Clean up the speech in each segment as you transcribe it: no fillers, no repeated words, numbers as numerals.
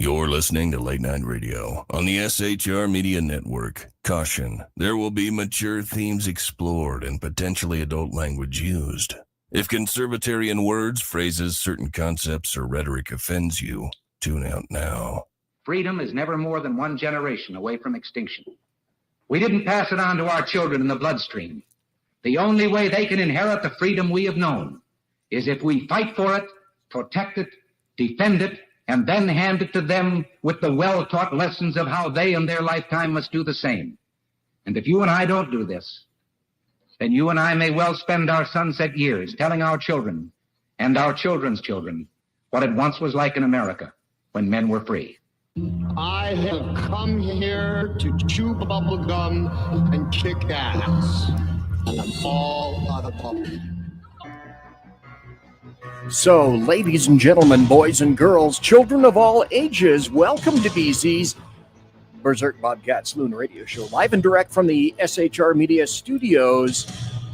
You're listening to Late Night Radio on the SHR Media Network. Caution, there will be mature themes explored and potentially adult language used. If conservatarian words, phrases, certain concepts, or rhetoric offends you, tune out now. Freedom is never more than one generation away from extinction. We didn't pass it on to our children in the bloodstream. The only way they can inherit the freedom we have known is if we fight for it, protect it, defend it, and then hand it to them with the well-taught lessons of how they in their lifetime must do the same. And if you and I don't do this, then you and I may well spend our sunset years telling our children and our children's children what it once was like in America when men were free. I have come here to chew bubble gum and kick ass. And I'm all out of bubble. So, ladies and gentlemen, boys and girls, children of all ages, welcome to BZ's Berserk, Bobcat, Saloon radio show, live and direct from the SHR Media Studios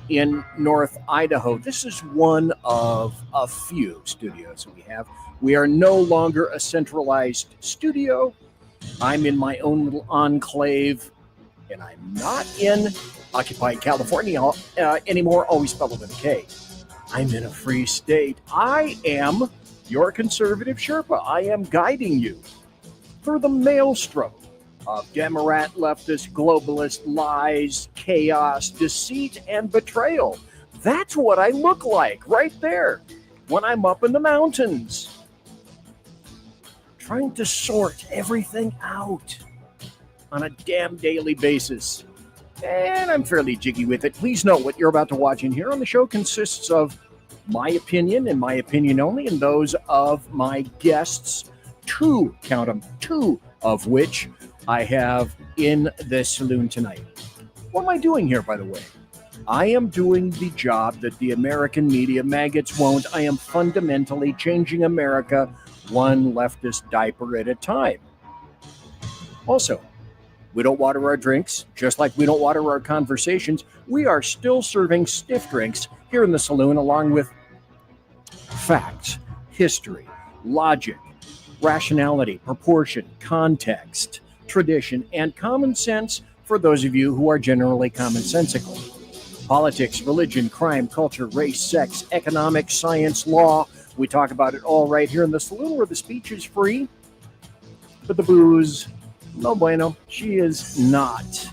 in North Idaho. This is one of a few studios we have. We are no longer a centralized studio. I'm in my own little enclave, and I'm not in occupied California anymore, always spelled with a K. I'm in a free state. I am your conservative Sherpa. I am guiding you through the maelstrom of Democrat, leftist, globalist lies, chaos, deceit, and betrayal. That's what I look like right there when I'm up in the mountains, trying to sort everything out on a damn daily basis. And I'm fairly jiggy with it. Please note what you're about to watch and hear on the show consists of my opinion and my opinion only, and those of my guests, two of which I have in the saloon tonight. What am I doing here, by the way? I am doing the job that the American media maggots won't. I am fundamentally changing America one leftist diaper at a time. Also, we don't water our drinks, just like we don't water our conversations. We are still serving stiff drinks here in the saloon, along with facts, history, logic, rationality, proportion, context, tradition, and common sense for those of you who are generally commonsensical. Politics, religion, crime, culture, race, sex, economics, science, law. We talk about it all right here in the saloon, where the speech is free, but the booze, no bueno. She is not.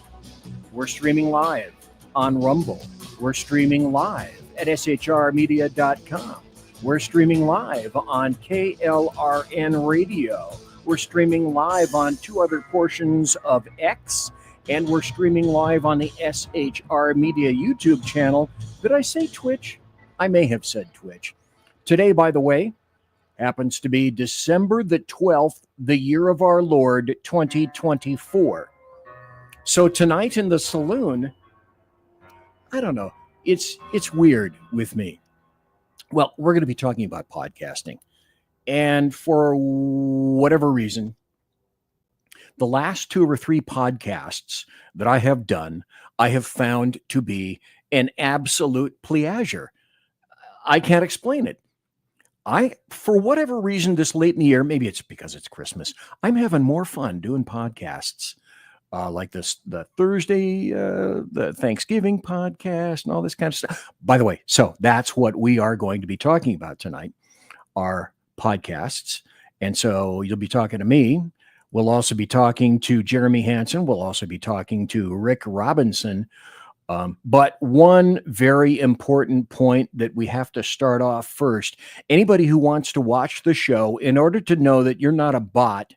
We're streaming live on Rumble. We're streaming live at shrmedia.com. We're streaming live on KLRN Radio. We're streaming live on two other portions of X, and we're streaming live on the SHR Media YouTube channel. Did I say Twitch? I may have said Twitch. Today, by the way, happens to be December the 12th, the year of our Lord, 2024. So tonight in the saloon, I don't know, it's weird with me. Well, we're going to be talking about podcasting. And for whatever reason, the last two or three podcasts that I have done, I have found to be an absolute pleasure. I can't explain it. For whatever reason, this late in the year, maybe it's because it's Christmas, I'm having more fun doing podcasts like this, the Thursday, the Thanksgiving podcast and all this kind of stuff. By the way, so that's what we are going to be talking about tonight, our podcasts. And so you'll be talking to me. We'll also be talking to Jeremy HANSON. We'll also be talking to Rick Robinson. But one very important point that we have to start off first, anybody who wants to watch the show, in order to know that you're not a bot,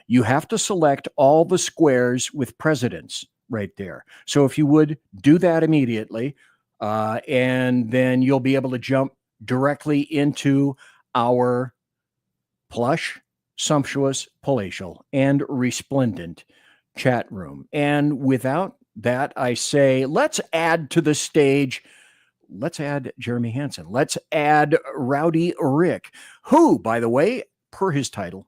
you have to select all the squares with presidents right there. So if you would do that immediately, and then you'll be able to jump directly into our plush, sumptuous, palatial, and resplendent chat room. And without that, I say, let's add to the stage. Let's add Jeremy HANSON. Let's add Rowdy Rick, who, by the way, per his title,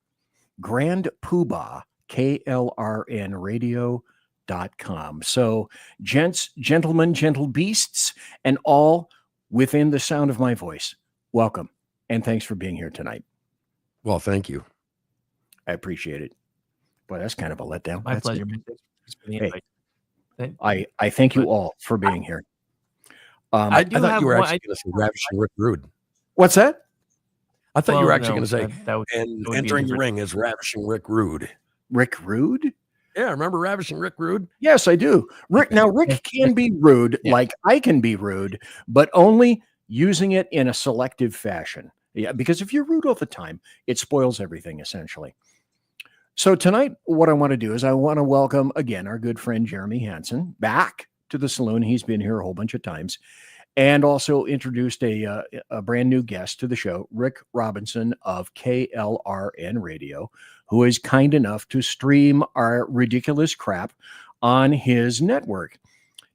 Grand Poobah, KLRNradio.com. So, gents, gentlemen, gentle beasts, and all within the sound of my voice, welcome, and thanks for being here tonight. Well, thank you. I appreciate it. Boy, that's kind of a letdown. My That's pleasure, good. man. Thanks for the Hey, invite. I thank you all for being here. I I do thought have you were one. actually going to say Ravishing Rick Rude. What's that? I thought you were Well, actually no, going to say, that would and be a entering the different- ring is Ravishing Rick Rude. Rick Rude? Yeah, remember Ravishing Rick Rude? Yes, I do. Rick can be rude, Yeah. like I can be rude, but only using it in a selective fashion. Yeah, because if you're rude all the time, it spoils everything essentially. So tonight, what I want to do is I want to welcome again our good friend Jeremy HANSON back to the Saloon. He's been here a whole bunch of times, and also introduced a brand new guest to the show, Rick Robinson of KLRN Radio, who is kind enough to stream our ridiculous crap on his network.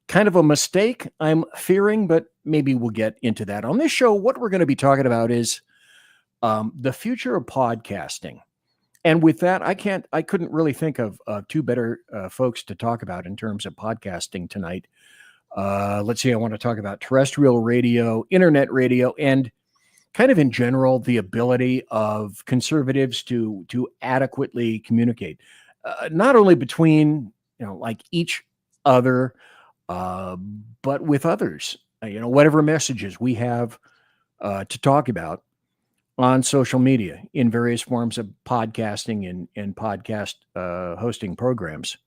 Kind of a mistake, I'm fearing, but maybe we'll get into that. On this show, what we're going to be talking about is the future of podcasting. And with that, I couldn't really think of two better folks to talk about in terms of podcasting tonight. Let's see, I want to talk about terrestrial radio, internet radio, and kind of in general, the ability of conservatives to adequately communicate, not only between, like each other, but with others, whatever messages we have to talk about on social media in various forms of podcasting and podcast hosting programs.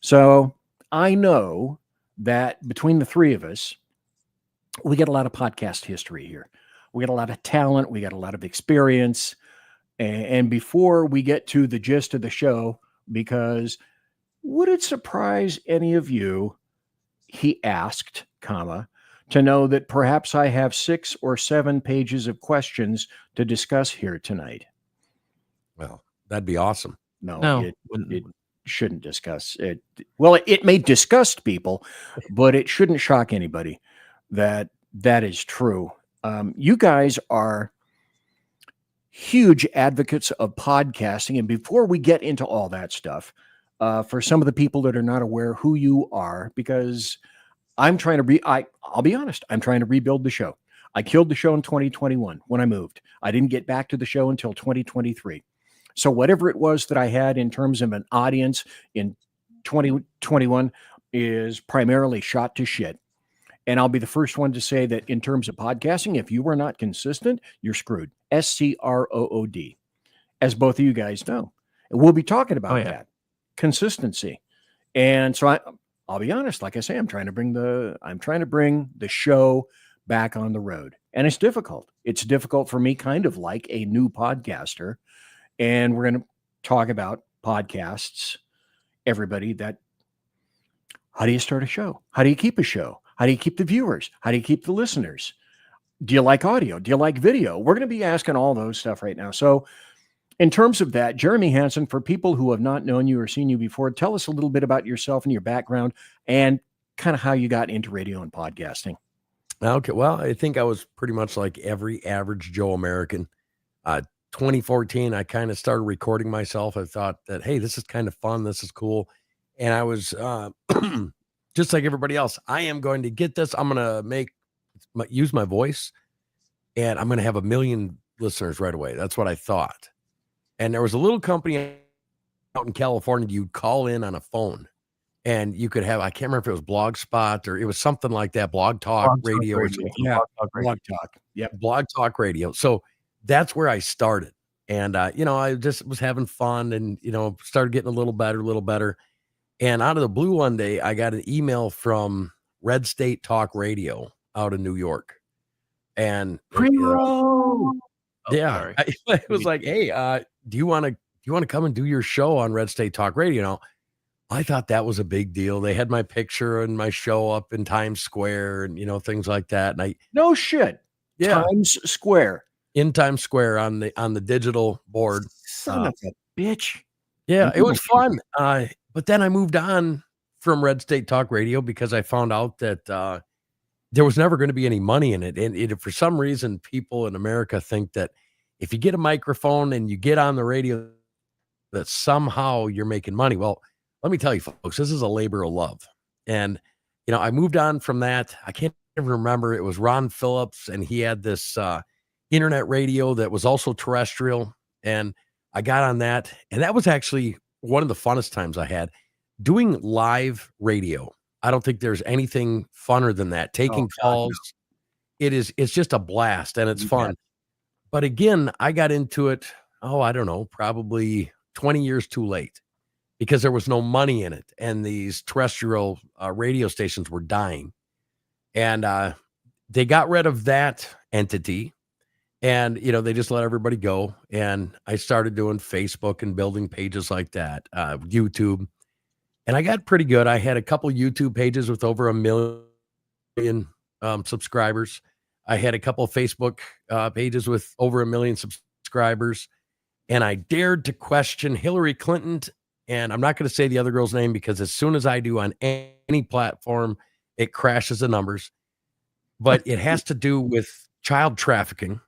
So I know that between the three of us, we get a lot of podcast history here. We got a lot of talent. We got a lot of experience. And before we get to the gist of the show, because would it surprise any of you, he asked, to know that perhaps I have 6 or 7 pages of questions to discuss here tonight? Well, that'd be awesome. No, it shouldn't discuss it. Well, it may disgust people, but it shouldn't shock anybody that is true. You guys are huge advocates of podcasting. And before we get into all that stuff, for some of the people that are not aware who you are, because I'm trying to I'll be honest, I'm trying to rebuild the show. I killed the show in 2021 when I moved. I didn't get back to the show until 2023. So whatever it was that I had in terms of an audience in 2021 is primarily shot to shit. And I'll be the first one to say that in terms of podcasting, if you are not consistent, you're screwed. SCROOD, as both of you guys know. And we'll be talking about that. Consistency. And so I'll be honest, like I say, I'm trying to bring the show back on the road. And it's difficult. It's difficult for me, kind of like a new podcaster. And we're going to talk about podcasts, everybody, how do you start a show? How do you keep a show? How do you keep the viewers? How do you keep the listeners? Do you like audio? Do you like video? We're going to be asking all those stuff right now. So in terms of that, Jeremy HANSON, for people who have not known you or seen you before, tell us a little bit about yourself and your background and kind of how you got into radio and podcasting. Okay. Well, I think I was pretty much like every average Joe American. 2014, I kind of started recording myself. I thought that, hey, this is kind of fun. This is cool. And I was just like everybody else. I am going to get this. I'm going to use my voice, and I'm going to have 1 million listeners right away. That's what I thought. And there was a little company out in California. You'd call in on a phone, and you could have, I can't remember if it was Blogspot or it was something like that, Blog Talk Radio or something. Yeah, Blog Talk. Yeah, Blog Talk Radio. So that's where I started. And, I just was having fun and, started getting a little better. And out of the blue one day, I got an email from Red State Talk Radio out of New York. And yeah, it was like, hey, do you want to come and do your show on Red State Talk Radio? I thought that was a big deal. They had my picture and my show up in Times Square and, things like that. And no shit. Yeah. Times Square. In Times Square on the digital board. Son of a bitch. Yeah, it was fun. But then I moved on from Red State Talk Radio because I found out that there was never going to be any money in it. And for some reason, people in America think that if you get a microphone and you get on the radio, that somehow you're making money. Well, let me tell you, folks, this is a labor of love. And, I moved on from that. I can't even remember. It was Ron Phillips, and he had this internet radio that was also terrestrial. And I got on that, and that was actually one of the funnest times I had doing live radio. I don't think there's anything funner than that. Taking calls, it's just a blast and it's fun. But again, I got into it, I don't know, probably 20 years too late because there was no money in it. And these terrestrial radio stations were dying. And they got rid of that entity. And, they just let everybody go. And I started doing Facebook and building pages like that, YouTube. And I got pretty good. I had a couple YouTube pages with over 1 million subscribers. I had a couple of Facebook pages with over 1 million subscribers. And I dared to question Hillary Clinton. And I'm not going to say the other girl's name because as soon as I do on any platform, it crashes the numbers. But it has to do with child trafficking.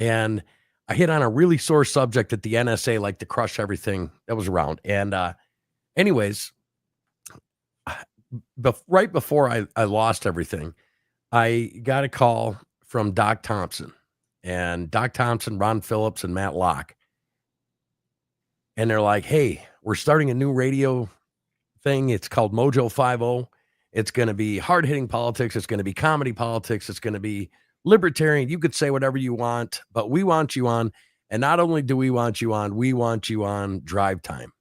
And I hit on a really sore subject that the NSA liked to crush everything that was around. And anyways, right before I lost everything, I got a call from Doc Thompson. And Doc Thompson, Ron Phillips, and Matt Locke. And they're like, hey, we're starting a new radio thing. It's called Mojo 50. It's going to be hard-hitting politics. It's going to be comedy politics. It's going to be libertarian. You could say whatever you want, but we want you on. And not only do we want you on drive time.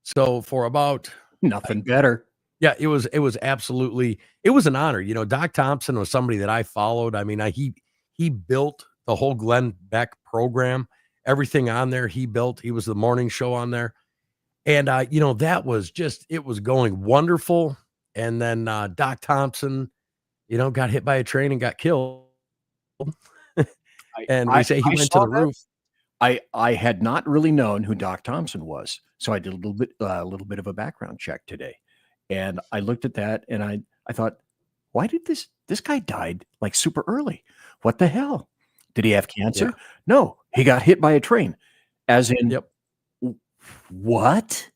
So for about nothing better. Yeah, it was absolutely, it was an honor. Doc Thompson was somebody that I followed. I mean, he built the whole Glenn Beck program, everything on there he built. He was the morning show on there. And, that was just, it was going wonderful. And then Doc Thompson, got hit by a train and got killed. And we say he went to the roof. I had not really known who Doc Thompson was. So I did a little bit of a background check today. And I looked at that and I thought, why did this guy died like super early? What the hell? Did he have cancer? Yeah. No, he got hit by a train. As in, what?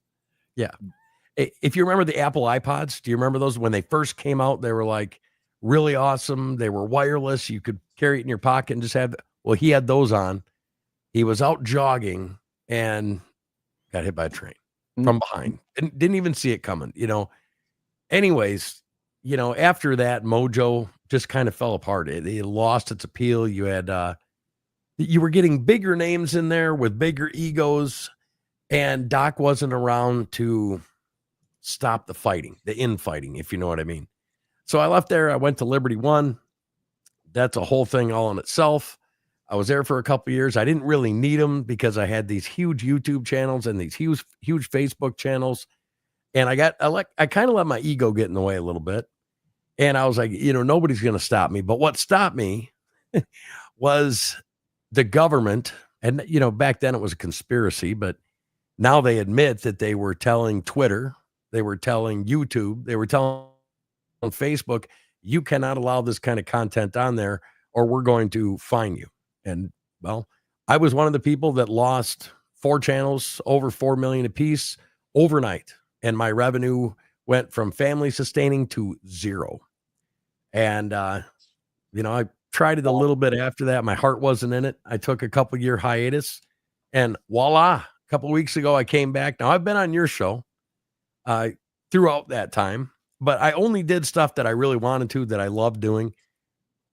Yeah. If you remember the Apple iPods, do you remember those when they first came out? They were like really awesome. They were wireless. You could carry it in your pocket and just have, he had those on. He was out jogging and got hit by a train from behind and didn't even see it coming, Anyways, after that, Mojo just kind of fell apart. It lost its appeal. You had, you were getting bigger names in there with bigger egos, and Doc wasn't around to stop the infighting, if you know what I mean. So I left there. I went to Liberty One. That's a whole thing all in itself. I was there for a couple of years. I didn't really need them because I had these huge YouTube channels and these huge Facebook channels. And I kind of let my ego get in the way a little bit. And I was like, nobody's going to stop me. But what stopped me was the government. And, back then it was a conspiracy, but now they admit that they were telling Twitter, they were telling YouTube, they were telling on Facebook, you cannot allow this kind of content on there or we're going to fine you. And I was one of the people that lost 4 channels, over 4 million apiece overnight. And my revenue went from family sustaining to 0. And, I tried it a little bit after that. My heart wasn't in it. I took a couple year hiatus and voila, a couple of weeks ago, I came back. Now I've been on your show throughout that time, but I only did stuff that I really wanted to, that I loved doing.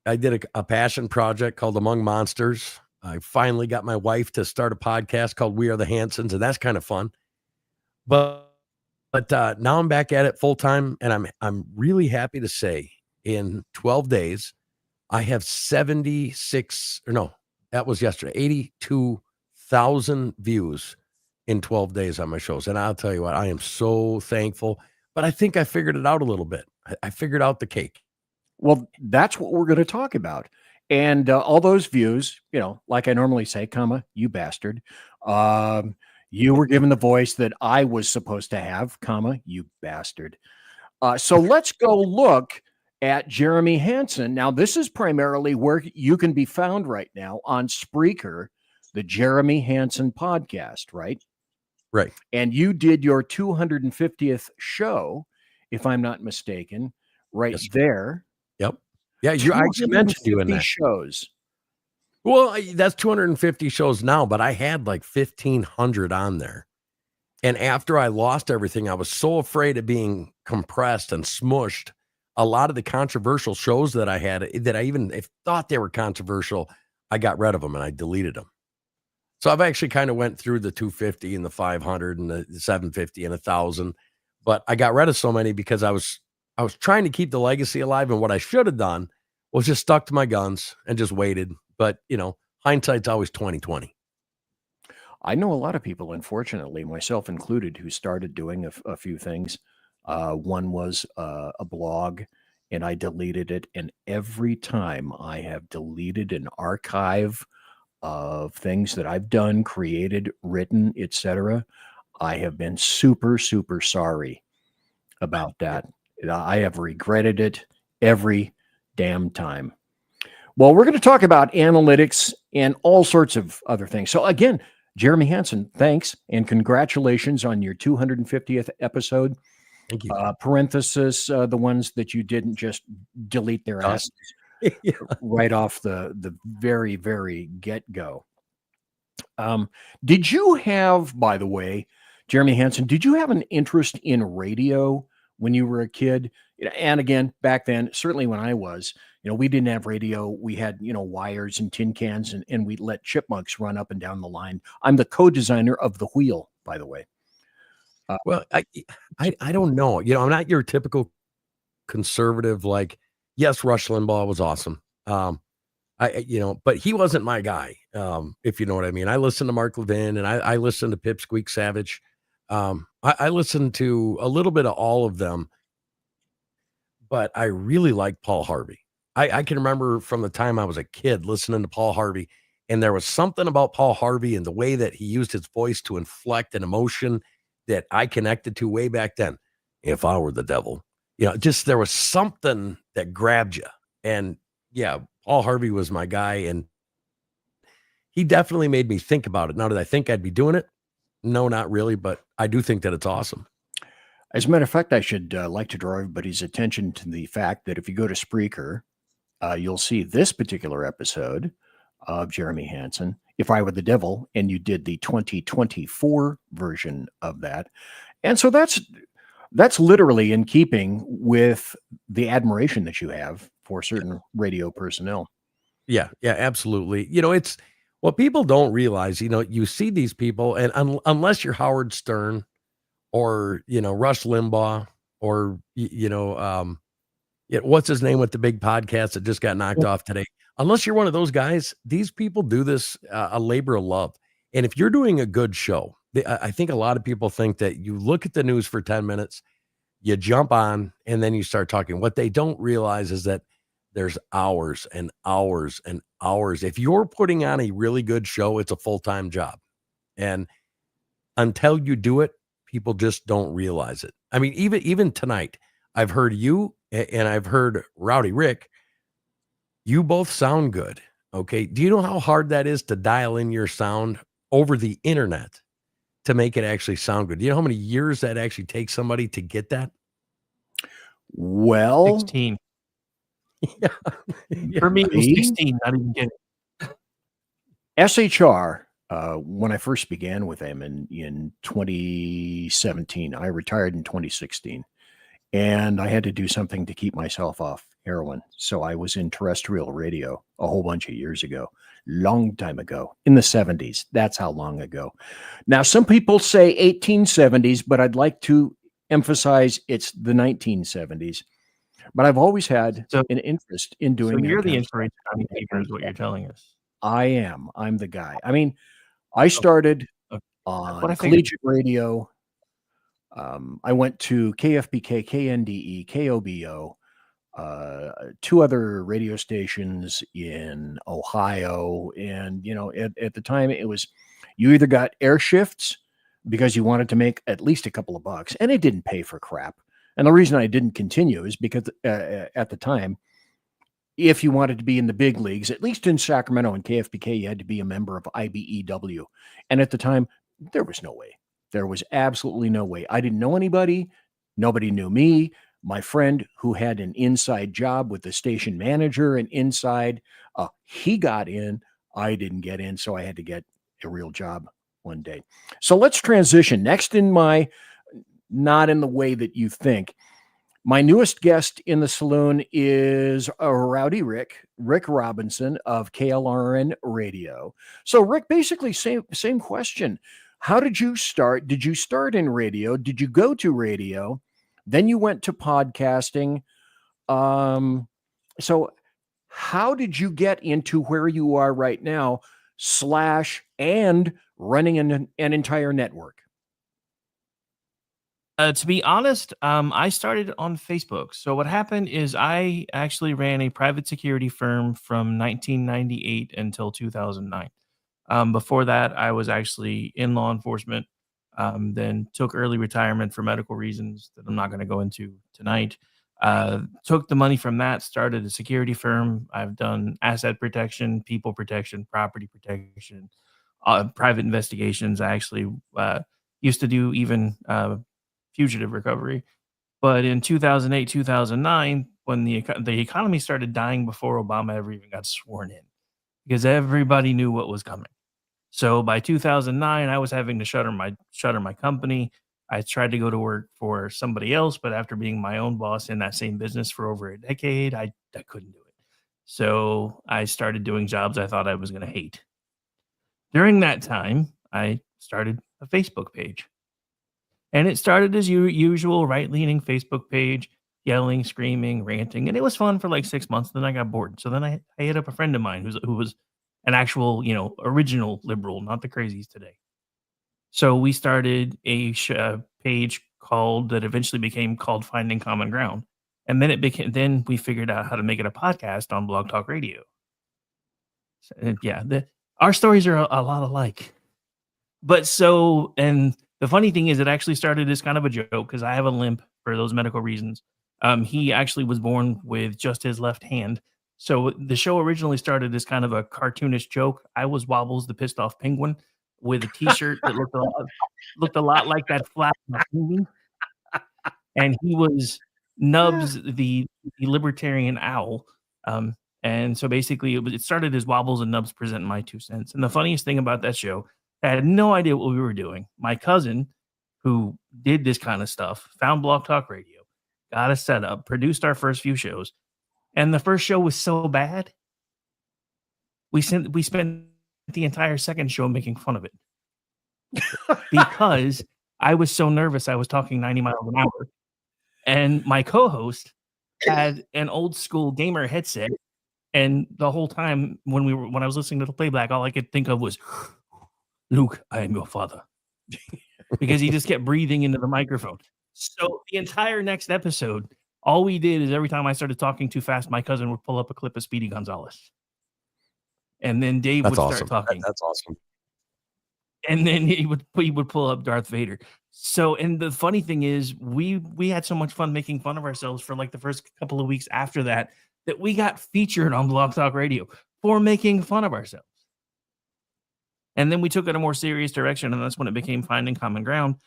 I did a passion project called Among Monsters. I finally got my wife to start a podcast called We Are the Hansons, and that's kind of fun. But now I'm back at it full time, and I'm really happy to say in 12 days, I have 82,000 views in 12 days on my shows. And I'll tell you what, I am so thankful, but I think I figured it out a little bit. I figured out the cake. Well, that's what we're going to talk about. And all those views, like I normally say, you bastard. You were given the voice that I was supposed to have, you bastard. So let's go look at Jeremy Hanson. Now, this is primarily where you can be found right now on Spreaker, the Jeremy Hanson podcast, right? Right. And you did your 250th show, if I'm not mistaken, right there. Yep. Yeah, I mentioned you in that. Shows. Well, that's 250 shows now, but I had like 1,500 on there. And after I lost everything, I was so afraid of being compressed and smushed. A lot of the controversial shows that I had, that I even thought they were controversial, I got rid of them and I deleted them. So I've actually kind of went through the 250 and the 500 and the 750 and 1,000, but I got rid of so many because I was trying to keep the legacy alive. And what I should have done was just stuck to my guns and just waited. But hindsight's always 20/20. I know a lot of people, unfortunately, myself included, who started doing a few things. One was a blog, and I deleted it. And every time I have deleted an archive of things that I've done, created, written, etc., I have been super, super sorry about that. I have regretted it every damn time. Well, we're going to talk about analytics and all sorts of other things. So again, Jeremy HANSON, thanks and congratulations on your 250th episode. Thank you. Parenthesis, the ones that you didn't just delete their ass right off the very, very get-go. Did you have, by the way, Jeremy HANSON, did you have an interest in radio when you were a kid? And again, back then, certainly when I was, we didn't have radio. We had, wires and tin cans, and we let chipmunks run up and down the line. I'm the co-designer of The Wheel, by the way. Well, I don't know. I'm not your typical conservative. Like, yes, Rush Limbaugh was awesome. But he wasn't my guy. If you know what I mean. I listened to Mark Levin, and I listened to Pipsqueak Savage. I listened to a little bit of all of them, but I really liked Paul Harvey. I can remember from the time I was a kid listening to Paul Harvey, and there was something about Paul Harvey and the way that he used his voice to inflect an emotion that I connected to way back then. If I were the devil, just there was something that grabbed you. And yeah, Paul Harvey was my guy, and he definitely made me think about it. Now, did I think I'd be doing it? No, not really, but I do think that it's awesome. As a matter of fact, I should like to draw everybody's attention to the fact that if you go to Spreaker, you'll see this particular episode of Jeremy HANSON, If I Were the Devil, and you did the 2024 version of that. And so that's literally in keeping with the admiration that you have for certain radio personnel. Yeah, absolutely. It's what people don't realize, you see these people, and unless you're Howard Stern or, Rush Limbaugh or, what's his name with the big podcast that just got knocked off today? Unless you're one of those guys, these people do this a labor of love. And if you're doing a good show, I think a lot of people think that you look at the news for 10 minutes, you jump on, and then you start talking. What they don't realize is that there's hours and hours and hours. If you're putting on a really good show, it's a full-time job. And until you do it, people just don't realize it. I mean, even tonight, I've heard you and I've heard Rowdy Rick. You both sound good. Okay. Do you know how hard that is to dial in your sound over the internet to make it actually sound good? Do you know how many years that actually takes somebody to get that? Well, 16. Yeah. For me, it was 16, not even kidding. SHR, when I first began with them in 2017, I retired in 2016, and I had to do something to keep myself off heroin. So I was in terrestrial radio a whole bunch of years ago, long time ago, in the 70s. That's how long ago. Now, some people say 1870s, but I'd like to emphasize it's the 1970s. But I've always had an interest in doing. So you're the inspiration is what you're telling us. I am. I'm the guy. I mean, I started on collegiate radio. I went to KFBK, KNDE, KOBO, 2 other radio stations in Ohio. And, at the time it was, you either got air shifts because you wanted to make at least a couple of bucks, and it didn't pay for crap. And the reason I didn't continue is because at the time, if you wanted to be in the big leagues, at least in Sacramento and KFBK, you had to be a member of IBEW. And at the time, there was no way. There was absolutely no way. I didn't know anybody. Nobody knew me. My friend who had an inside job with the station manager and inside, he got in. I didn't get in, so I had to get a real job one day. So let's transition. Next in my, not in the way that you think, my newest guest in the saloon is Rowdy Rick Robinson of KLRN Radio. So Rick, basically same question. How did you start? Did you start in radio? Did you go to radio? Then you went to podcasting. So how did you get into where you are right now, / and running an entire network? To be honest, I started on Facebook. So what happened is I actually ran a private security firm from 1998 until 2009. Before that, I was actually in law enforcement, then took early retirement for medical reasons that I'm not going to go into tonight. Took the money from that, started a security firm. I've done asset protection, people protection, property protection, private investigations. I actually used to do even fugitive recovery. But in 2008, 2009, when the economy started dying before Obama ever even got sworn in, because everybody knew what was coming. So by 2009, I was having to shutter my company. I tried to go to work for somebody else, but after being my own boss in that same business for over a decade, I couldn't do it. So I started doing jobs I thought I was going to hate. During that time, I started a Facebook page. And it started as usual, right-leaning Facebook page, yelling, screaming, ranting, and it was fun for like 6 months. Then I got bored. So then I hit up a friend of mine who was an actual, original liberal, not the crazies today. So we started a page that eventually became called Finding Common Ground, and then we figured out how to make it a podcast on Blog Talk Radio. So, our stories are a lot alike. But and the funny thing is, it actually started as kind of a joke because I have a limp for those medical reasons. He actually was born with just his left hand. So the show originally started as kind of a cartoonish joke. I was Wobbles the pissed off penguin with a T-shirt that looked a lot like that flap in the movie. And he was Nubs, the libertarian owl. And so basically it started as Wobbles and Nubs present my 2 cents. And the funniest thing about that show, I had no idea what we were doing. My cousin, who did this kind of stuff, found Blog Talk Radio, got us set up, produced our first few shows, and the first show was so bad, we spent the entire second show making fun of it because I was so nervous. I was talking 90 miles an hour, and my co-host had an old school gamer headset, and the whole time when I was listening to the playback, all I could think of was, Luke, I am your father. Because he just kept breathing into the microphone. So the entire next episode, all we did is every time I started talking too fast, my cousin would pull up a clip of Speedy Gonzalez. And then Dave would start talking. That's awesome. And then he would pull up Darth Vader. So, and the funny thing is, we had so much fun making fun of ourselves for like the first couple of weeks after that we got featured on Blog Talk Radio for making fun of ourselves. And then we took it a more serious direction, and that's when it became Finding Common Ground.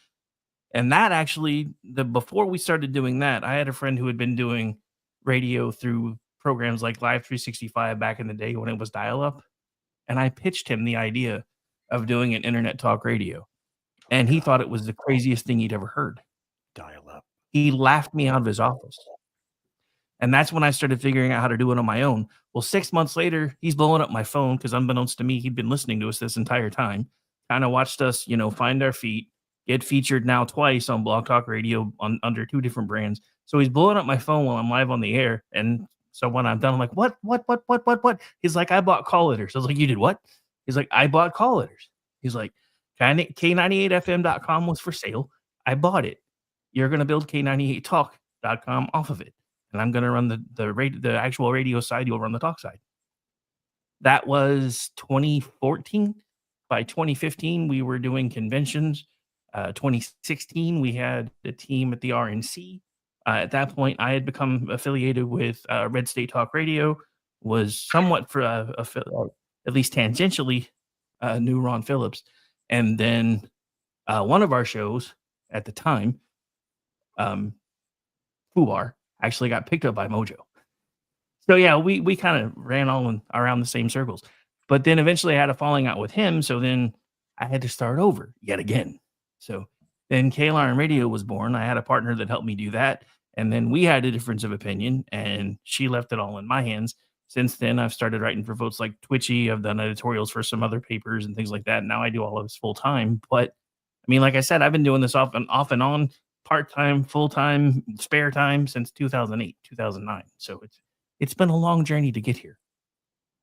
And that actually, before we started doing that, I had a friend who had been doing radio through programs like Live 365 back in the day when it was dial-up. And I pitched him the idea of doing an internet talk radio. And he thought it was the craziest thing he'd ever heard. Dial-up. He laughed me out of his office. And that's when I started figuring out how to do it on my own. Well, 6 months later, he's blowing up my phone because unbeknownst to me, he'd been listening to us this entire time. Kind of watched us, find our feet, get featured now twice on Blog Talk Radio under 2 different brands. So he's blowing up my phone while I'm live on the air. And so when I'm done, I'm like, what? He's like, I bought call letters. I was like, you did what? He's like, I bought call letters. He's like, K98fm.com was for sale. I bought it. You're going to build K98talk.com off of it. And I'm going to run the actual radio side. You'll run the talk side. That was 2014. By 2015, we were doing conventions. 2016, we had a team at the RNC. At that point, I had become affiliated with Red State Talk Radio, was somewhat for at least tangentially knew Ron Phillips. And then one of our shows at the time, Fubar, actually got picked up by Mojo. So yeah, we kind of ran all around the same circles. But then eventually I had a falling out with him. So then I had to start over yet again. So then KLRN Radio was born. I had a partner that helped me do that. And then we had a difference of opinion, and she left it all in my hands. Since then, I've started writing for folks like Twitchy. I've done editorials for some other papers and things like that. Now I do all of this full time. But I mean, like I said, I've been doing this off and on, part-time, full-time, spare time since 2008, 2009. So it's been a long journey to get here.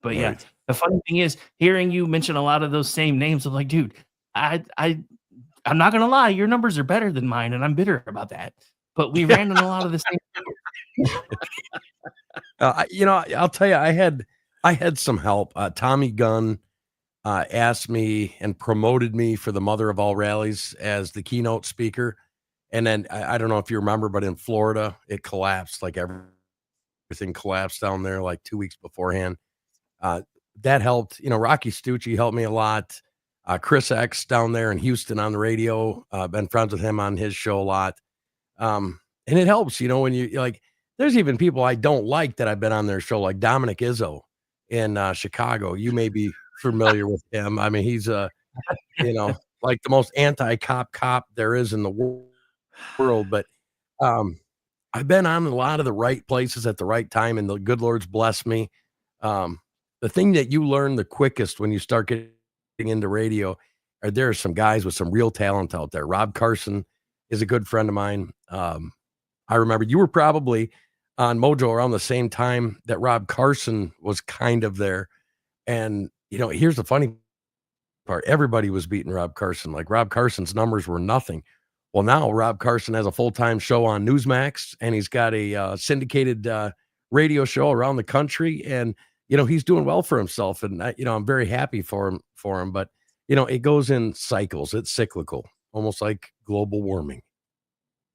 But yeah, the funny thing is hearing you mention a lot of those same names. I'm like, dude, I'm not gonna lie, your numbers are better than mine, and I'm bitter about that. But we ran in a lot of the same. You know, I'll tell you, I had some help. Tommy Gunn asked me and promoted me for the Mother of All Rallies as the keynote speaker. And then I don't know if you remember, but in Florida, it collapsed. Like everything collapsed down there like 2 weeks beforehand. That helped. You know, Rocky Stucci helped me a lot. Chris X down there in Houston on the radio. Been friends with him on his show a lot. And it helps, you know, when you like, there's even people I don't like that I've been on their show, like Dominic Izzo in Chicago. You may be familiar with him. I mean, he's you know, like the most anti-cop there is in the world. But I've been on a lot of the right places at the right time, and the good Lord's blessed me. The thing that you learn the quickest when you start getting into radio, there are some guys with some real talent out there. Rob Carson is a good friend of mine. I remember you were probably on Mojo around the same time that Rob Carson was kind of there. And, you know, here's the funny part. Everybody was beating Rob Carson. Like Rob Carson's numbers were nothing. Well, now Rob Carson has a full-time show on Newsmax, and he's got a syndicated radio show around the country. And, you know, he's doing well for himself. And, you know, I'm very happy for him. But, you know, it goes in cycles. It's cyclical, almost like global warming.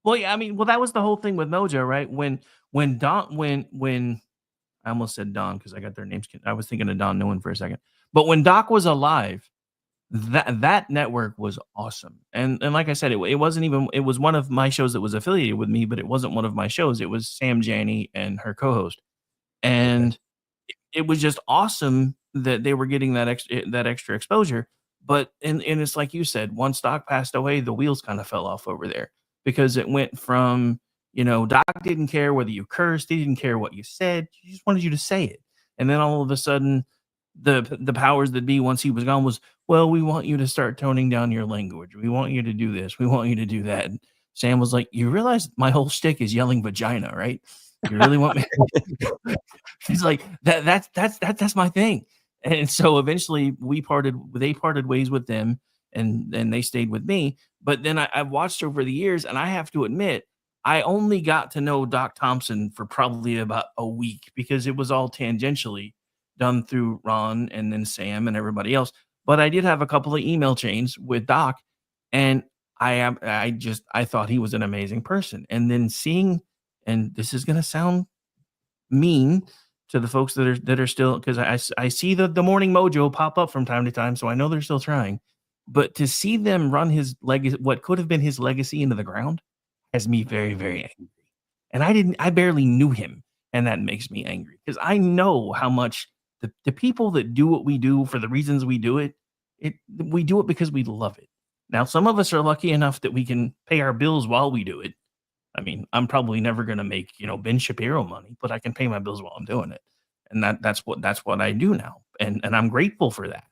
Well, yeah, I mean, that was the whole thing with Mojo, right? When I almost said Don because I got their names. I was thinking of Don Nguyen for a second. But when Doc was alive, that network was awesome. And like I said, it wasn't even, it was one of my shows that was affiliated with me, but it wasn't one of my shows. It was Sam Janney and her co-host. And it was just awesome that they were getting that extra exposure. But and it's like you said, once Doc passed away, the wheels kind of fell off over there. Because it went from, you know, Doc didn't care whether you cursed, he didn't care what you said, he just wanted you to say it. And then all of a sudden, the powers that be, once he was gone, was, well, we want you to start toning down your language. We want you to do this. We want you to do that. And Sam was like, you realize my whole shtick is yelling vagina, right? You really want me? He's like, that's my thing. And so eventually they parted ways with them, and they stayed with me. But then I've watched over the years, and I have to admit, I only got to know Doc Thompson for probably about a week because it was all tangentially done through Ron and then Sam and everybody else. But I did have a couple of email chains with Doc, and I thought he was an amazing person. And then seeing, and this is going to sound mean to the folks that are still, because I see the Morning Mojo pop up from time to time, so I know they're still trying. But to see them run his legacy, what could have been his legacy, into the ground, has me very, very angry. And I barely knew him, and that makes me angry because I know how much the people that do what we do for the reasons we do it, we do it because we love it. Now, some of us are lucky enough that we can pay our bills while we do it. I mean, I'm probably never going to make, you know, Ben Shapiro money, but I can pay my bills while I'm doing it. And that's what I do now. And I'm grateful for that.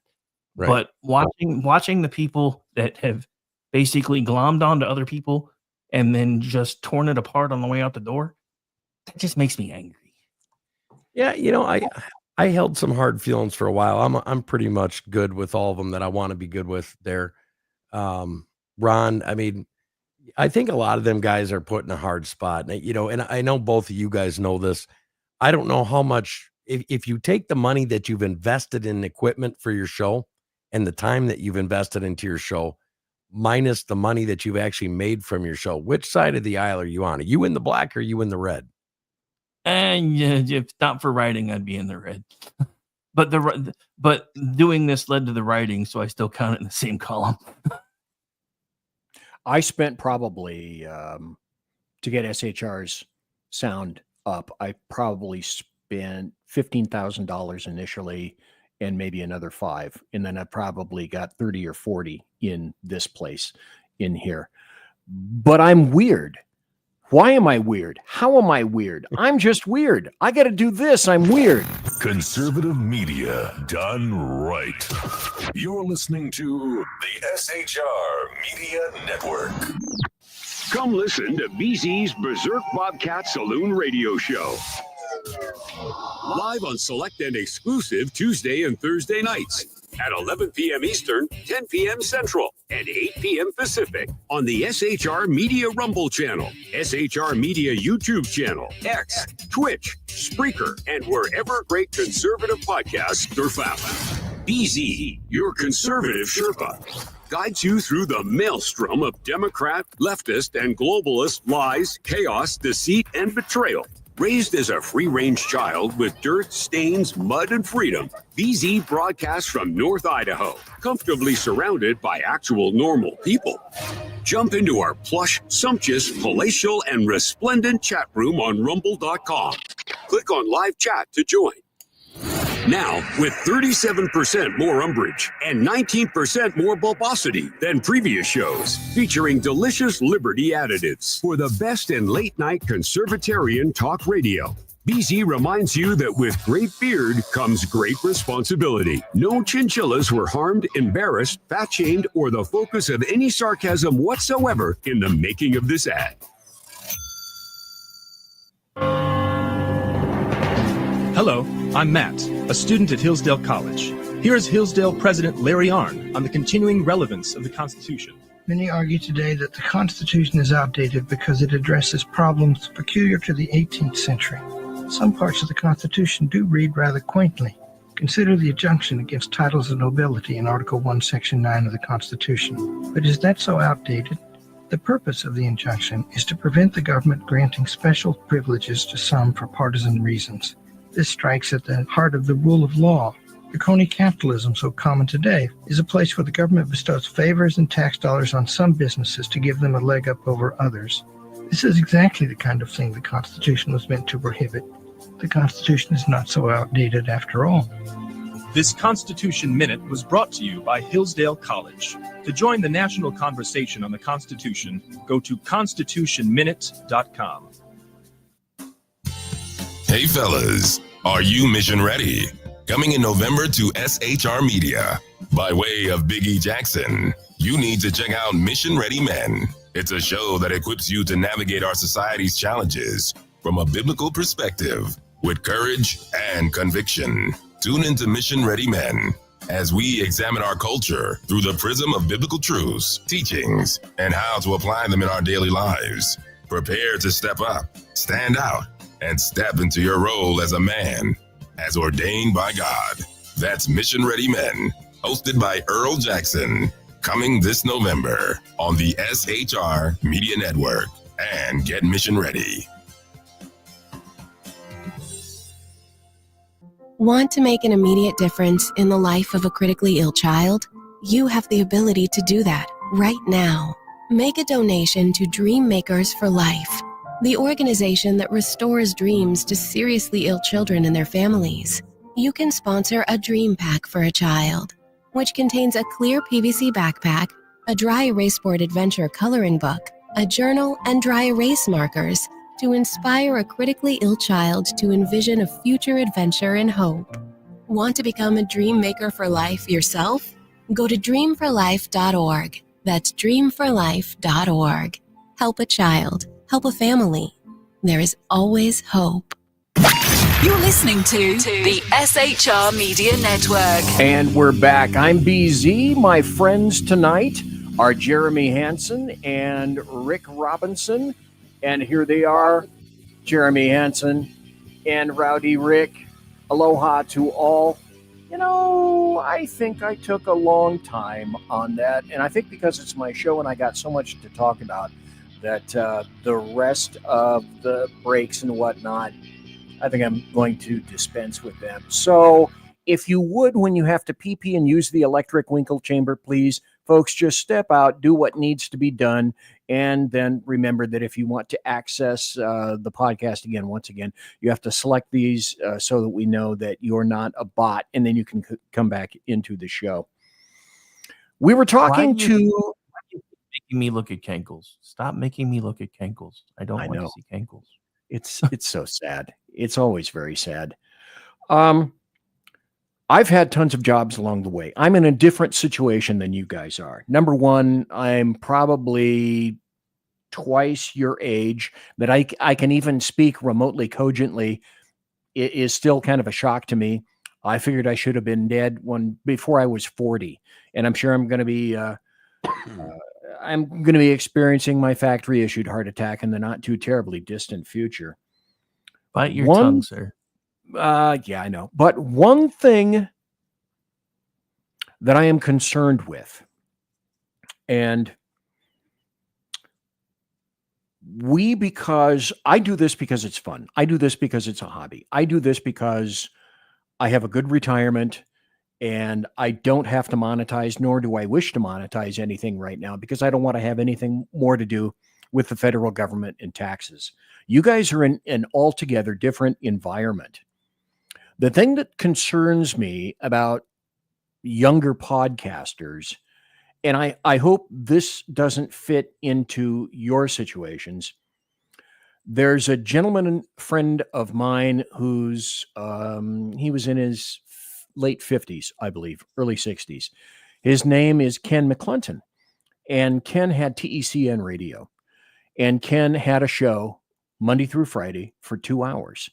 Right. But watching the people that have basically glommed onto other people and then just torn it apart on the way out the door, that just makes me angry. Yeah, you know, I held some hard feelings for a while. I'm pretty much good with all of them that I want to be good with there. Ron, I mean, I think a lot of them guys are put in a hard spot. You know, and I know both of you guys know this. I don't know how much, if you take the money that you've invested in equipment for your show and the time that you've invested into your show, minus the money that you've actually made from your show, which side of the aisle are you on? Are you in the black or are you in the red? And if not for writing, I'd be in the red. But doing this led to the writing, so I still count it in the same column. I spent probably, to get SHR's sound up, I probably spent $15,000 initially and maybe another 5. And then I've probably got 30 or 40 in this place in here. But I'm weird. Why am I weird? How am I weird? I'm just weird. I got to do this. I'm weird. Conservative media done right. You're listening to the SHR Media Network. Come listen to BZ's Berserk Bobcat Saloon radio show. Live on select and exclusive Tuesday and Thursday nights at 11 p.m. Eastern, 10 p.m. Central, and 8 p.m. Pacific on the SHR Media Rumble channel, SHR Media YouTube channel, X, Twitch, Spreaker, and wherever great conservative podcasts are found. BZ, your conservative Sherpa, guides you through the maelstrom of Democrat, leftist, and globalist lies, chaos, deceit, and betrayal. Raised as a free-range child with dirt, stains, mud, and freedom, BZ broadcasts from North Idaho, comfortably surrounded by actual normal people. Jump into our plush, sumptuous, palatial, and resplendent chat room on rumble.com. Click on live chat to join. Now, with 37% more umbrage and 19% more bulbosity than previous shows, featuring delicious Liberty additives for the best in late-night Conservatarian talk radio. BZ reminds you that with great beard comes great responsibility. No chinchillas were harmed, embarrassed, fat-shamed, or the focus of any sarcasm whatsoever in the making of this ad. Hello, I'm Matt, a student at Hillsdale College. Here is Hillsdale President Larry Arnn on the continuing relevance of the Constitution. Many argue today that the Constitution is outdated because it addresses problems peculiar to the 18th century. Some parts of the Constitution do read rather quaintly. Consider the injunction against titles of nobility in Article 1, Section 9 of the Constitution. But is that so outdated? The purpose of the injunction is to prevent the government granting special privileges to some for partisan reasons. This strikes at the heart of the rule of law. The crony capitalism so common today is a place where the government bestows favors and tax dollars on some businesses to give them a leg up over others. This is exactly the kind of thing the Constitution was meant to prohibit. The Constitution is not so outdated after all. This Constitution Minute was brought to you by Hillsdale College. To join the national conversation on the Constitution, go to constitutionminute.com. Hey fellas, are you mission ready? Coming in November to SHR Media. By way of Big E Jackson, you need to check out Mission Ready Men. It's a show that equips you to navigate our society's challenges from a biblical perspective with courage and conviction. Tune into Mission Ready Men as we examine our culture through the prism of biblical truths, teachings, and how to apply them in our daily lives. Prepare to step up, stand out, and step into your role as a man, as ordained by God. That's Mission Ready Men, hosted by Earl Jackson, coming this November on the SHR Media Network. And get mission ready. Want to make an immediate difference in the life of a critically ill child? You have the ability to do that right now. Make a donation to Dream Makers for Life, the organization that restores dreams to seriously ill children and their families. You can sponsor a dream pack for a child, which contains a clear PVC backpack, a dry erase board adventure coloring book, a journal, and dry erase markers to inspire a critically ill child to envision a future adventure and hope. Want to become a dream maker for life yourself? Go to dreamforlife.org. That's dreamforlife.org. Help a child. Help a family. There is always hope. You're listening to the SHR Media Network. And we're back. I'm BZ. My friends tonight are Jeremy HANSON and Rick Robinson. And here they are, Jeremy HANSON and Rowdy Rick. Aloha to all. You know, I think I took a long time on that. And I think because it's my show and I got so much to talk about, that the rest of the breaks and whatnot, I think I'm going to dispense with them. So if you would, when you have to pee and use the electric winkle chamber, please, folks, just step out, do what needs to be done. And then remember that if you want to access the podcast again, once again, you have to select these so that we know that you're not a bot, and then you can come back into the show. We were talking to... Making me look at cankles. Stop making me look at cankles. I don't want to see cankles. It's so sad. It's always very sad. I've had tons of jobs along the way. I'm in a different situation than you guys are. Number one, I'm probably twice your age, but I can even speak remotely cogently. It is still kind of a shock to me. I figured I should have been dead before I was 40, and I'm sure I'm going to be experiencing my factory issued heart attack in the not too terribly distant future. Bite your tongue, sir. Yeah, I know. But one thing that I am concerned with, and because I do this because it's fun. I do this because it's a hobby. I do this because I have a good retirement and I don't have to monetize, nor do I wish to monetize anything right now because I don't want to have anything more to do with the federal government and taxes. You guys are in an altogether different environment. The thing that concerns me about younger podcasters, and I hope this doesn't fit into your situations. There's a gentleman friend of mine who's he was in his late 50s, I believe, early 60s. His name is Ken McClinton, and Ken had TECN radio, and Ken had a show Monday through Friday for 2 hours.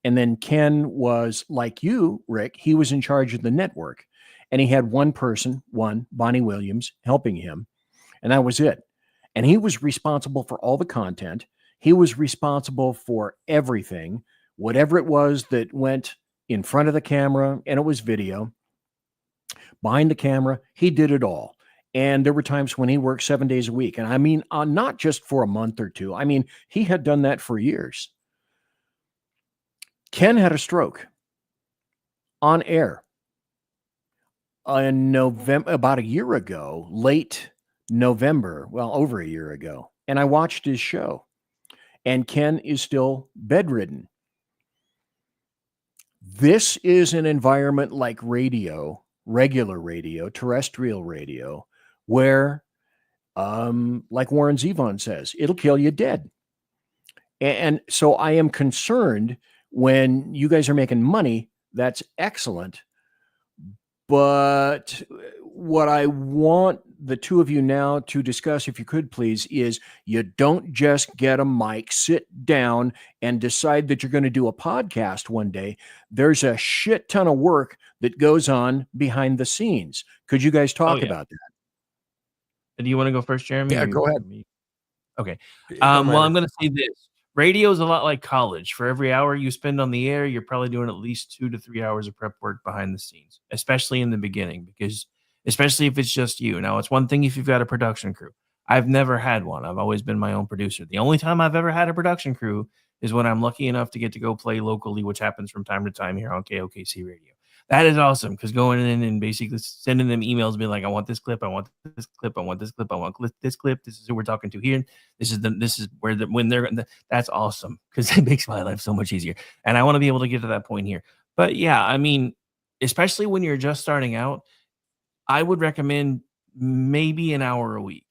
And then Ken was like you, Rick. He was in charge of the network, and he had one person, Bonnie Williams, helping him, and that was it. And he was responsible for all the content. He was responsible for everything, whatever it was that went in front of the camera, and it was video. Behind the camera, he did it all. And there were times when he worked 7 days a week. And I mean, not just for a month or two. I mean, he had done that for years. Ken had a stroke on air in November, about a year ago, late November, well, over a year ago. And I watched his show, and Ken is still bedridden. This is an environment like radio, regular radio, terrestrial radio, where, like Warren Zevon says, it'll kill you dead. And so I am concerned when you guys are making money. That's excellent. But what I want the two of you now to discuss, if you could please, is you don't just get a mic, sit down, and decide that you're going to do a podcast one day. There's a shit ton of work that goes on behind the scenes. Could you guys talk about that? Do you want to go first, Jeremy? Yeah, go ahead. Okay. Well, I'm going to say this. Radio is a lot like college. For every hour you spend on the air, you're probably doing at least 2 to 3 hours of prep work behind the scenes, especially in the beginning, because especially if it's just you. Now, it's one thing if you've got a production crew. I've never had one. I've always been my own producer. The only time I've ever had a production crew is when I'm lucky enough to get to go play locally, which happens from time to time here on KOKC Radio. That is awesome, because going in and basically sending them emails, being like, I want this clip, I want this clip, I want this clip, I want this clip. This is who we're talking to here. This is where when they're. That's awesome, because it makes my life so much easier. And I want to be able to get to that point here. But yeah, I mean, especially when you're just starting out, I would recommend maybe an hour a week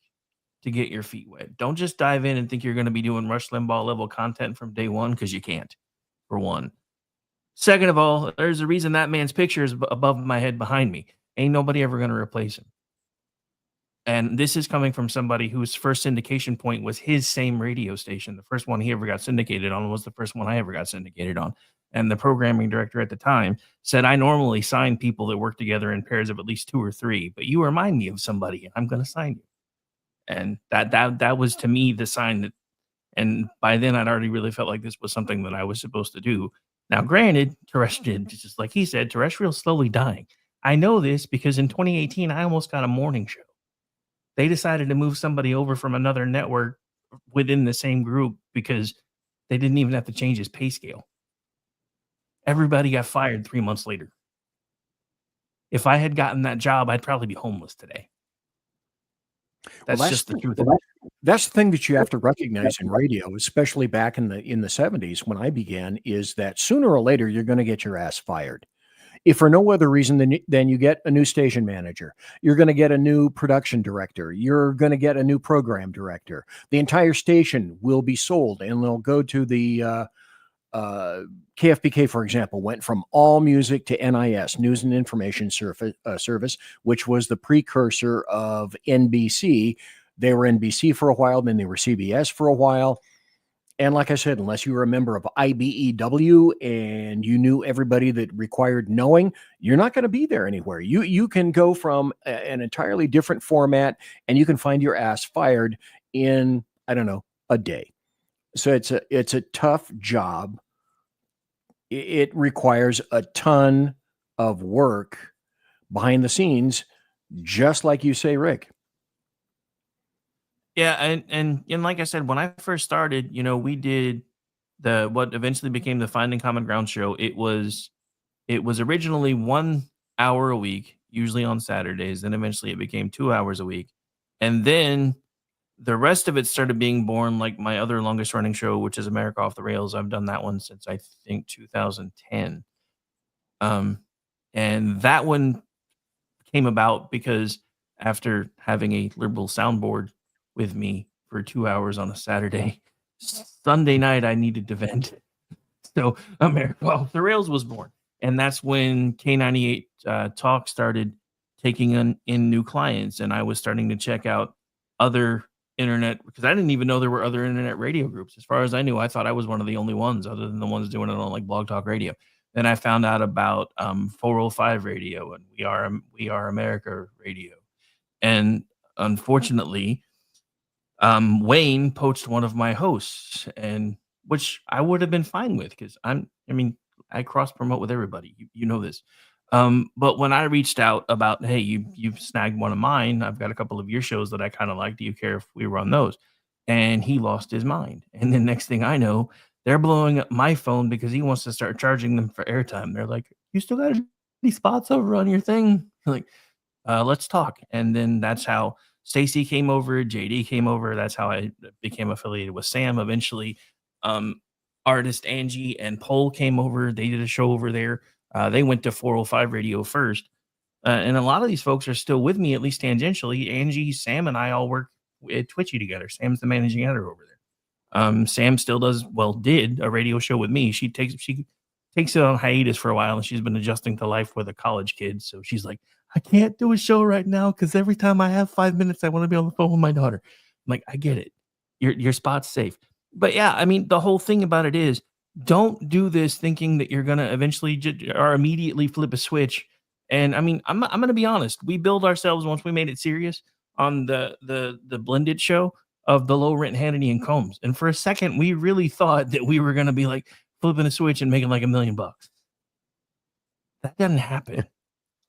to get your feet wet. Don't just dive in and think you're going to be doing Rush Limbaugh level content from day one, because you can't, for one. Second of all, there's a reason that man's picture is above my head behind me. Ain't nobody ever going to replace him. And this is coming from somebody whose first syndication point was his same radio station. The first one he ever got syndicated on was the first one I ever got syndicated on. And the programming director at the time said, I normally sign people that work together in pairs of at least 2 or 3, but you remind me of somebody and I'm going to sign you. And that was to me the sign that, and by then I'd already really felt like this was something that I was supposed to do. Now, granted, terrestrial, just like he said, terrestrial is slowly dying. I know this because in 2018, I almost got a morning show. They decided to move somebody over from another network within the same group because they didn't even have to change his pay scale. Everybody got fired 3 months later. If I had gotten that job, I'd probably be homeless today. That's just the truth. That's the thing that you have to recognize in radio, especially back in the 70s when I began, is that sooner or later you're going to get your ass fired. If for no other reason than you get a new station manager, you're going to get a new production director, you're going to get a new program director. The entire station will be sold, and they'll go to the KFBK, for example, went from all music to NIS, News and Information Service, which was the precursor of NBC. They were NBC for a while, then they were CBS for a while. And like I said, unless you were a member of IBEW and you knew everybody that required knowing, you're not going to be there anywhere. You can go from an entirely different format and you can find your ass fired in, I don't know, a day. So it's a tough job. It requires a ton of work behind the scenes, just like you say, Rick. Yeah, and like I said, when I first started, we did what eventually became the Finding Common Ground show. It was originally 1 hour a week, usually on Saturdays. Then eventually it became 2 hours a week, and then the rest of it started being born, like my other longest running show, which is America Off the Rails. I've done that one since I think 2010, and that one came about because after having a liberal soundboard with me for 2 hours on a Saturday, Sunday night I needed to vent. So America Off the Rails was born. And that's when K98 Talk started taking in new clients. And I was starting to check out other internet, because I didn't even know there were other internet radio groups. As far as I knew, I thought I was one of the only ones other than the ones doing it on like Blog Talk Radio. Then I found out about 405 Radio and We Are America Radio. And unfortunately, Wayne poached one of my hosts, and which I would have been fine with because I cross promote with everybody. You know this. But when I reached out about, hey, you've snagged one of mine, I've got a couple of your shows that I kind of like. Do you care if we run those? And he lost his mind. And then next thing I know, they're blowing up my phone because he wants to start charging them for airtime. They're like, you still got any spots over on your thing? Like, let's talk. And then that's how Stacy came over, JD came over. That's how I became affiliated with Sam. Eventually, artist Angie and Paul came over. They did a show over there. They went to 405 Radio first. And a lot of these folks are still with me, at least tangentially. Angie, Sam, and I all work at Twitchy together. Sam's the managing editor over there. Sam still did a radio show with me. She takes it on hiatus for a while, and she's been adjusting to life with a college kid. So she's like, I can't do a show right now because every time I have 5 minutes, I want to be on the phone with my daughter. I'm like, I get it. Your spot's safe. But yeah, the whole thing about it is, don't do this thinking that you're going to eventually or immediately flip a switch. And I'm going to be honest. We billed ourselves once we made it serious on the blended show of the low rent Hannity and Combs. And for a second, we really thought that we were going to be like flipping a switch and making like $1 million. That doesn't happen.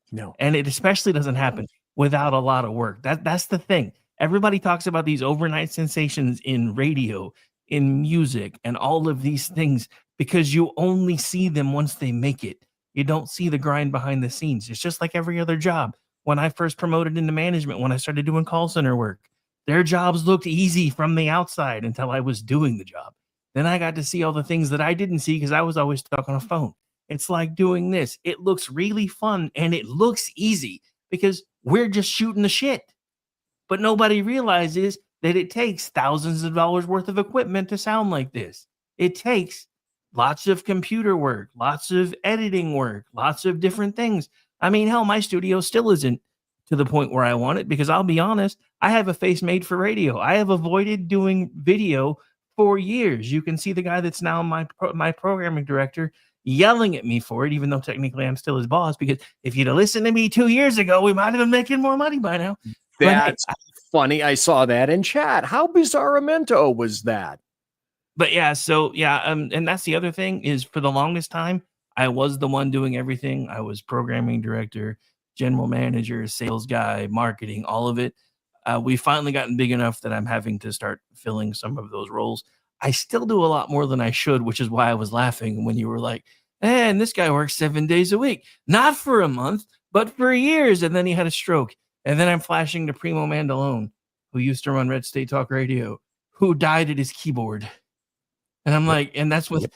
No. And it especially doesn't happen without a lot of work. That's the thing. Everybody talks about these overnight sensations in radio, in music, and all of these things because you only see them once they make it. You don't see the grind behind the scenes. It's just like every other job. When I first promoted into management, when I started doing call center work, their jobs looked easy from the outside until I was doing the job. Then I got to see all the things that I didn't see because I was always stuck on a phone. It's like doing this. It looks really fun and it looks easy because we're just shooting the shit. But nobody realizes that it takes thousands of dollars worth of equipment to sound like this. It takes lots of computer work, lots of editing work, lots of different things. Hell, my studio still isn't to the point where I want it because I'll be honest, I have a face made for radio. I have avoided doing video for years. You can see the guy that's now my programming director yelling at me for it, even though technically I'm still his boss, because if you'd have listened to me 2 years ago, we might have been making more money by now. That's funny. I saw that in chat. How bizarramento was that? But yeah, and that's the other thing is for the longest time, I was the one doing everything. I was programming director, general manager, sales guy, marketing, all of it. We've finally gotten big enough that I'm having to start filling some of those roles. I still do a lot more than I should, which is why I was laughing when you were like, and this guy works 7 days a week, not for a month, but for years. And then he had a stroke. And then I'm flashing to Primo Mandalone. who used to run Red State Talk Radio, who died at his keyboard. And I'm like, and that's what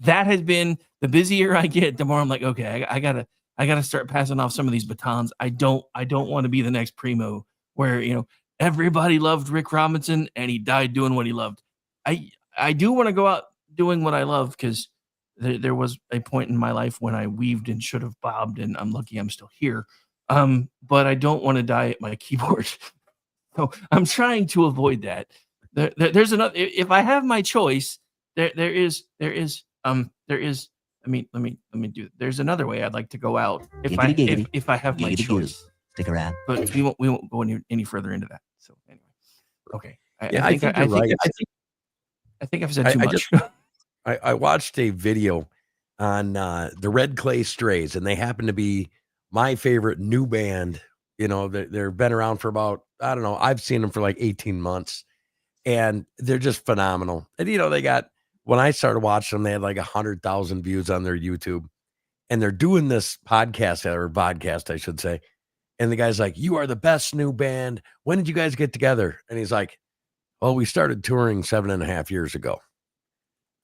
that has been. The busier I get, the more I'm like, okay, I gotta start passing off some of these batons. I don't want to be the next Primo where, everybody loved Rick Robinson and he died doing what he loved. I do want to go out doing what I love, because there was a point in my life when I weaved and should have bobbed, and I'm lucky I'm still here. But I don't want to die at my keyboard. So I'm trying to avoid that. There's another, if I have my choice, there is, I mean, let me do, there's another way I'd like to go out if I have my choice. Stick around. But we won't go any further into that. So anyway. Okay. I think I've said too much. I watched a video on the Red Clay Strays, and they happen to be my favorite new band. They've been around for about, I don't know, I've seen them for like 18 months, and they're just phenomenal. And, they got, when I started watching them, they had like 100,000 views on their YouTube, and they're doing this podcast, I should say. And the guy's like, "You are the best new band. When did you guys get together?" And he's like, "Well, we started touring 7.5 years ago."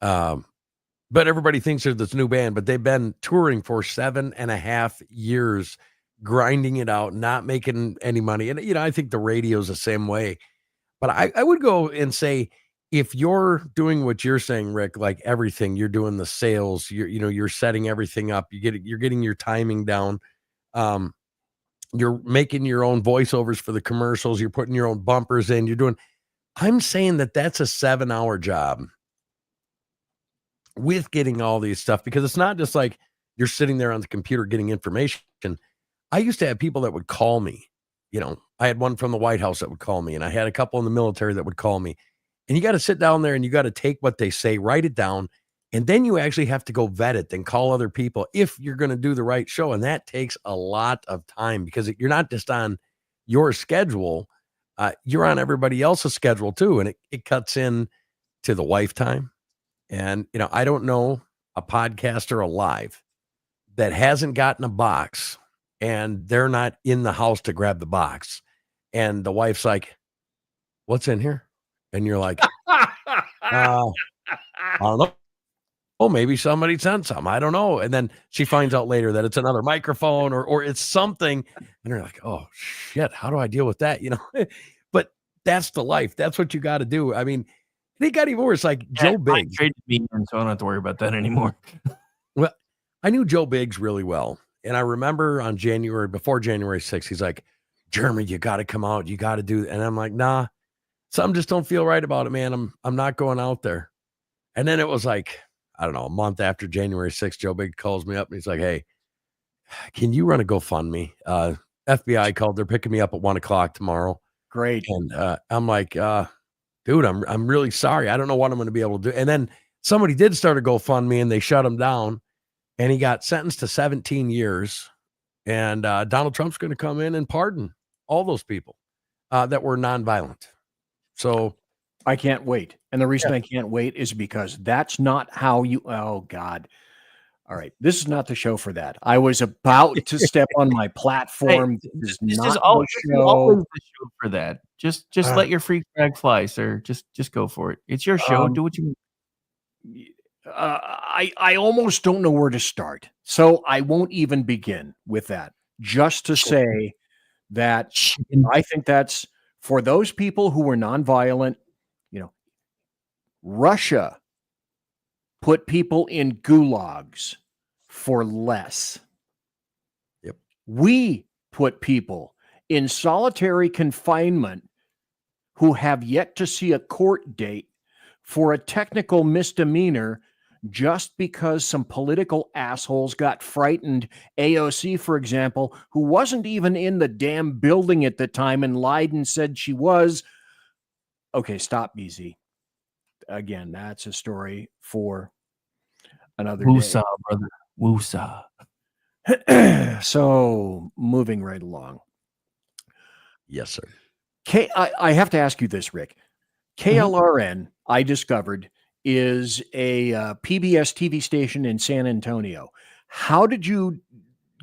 But everybody thinks they're this new band, but they've been touring for 7.5 years, grinding it out, not making any money. And, I think the radio's the same way. But I would go and say, if you're doing what you're saying, Rick, like everything, you're doing the sales, you're setting everything up, you're getting your timing down. You're making your own voiceovers for the commercials. You're putting your own bumpers in. I'm saying that's a 7-hour job with getting all these stuff, because it's not just like you're sitting there on the computer getting information. I used to have people that would call me. I had one from the White House that would call me, and I had a couple in the military that would call me. And you got to sit down there and you got to take what they say, write it down, and then you actually have to go vet it and call other people if you're going to do the right show. And that takes a lot of time, because you're not just on your schedule, you're on everybody else's schedule too. And it cuts in to the wife time. And, I don't know a podcaster alive that hasn't gotten a box and they're not in the house to grab the box. And the wife's like, "What's in here?" And you're like, I don't know. Oh, maybe somebody sent some. I don't know. And then she finds out later that it's another microphone or it's something. And you're like, "Oh shit, how do I deal with that?" But that's the life. That's what you got to do. I mean, they got even worse. Like Joe Biggs traded me, and so I don't have to worry about that anymore. Well, I knew Joe Biggs really well. And I remember before January 6th, he's like, "Jeremy, you got to come out. You got to do." And I'm like, "Nah, some just don't feel right about it, man. I'm not going out there." And then it was like, I don't know, a month after January 6th, Joe Biggs calls me up and he's like, "Hey, can you run a GoFundMe? FBI called. They're picking me up at 1:00 tomorrow." Great. And I'm like, "Dude, I'm really sorry. I don't know what I'm going to be able to do." And then somebody did start a GoFundMe and they shut him down, and he got sentenced to 17 years. And Donald Trump's going to come in and pardon all those people that were nonviolent. So I can't wait. And the reason I can't wait is because that's not how you, oh God. All right. This is not the show for that. I was about to step on my platform. Hey, this is always the show for that. Just let your freak flag fly, sir. Just go for it. It's your show. Do what you I almost don't know where to start. So I won't even begin with that. Just to say that I think that's for those people who were nonviolent. Russia put people in gulags for less. Yep. We put people in solitary confinement who have yet to see a court date for a technical misdemeanor just because some political assholes got frightened. AOC, for example, who wasn't even in the damn building at the time and lied and said she was. Okay, stop, BZ. Again, that's a story for another day. Woosah, brother. Woosah. So, moving right along. Yes, sir. I have to ask you this, Rick. KLRN, I discovered, is a PBS TV station in San Antonio. How did you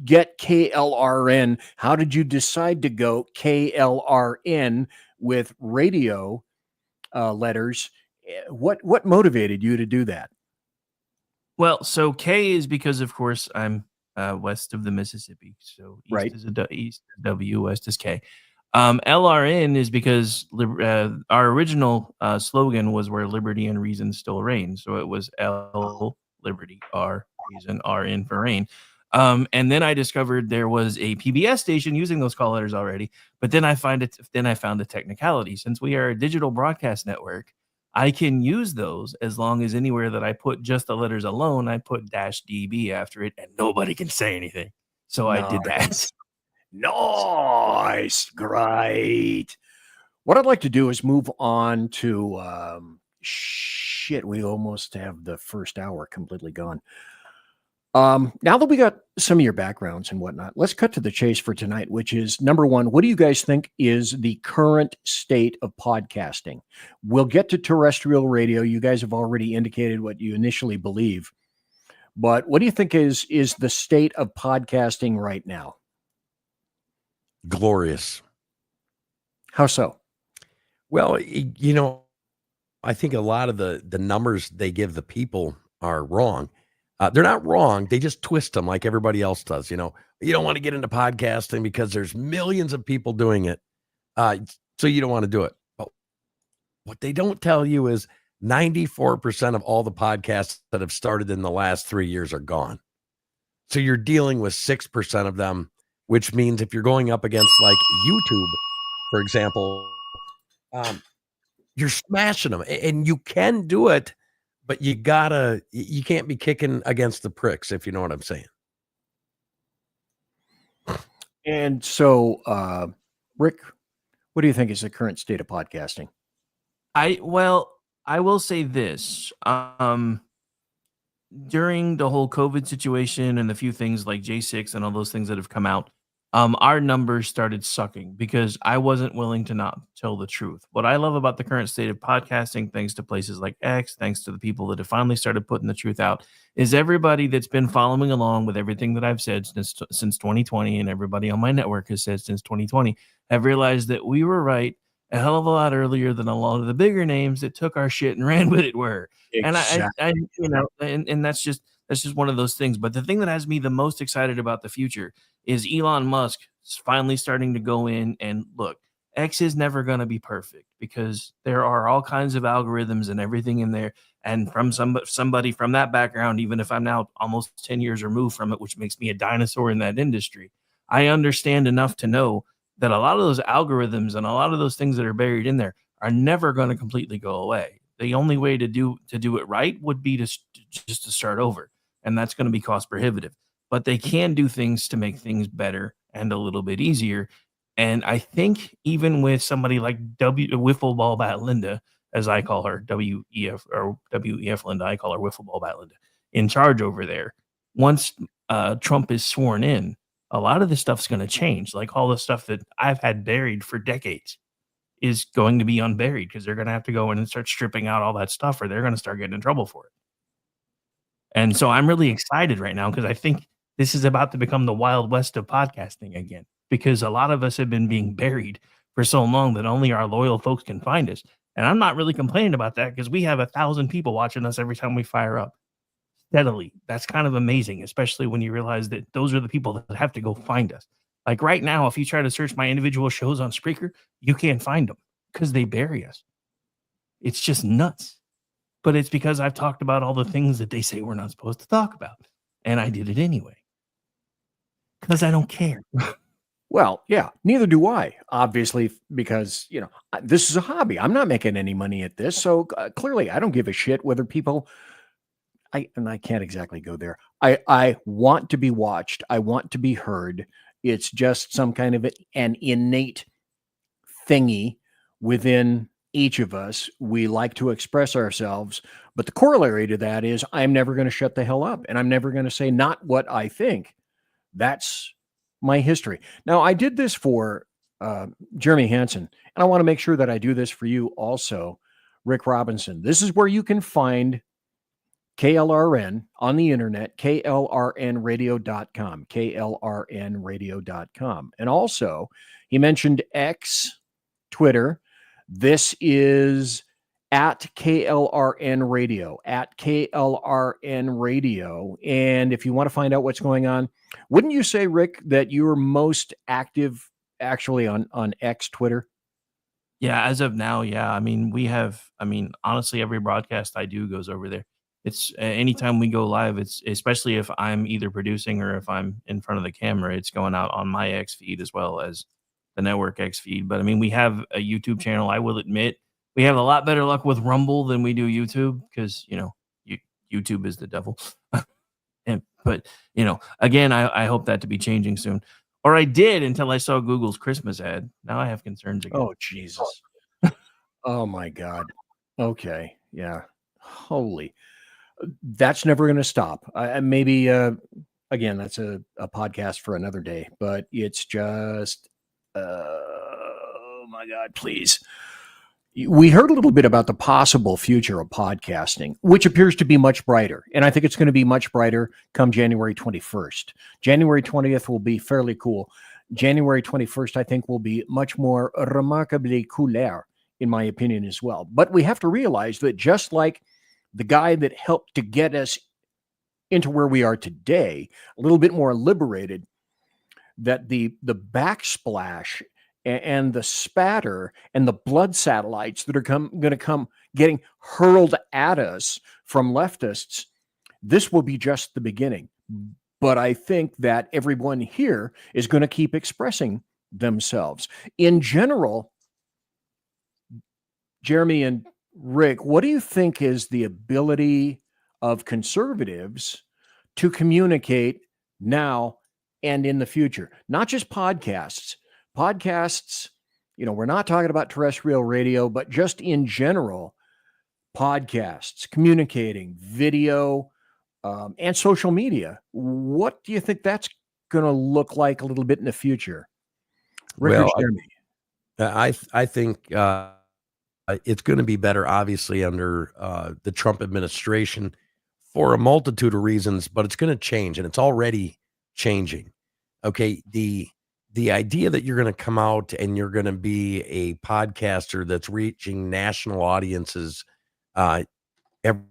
get KLRN? How did you decide to go KLRN with radio letters. What motivated you to do that? Well, so K is because, of course, I'm west of the Mississippi. So east Right. is east is W, west is K. LRN is because our original slogan was where liberty and reason still reign. So it was L, liberty, R, reason, RN for rain. And then I discovered there was a PBS station using those call letters already. But then I found a technicality. Since we are a digital broadcast network, I can use those as long as anywhere that I put just the letters alone, I put -DB after it, and nobody can say anything. So I did that. Nice. Great. What I'd like to do is move on to we almost have the first hour completely gone. Now that we got some of your backgrounds and whatnot, let's cut to the chase for tonight, which is number one, what do you guys think is the current state of podcasting? We'll get to terrestrial radio. You guys have already indicated what you initially believe, but what do you think is the state of podcasting right now? Glorious. How so? Well, I think a lot of the numbers they give the people are wrong. They're not wrong. They just twist them like everybody else does. You don't want to get into podcasting because there's millions of people doing it. So you don't want to do it. But what they don't tell you is 94% of all the podcasts that have started in the last 3 years are gone. So you're dealing with 6% of them, which means if you're going up against like YouTube, for example, you're smashing them, and you can do it. But you can't be kicking against the pricks, if you know what I'm saying. And so, Rick, what do you think is the current state of podcasting? I will say this. During the whole COVID situation and the few things like J6 and all those things that have come out, our numbers started sucking because I wasn't willing to not tell the truth. What I love about the current state of podcasting, thanks to places like X, thanks to the people that have finally started putting the truth out, is everybody that's been following along with everything that I've said since 2020, and everybody on my network has said since 2020, have realized that we were right a hell of a lot earlier than a lot of the bigger names that took our shit and ran with it were. Exactly. And that's just one of those things. But the thing that has me the most excited about the future is Elon Musk finally starting to go in and look. X is never going to be perfect because there are all kinds of algorithms and everything in there. And from somebody from that background, even if I'm now almost 10 years removed from it, which makes me a dinosaur in that industry, I understand enough to know that a lot of those algorithms and a lot of those things that are buried in there are never going to completely go away. The only way to do it right would be to start over. And that's going to be cost prohibitive. But they can do things to make things better and a little bit easier. And I think even with somebody like Wiffle Ball Bat Linda, as I call her, WEF Linda, I call her Wiffle Ball Bat Linda, in charge over there, once Trump is sworn in, a lot of this stuff's going to change. Like all the stuff that I've had buried for decades is going to be unburied because they're going to have to go in and start stripping out all that stuff or they're going to start getting in trouble for it. And so I'm really excited right now because I think this is about to become the Wild West of podcasting again, because a lot of us have been being buried for so long that only our loyal folks can find us. And I'm not really complaining about that because we have 1,000 people watching us every time we fire up steadily. That's kind of amazing, especially when you realize that those are the people that have to go find us. Like right now, if you try to search my individual shows on Spreaker, you can't find them because they bury us. It's just nuts. But it's because I've talked about all the things that they say we're not supposed to talk about. And I did it anyway. Because I don't care. Well, yeah, neither do I, obviously, because, this is a hobby. I'm not making any money at this. So clearly, I don't give a shit whether people, I can't exactly go there. I want to be watched. I want to be heard. It's just some kind of an innate thingy within each of us. We like to express ourselves, but the corollary to that is I'm never going to shut the hell up, and I'm never going to say not what I think. That's my history. Now, I did this for Jeremy Hanson, and I want to make sure that I do this for you also, Rick Robinson. This is where you can find KLRN on the internet, KLRNradio.com, KLRNradio.com. And also, he mentioned X, Twitter. This is at KLRN Radio, at KLRN Radio. And if you want to find out what's going on, wouldn't you say, Rick, that you're most active actually on X, Twitter? Yeah, as of now, yeah. Honestly, every broadcast I do goes over there. It's anytime we go live, it's especially if I'm either producing or if I'm in front of the camera, it's going out on my X feed as well as the network X feed. But we have a YouTube channel. I will admit we have a lot better luck with Rumble than we do YouTube because, YouTube is the devil. But again, I hope that to be changing soon. Or I did until I saw Google's Christmas ad. Now I have concerns again. Oh, Jesus. Oh, my God. Okay. Yeah. Holy. That's never going to stop. Maybe, again, that's a podcast for another day, but it's just, oh, my God, please. We heard a little bit about the possible future of podcasting, which appears to be much brighter. And I think it's going to be much brighter come January 21st. January 20th will be fairly cool. January 21st, I think, will be much more remarkably cooler, in my opinion, as well. But we have to realize that just like the guy that helped to get us into where we are today, a little bit more liberated, that the backsplash and the spatter and the blood satellites that are going to come getting hurled at us from leftists, this will be just the beginning. But I think that everyone here is going to keep expressing themselves. In general, Jeremy and Rick, what do you think is the ability of conservatives to communicate now and in the future? Not just podcasts. Podcasts, we're not talking about terrestrial radio, but just in general, podcasts, communicating, video, and social media. What do you think that's going to look like a little bit in the future? Rick or Jeremy? I think it's going to be better, obviously, under the Trump administration for a multitude of reasons, but it's going to change, and it's already changing. Okay, the idea that you're going to come out and you're going to be a podcaster that's reaching national audiences every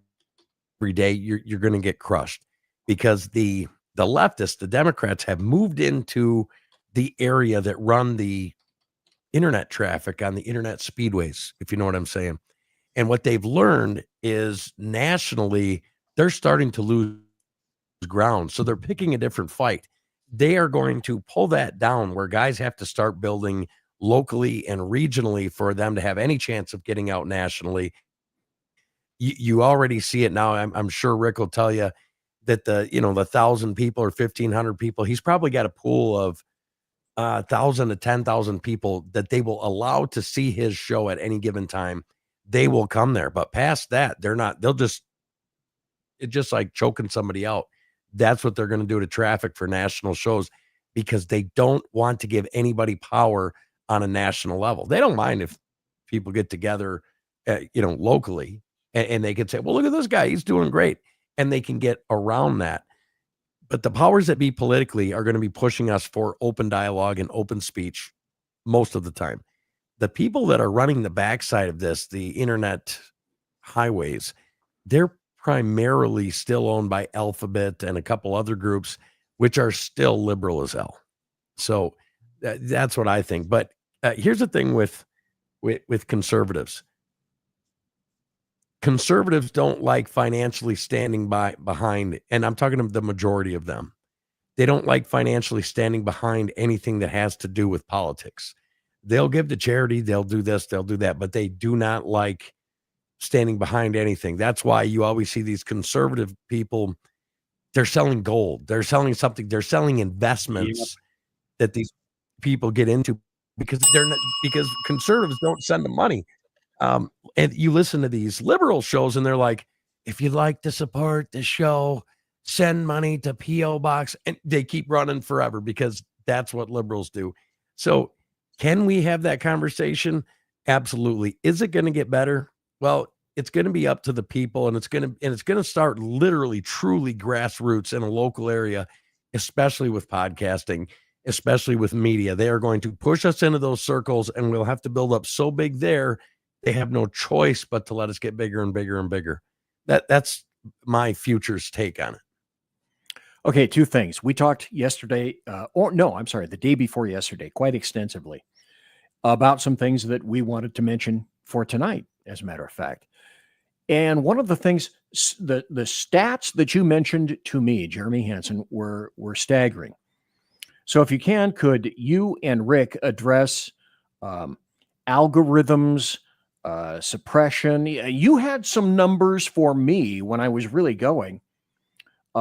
day, you're going to get crushed because the leftists, the Democrats, have moved into the area that run the internet traffic on the internet speedways, if you know what I'm saying. And what they've learned is nationally, they're starting to lose ground. So they're picking a different fight. They are going to pull that down where guys have to start building locally and regionally for them to have any chance of getting out nationally. You already see it now. I'm sure Rick will tell you that the 1,000 people or 1,500 people, he's probably got a pool of 1,000 to 10,000 people that they will allow to see his show at any given time. They will come there, but past that, they're not. It's just like choking somebody out. That's what they're going to do to traffic for national shows because they don't want to give anybody power on a national level. They don't mind if people get together, locally and they can say, well, look at this guy. He's doing great. And they can get around that. But the powers that be politically are going to be pushing us for open dialogue and open speech most of the time. The people that are running the backside of this, the internet highways, they're primarily still owned by Alphabet and a couple other groups, which are still liberal as hell. So that's what I think. But here's the thing with conservatives. Conservatives don't like financially standing behind, and I'm talking to the majority of them. They don't like financially standing behind anything that has to do with politics. They'll give to charity, they'll do this, they'll do that, but they do not like standing behind anything. That's why you always see these conservative people, they're selling gold, they're selling something, they're selling investments that these people get into because because conservatives don't send them money. And you listen to these liberal shows and they're like, if you'd like to support the show, send money to P.O. Box. And they keep running forever because that's what liberals do. So can we have that conversation? Absolutely. Is it going to get better? Well, it's going to be up to the people, and it's going to start literally, truly grassroots in a local area, especially with podcasting. especially with media. They are going to push us into those circles, and we'll have to build up so big there, they have no choice but to let us get bigger and bigger and bigger. That's my future's take on it. Okay, two things. We talked yesterday, the day before yesterday, quite extensively about some things that we wanted to mention for tonight, as a matter of fact. And one of the things, the stats that you mentioned to me, Jeremy Hanson, were staggering. So if you can, could you and Rick address algorithms, suppression? You had some numbers for me when I was really going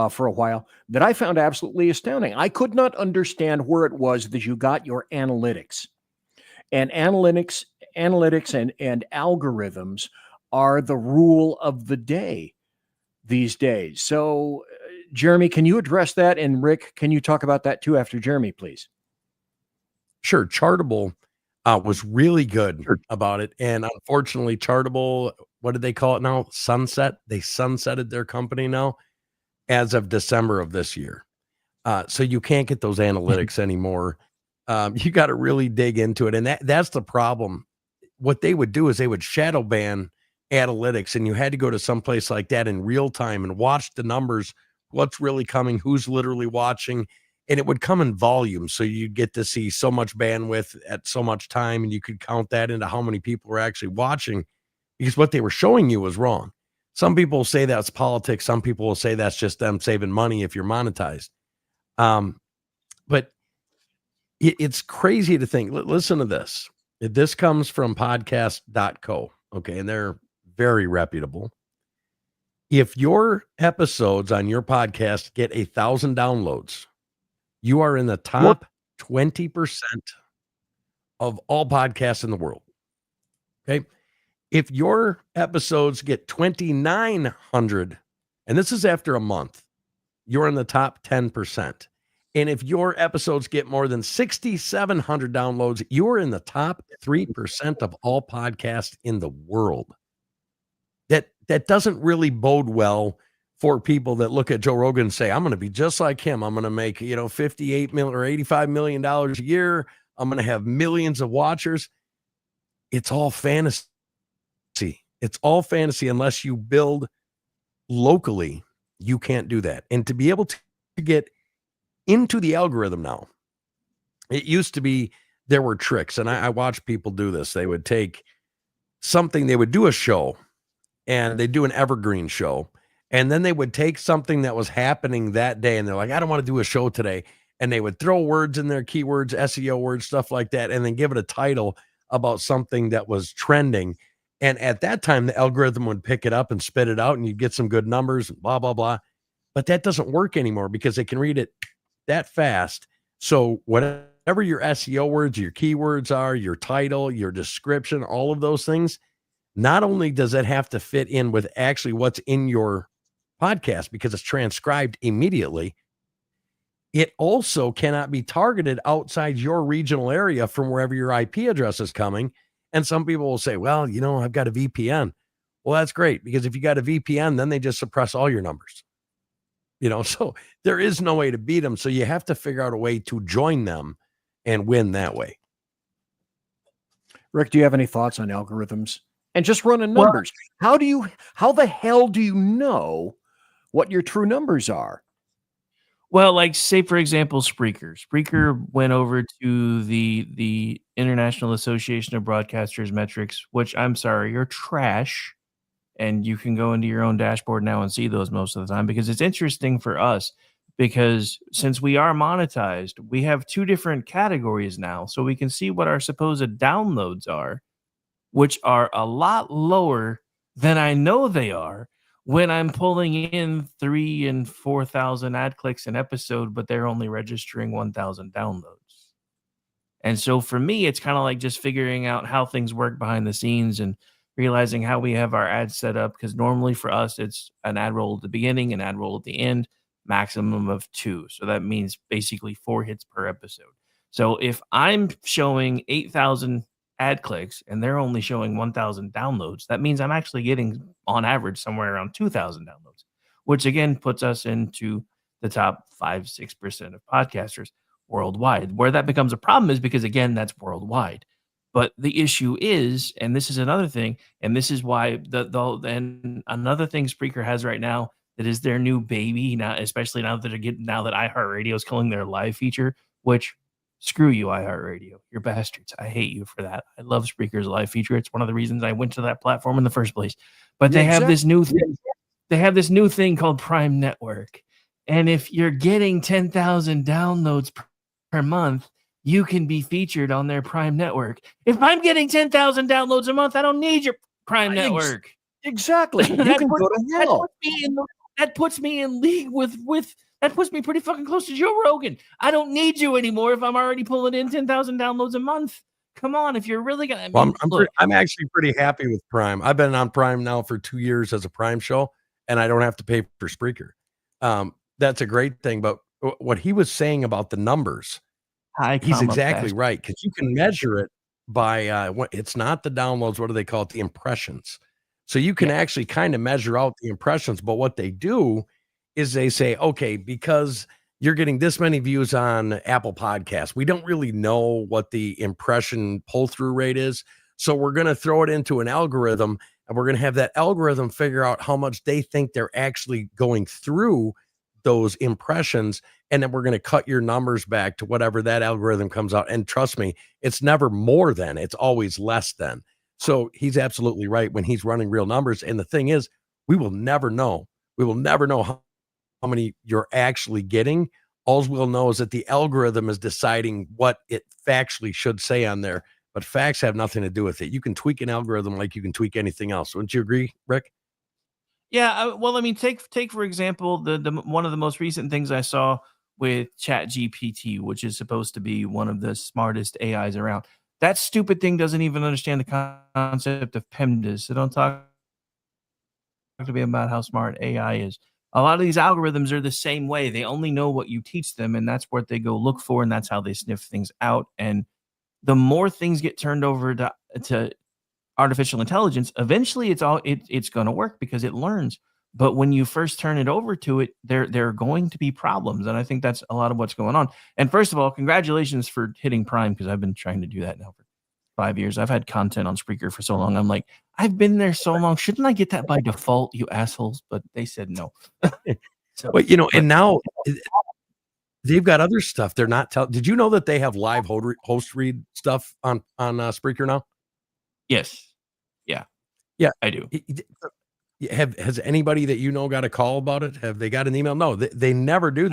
for a while that I found absolutely astounding. I could not understand where it was that you got your analytics. And analytics and algorithms are the rule of the day these days. So, Jeremy, can you address that? And Rick, can you talk about that too after Jeremy, please? Sure. Chartable was really good about it. And unfortunately, Chartable, what did they call it now? Sunset. They sunsetted their company now as of December of this year. So you can't get those analytics anymore. You got to really dig into it. And that's the problem. What they would do is they would shadow ban analytics, and you had to go to some place like that in real time and watch the numbers, what's really coming, who's literally watching, and it would come in volume. So you'd get to see so much bandwidth at so much time, and you could count that into how many people were actually watching, because what they were showing you was wrong. Some people will say that's politics. Some people will say that's just them saving money if you're monetized. But it's crazy to think. Listen to this. This comes from podcast.co. Okay. And they're very reputable. If your episodes on your podcast get 1,000 downloads, you are in the top 20% of all podcasts in the world. Okay. If your episodes get 2,900, and this is after a month, you're in the top 10%. And if your episodes get more than 6,700 downloads, you're in the top 3% of all podcasts in the world. That doesn't really bode well for people that look at Joe Rogan and say, I'm going to be just like him. I'm going to make, $58 million or $85 million a year. I'm going to have millions of watchers. It's all fantasy. It's all fantasy unless you build locally. You can't do that. And to be able to get into the algorithm now, it used to be there were tricks, and I watched people do this. They would take something, they would do a show, and they do an evergreen show, and then they would take something that was happening that day, and they're like, I don't want to do a show today, and they would throw words in there, keywords, SEO words, stuff like that, and then give it a title about something that was trending. And at that time, the algorithm would pick it up and spit it out, and you'd get some good numbers, blah, blah, blah. But that doesn't work anymore because they can read it that fast. So whatever your SEO words, your keywords are, your title, your description, all of those things, not only does it have to fit in with actually what's in your podcast because it's transcribed immediately, it also cannot be targeted outside your regional area from wherever your IP address is coming. And some people will say, well, I've got a VPN. Well, that's great, because if you got a VPN, then they just suppress all your numbers. So there is no way to beat them. So you have to figure out a way to join them and win that way. Rick, do you have any thoughts on algorithms and just running numbers? How the hell do you know what your true numbers are? Well, like, say, for example, Spreaker. Spreaker went over to the International Association of Broadcasters metrics, which, I'm sorry, you're trash. And you can go into your own dashboard now and see those most of the time, because it's interesting for us, because since we are monetized, we have two different categories now. So we can see what our supposed downloads are, which are a lot lower than I know they are when I'm pulling in 3,000 and 4,000 ad clicks an episode, but they're only registering 1,000 downloads. And so for me, it's kind of like just figuring out how things work behind the scenes and realizing how we have our ads set up, because normally for us, it's an ad roll at the beginning, an ad roll at the end, maximum of 2. So that means basically 4 hits per episode. So if I'm showing 8,000 ad clicks and they're only showing 1,000 downloads, that means I'm actually getting on average somewhere around 2,000 downloads, which again puts us into the top 5-6% of podcasters. worldwide. Where that becomes a problem is because, again, that's worldwide. But the issue is, and this is another thing, and this is why and another thing Spreaker has right now that is their new baby now, especially now that iHeartRadio is killing their live feature, which screw you, iHeartRadio. You're bastards. I hate you for that. I love Spreaker's live feature. It's one of the reasons I went to that platform in the first place. But they have this new thing. They have this new thing called Prime Network. And if you're getting 10,000 downloads per month, you can be featured on their Prime Network. If I'm getting 10,000 downloads a month, I don't need your Prime Network. Exactly. You can go to hell. That puts me in league with that puts me pretty fucking close to Joe Rogan. I don't need you anymore if I'm already pulling in 10,000 downloads a month. Come on, if you're really gonna. I'm actually pretty happy with Prime. I've been on Prime now for 2 years as a Prime show, and I don't have to pay for Spreaker. That's a great thing. But what he was saying about the numbers, he's exactly right, because you can measure it by it's not the downloads. What do they call it? The impressions. So you can actually kind of measure out the impressions. But what they do is they say, okay, because you're getting this many views on Apple Podcasts, we don't really know what the impression pull-through rate is. So we're going to throw it into an algorithm, and we're going to have that algorithm figure out how much they think they're actually going through those impressions. And then we're going to cut your numbers back to whatever that algorithm comes out. And trust me, it's never more than, it's always less than. So he's absolutely right when he's running real numbers. And the thing is, we will never know. We will never know how many you're actually getting. All we'll know is that the algorithm is deciding what it factually should say on there, but facts have nothing to do with it. You can tweak an algorithm like you can tweak anything else. Wouldn't you agree, Rick? Yeah, well, I mean, take for example the one of the most recent things I saw with ChatGPT, which is supposed to be one of the smartest AIs around. That stupid thing doesn't even understand the concept of PEMDAS. So don't talk to me about how smart AI is. A lot of these algorithms are the same way. They only know what you teach them, and that's what they go look for, and that's how they sniff things out. And the more things get turned over to artificial intelligence, eventually it's going to work because it learns. But when you first turn it over to it, there are going to be problems, and I think that's a lot of what's going on. And first of all, congratulations for hitting Prime, because I've been trying to do that now for 5 years. I've had content on Spreaker for so long. I'm like, I've been there so long. Shouldn't I get that by default, you assholes? But they said no. So, but and now they've got other stuff. They're not telling. Did you know that they have live host read stuff on Spreaker now? Yes. Yeah, I do. Has anybody that you know got a call about it? Have they got an email? No, they never do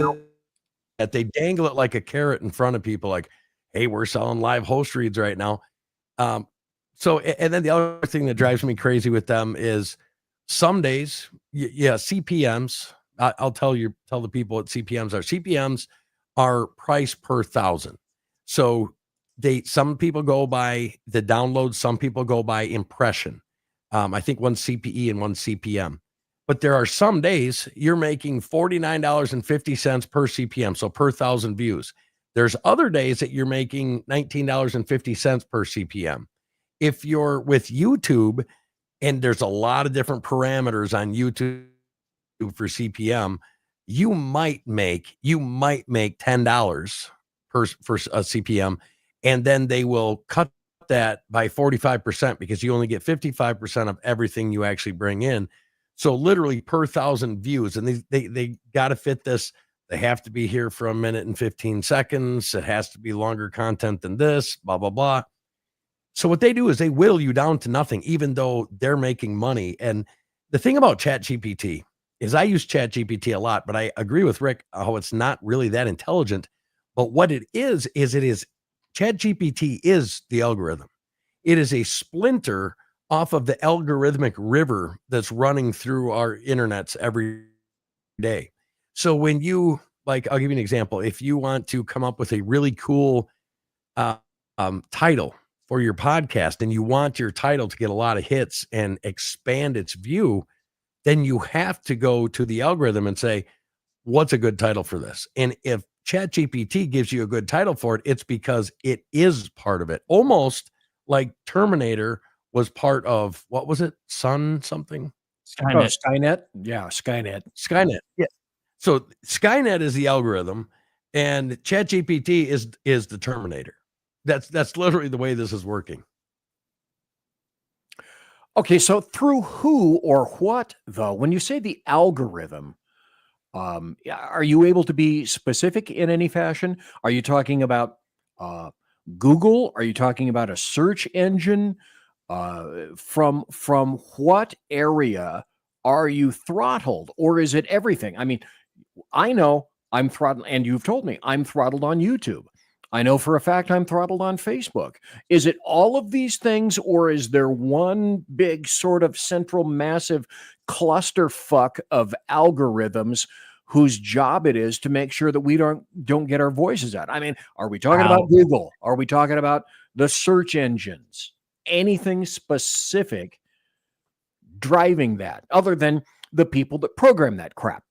that. They dangle it like a carrot in front of people, like, hey, we're selling live host reads right now. So, and then the other thing that drives me crazy with them is some days, CPMs. I'll tell the people what CPMs are price per 1,000. So some people go by the download, some people go by impression. I think one's CPE and one CPM. But there are some days you're making $49.50 per CPM, so per 1,000 views. There's other days that you're making $19.50 per CPM. If you're with YouTube, and there's a lot of different parameters on YouTube for CPM, you might make $10 for a CPM, and then they will cut that by 45% because you only get 55% of everything you actually bring in. So literally per 1,000 views, and they got to fit this. They have to be here for 1 minute and 15 seconds. It has to be longer content than this, blah, blah, blah. So what they do is they whittle you down to nothing, even though they're making money. And the thing about ChatGPT is I use ChatGPT a lot, but I agree with Rick how it's not really that intelligent. But what it is ChatGPT is the algorithm. It is a splinter off of the algorithmic river that's running through our internets every day. So when you, like, I'll give you an example. If you want to come up with a really cool title for your podcast, and you want your title to get a lot of hits and expand its view, then you have to go to the algorithm and say, what's a good title for this? And if ChatGPT gives you a good title for it, it's because it is part of it. Almost like Terminator was part of, what was it? Something? Skynet. Yeah, Skynet. Yeah. So Skynet is the algorithm, And ChatGPT is the Terminator. That's literally the way this is working. Okay, so through who or what, though, when you say the algorithm, are you able to be specific in any fashion? Are you talking about Google? Are you talking about a search engine? From what area are you throttled, or is it everything? I mean, I know I'm throttled, and you've told me I'm throttled on YouTube. I know for a fact I'm throttled on Facebook. Is it all of these things, or is there one big sort of central massive clusterfuck of algorithms whose job it is to make sure that we don't get our voices out? I mean, are we talking about Google? Are we talking about the search engines? Anything specific driving that other than the people that program that crap?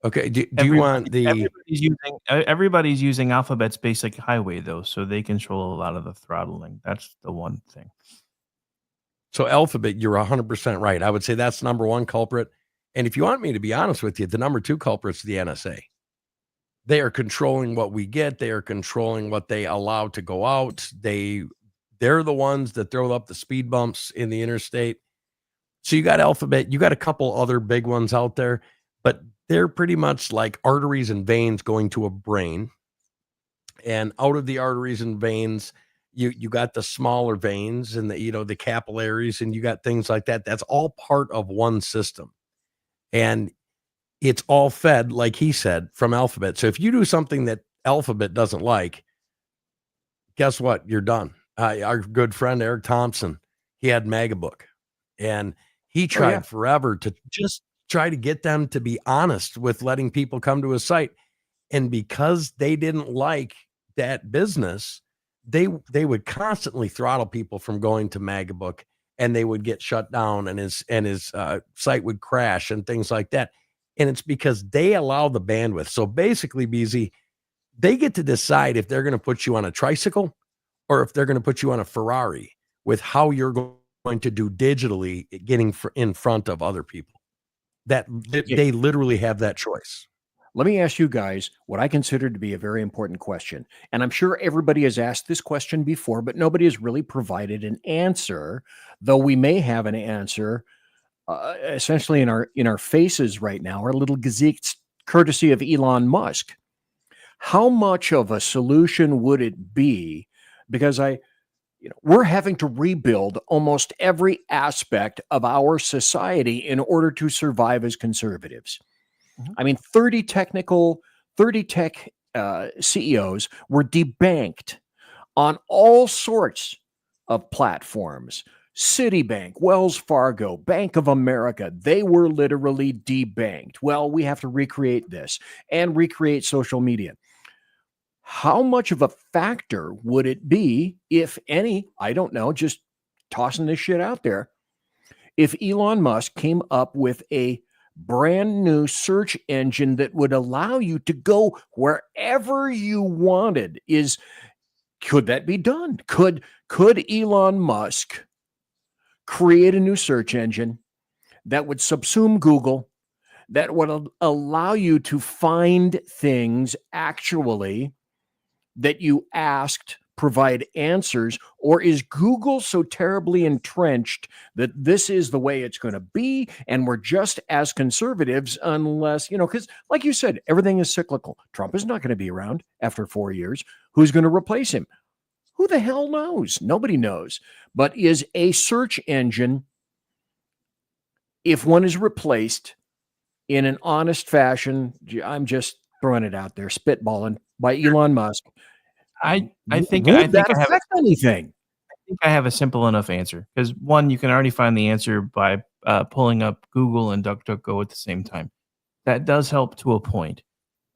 Okay. Do you want the everybody's using Alphabet's basic highway though, so they control a lot of the throttling. That's the one thing. So Alphabet, you're 100% right. I would say that's number one culprit. And if you want me to be honest with you, the number two culprit's the NSA. They are controlling what we get. They are controlling what they allow to go out. They're the ones that throw up the speed bumps in the interstate. So you got Alphabet, you got a couple other big ones out there, but they're pretty much like arteries and veins going to a brain. And out of the arteries and veins, you got the smaller veins and the capillaries, and you got things like that. That's all part of one system. And it's all fed, like he said, from Alphabet. So if you do something that Alphabet doesn't like, guess what? You're done. Our good friend Eric Thompson, he had Magabook, and he tried forever to just try to get them to be honest with letting people come to his site. And because they didn't like that business, they would constantly throttle people from going to Magabook, and they would get shut down, and his site would crash and things like that. And it's because they allow the bandwidth. So basically, BZ, they get to decide if they're going to put you on a tricycle or if they're going to put you on a Ferrari with how you're going to do digitally getting in front of other people. They literally have that choice. Let me ask you guys what I consider to be a very important question. And I'm sure everybody has asked this question before, but nobody has really provided an answer, though we may have an answer essentially in our faces right now, our little gazettes, courtesy of Elon Musk. How much of a solution would it be? Because we're having to rebuild almost every aspect of our society in order to survive as conservatives. Mm-hmm. I mean, 30 tech CEOs were debanked on all sorts of platforms. Citibank, Wells Fargo, Bank of America, they were literally debanked. Well, we have to recreate this and recreate social media. How much of a factor would it be, if any, I don't know, just tossing this shit out there, if Elon Musk came up with a brand new search engine that would allow you to go wherever you wanted? Could that be done? Could Elon Musk create a new search engine that would subsume Google, that would allow you to find things actually that you asked, provide answers? Or is Google so terribly entrenched that this is the way it's going to be, and we're just as conservatives unless, because like you said, everything is cyclical. Trump is not going to be around after 4 years. Who's going to replace him? Who the hell knows? Nobody knows. But is a search engine, if one is replaced in an honest fashion, I'm just throwing it out there, spitballing, by Elon Musk, I think that affect anything? I think I have a simple enough answer, because one, you can already find the answer by pulling up Google and DuckDuckGo at the same time. That does help to a point,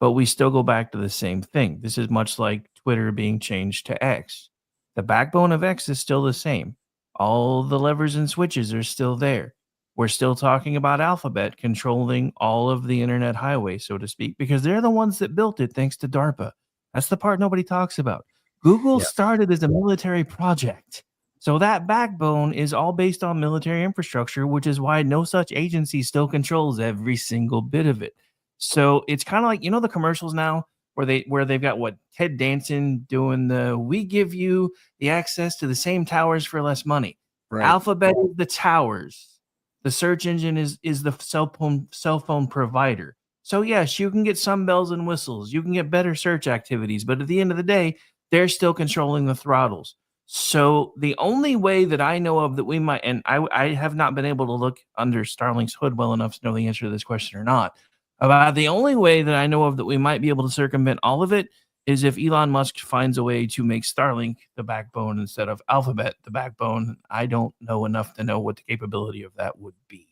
but we still go back to the same thing. This is much like Twitter being changed to X. The backbone of X is still the same. All the levers and switches are still there. We're still talking about Alphabet controlling all of the internet highway, so to speak, because they're the ones that built it thanks to DARPA. That's the part nobody talks about. Google started as a military project. So that backbone is all based on military infrastructure, which is why no such agency still controls every single bit of it. So it's kind of like, the commercials now where they've got what Ted Danson doing we give you the access to the same towers for less money. Right. Alphabet is the towers. The search engine is the cell phone provider. So yes, you can get some bells and whistles. You can get better search activities, but at the end of the day, they're still controlling the throttles. So the only way that I know of that we might, and I have not been able to look under Starlink's hood well enough to know the answer to this question or not, about the only way that I know of that we might be able to circumvent all of it is if Elon Musk finds a way to make Starlink the backbone instead of Alphabet the backbone. I don't know enough to know what the capability of that would be.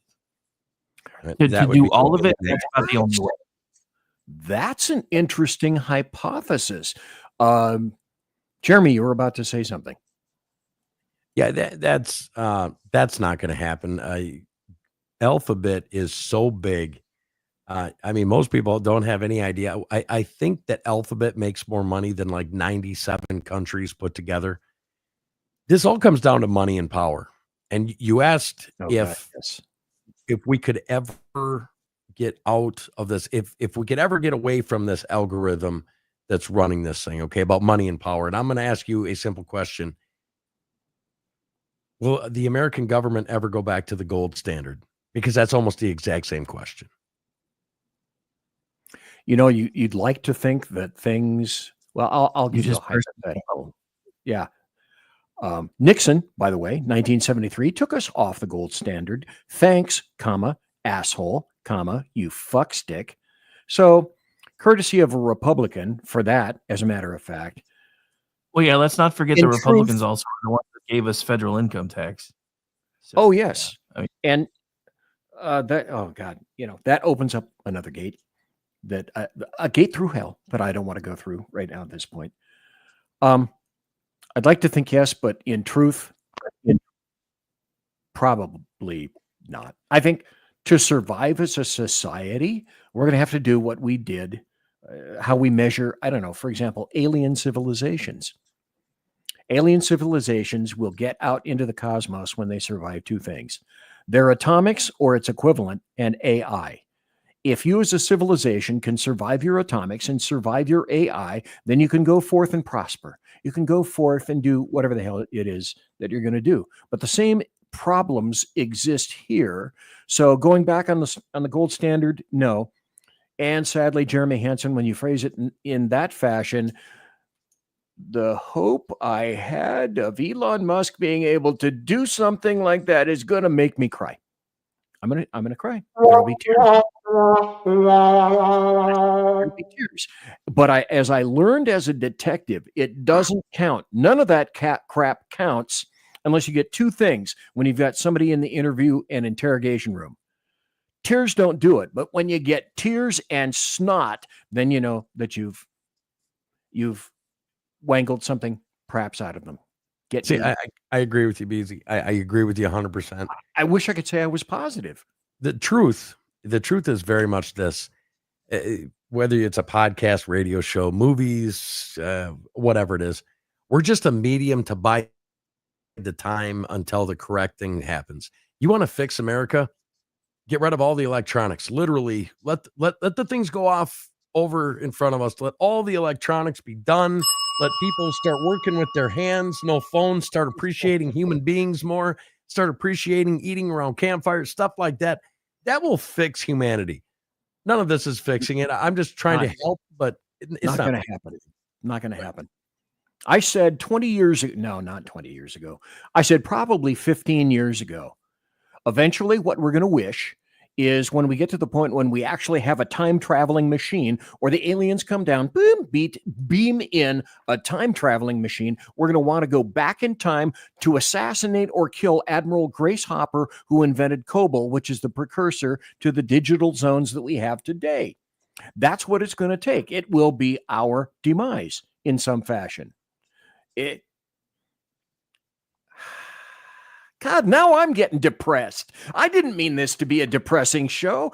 To do all of it, that's about the only way. That's an interesting hypothesis. Jeremy, you were about to say something. Yeah, that's not going to happen. Alphabet is so big. I mean, most people don't have any idea. I think that Alphabet makes more money than like 97 countries put together. This all comes down to money and power. And you asked if we could ever get out of this, if we could ever get away from this algorithm that's running this thing, okay, about money and power. And I'm going to ask you a simple question. Will the American government ever go back to the gold standard? Because that's almost the exact same question. You know, you'd like to think that things. Well, I'll give you a hypothetical. Yeah. Nixon, by the way, 1973 took us off the gold standard. Thanks, asshole, you fuckstick. So, courtesy of a Republican for that, as a matter of fact. Well, yeah, let's not forget the Republicans also are the ones that gave us federal income tax. So, yes. Yeah, I mean, and that, oh God, you know, that opens up another gate, that a gate through hell that I don't want to go through right now at this point. I'd like to think yes, but in truth, probably not. I think to survive as a society, we're going to have to do what we did, how we measure, I don't know, for example, alien civilizations. Alien civilizations will get out into the cosmos when they survive two things: their atomics or its equivalent, and AI. If you as a civilization can survive your atomics and survive your AI, then you can go forth and prosper. You can go forth and do whatever the hell it is that you're going to do. But the same problems exist here. So going back on the gold standard, no. And sadly, Jeremy Hanson, when you phrase it in that fashion, the hope I had of Elon Musk being able to do something like that is going to make me cry. I'm gonna cry. There'll be tears. There'll be tears. But as I learned as a detective, it doesn't count. None of that crap counts unless you get two things when you've got somebody in the interview and interrogation room. Tears don't do it, but when you get tears and snot, then you know that you've wangled something perhaps out of them. See, I agree with you, BZ. I agree with you 100%. I wish I could say I was positive. The truth is very much this, whether it's a podcast, radio show, movies, whatever it is, we're just a medium to buy the time until the correct thing happens. You want to fix America? Get rid of all the electronics. Literally, let the things go off over in front of us. Let all the electronics be done. Let people start working with their hands. No phones. Start appreciating human beings more. Start appreciating eating around campfires, stuff like that. That will fix humanity. None of this is fixing it. I'm just trying to help, but it's not going to happen. Not going to happen. I said 20 years ago. No, not 20 years ago. I said probably 15 years ago. Eventually, what we're going to wish is when we get to the point when we actually have a time-traveling machine, or the aliens come down, boom, beam in a time-traveling machine, we're going to want to go back in time to assassinate or kill Admiral Grace Hopper, who invented COBOL, which is the precursor to the digital zones that we have today. That's what it's going to take. It will be our demise in some fashion. God, now I'm getting depressed. I didn't mean this to be a depressing show,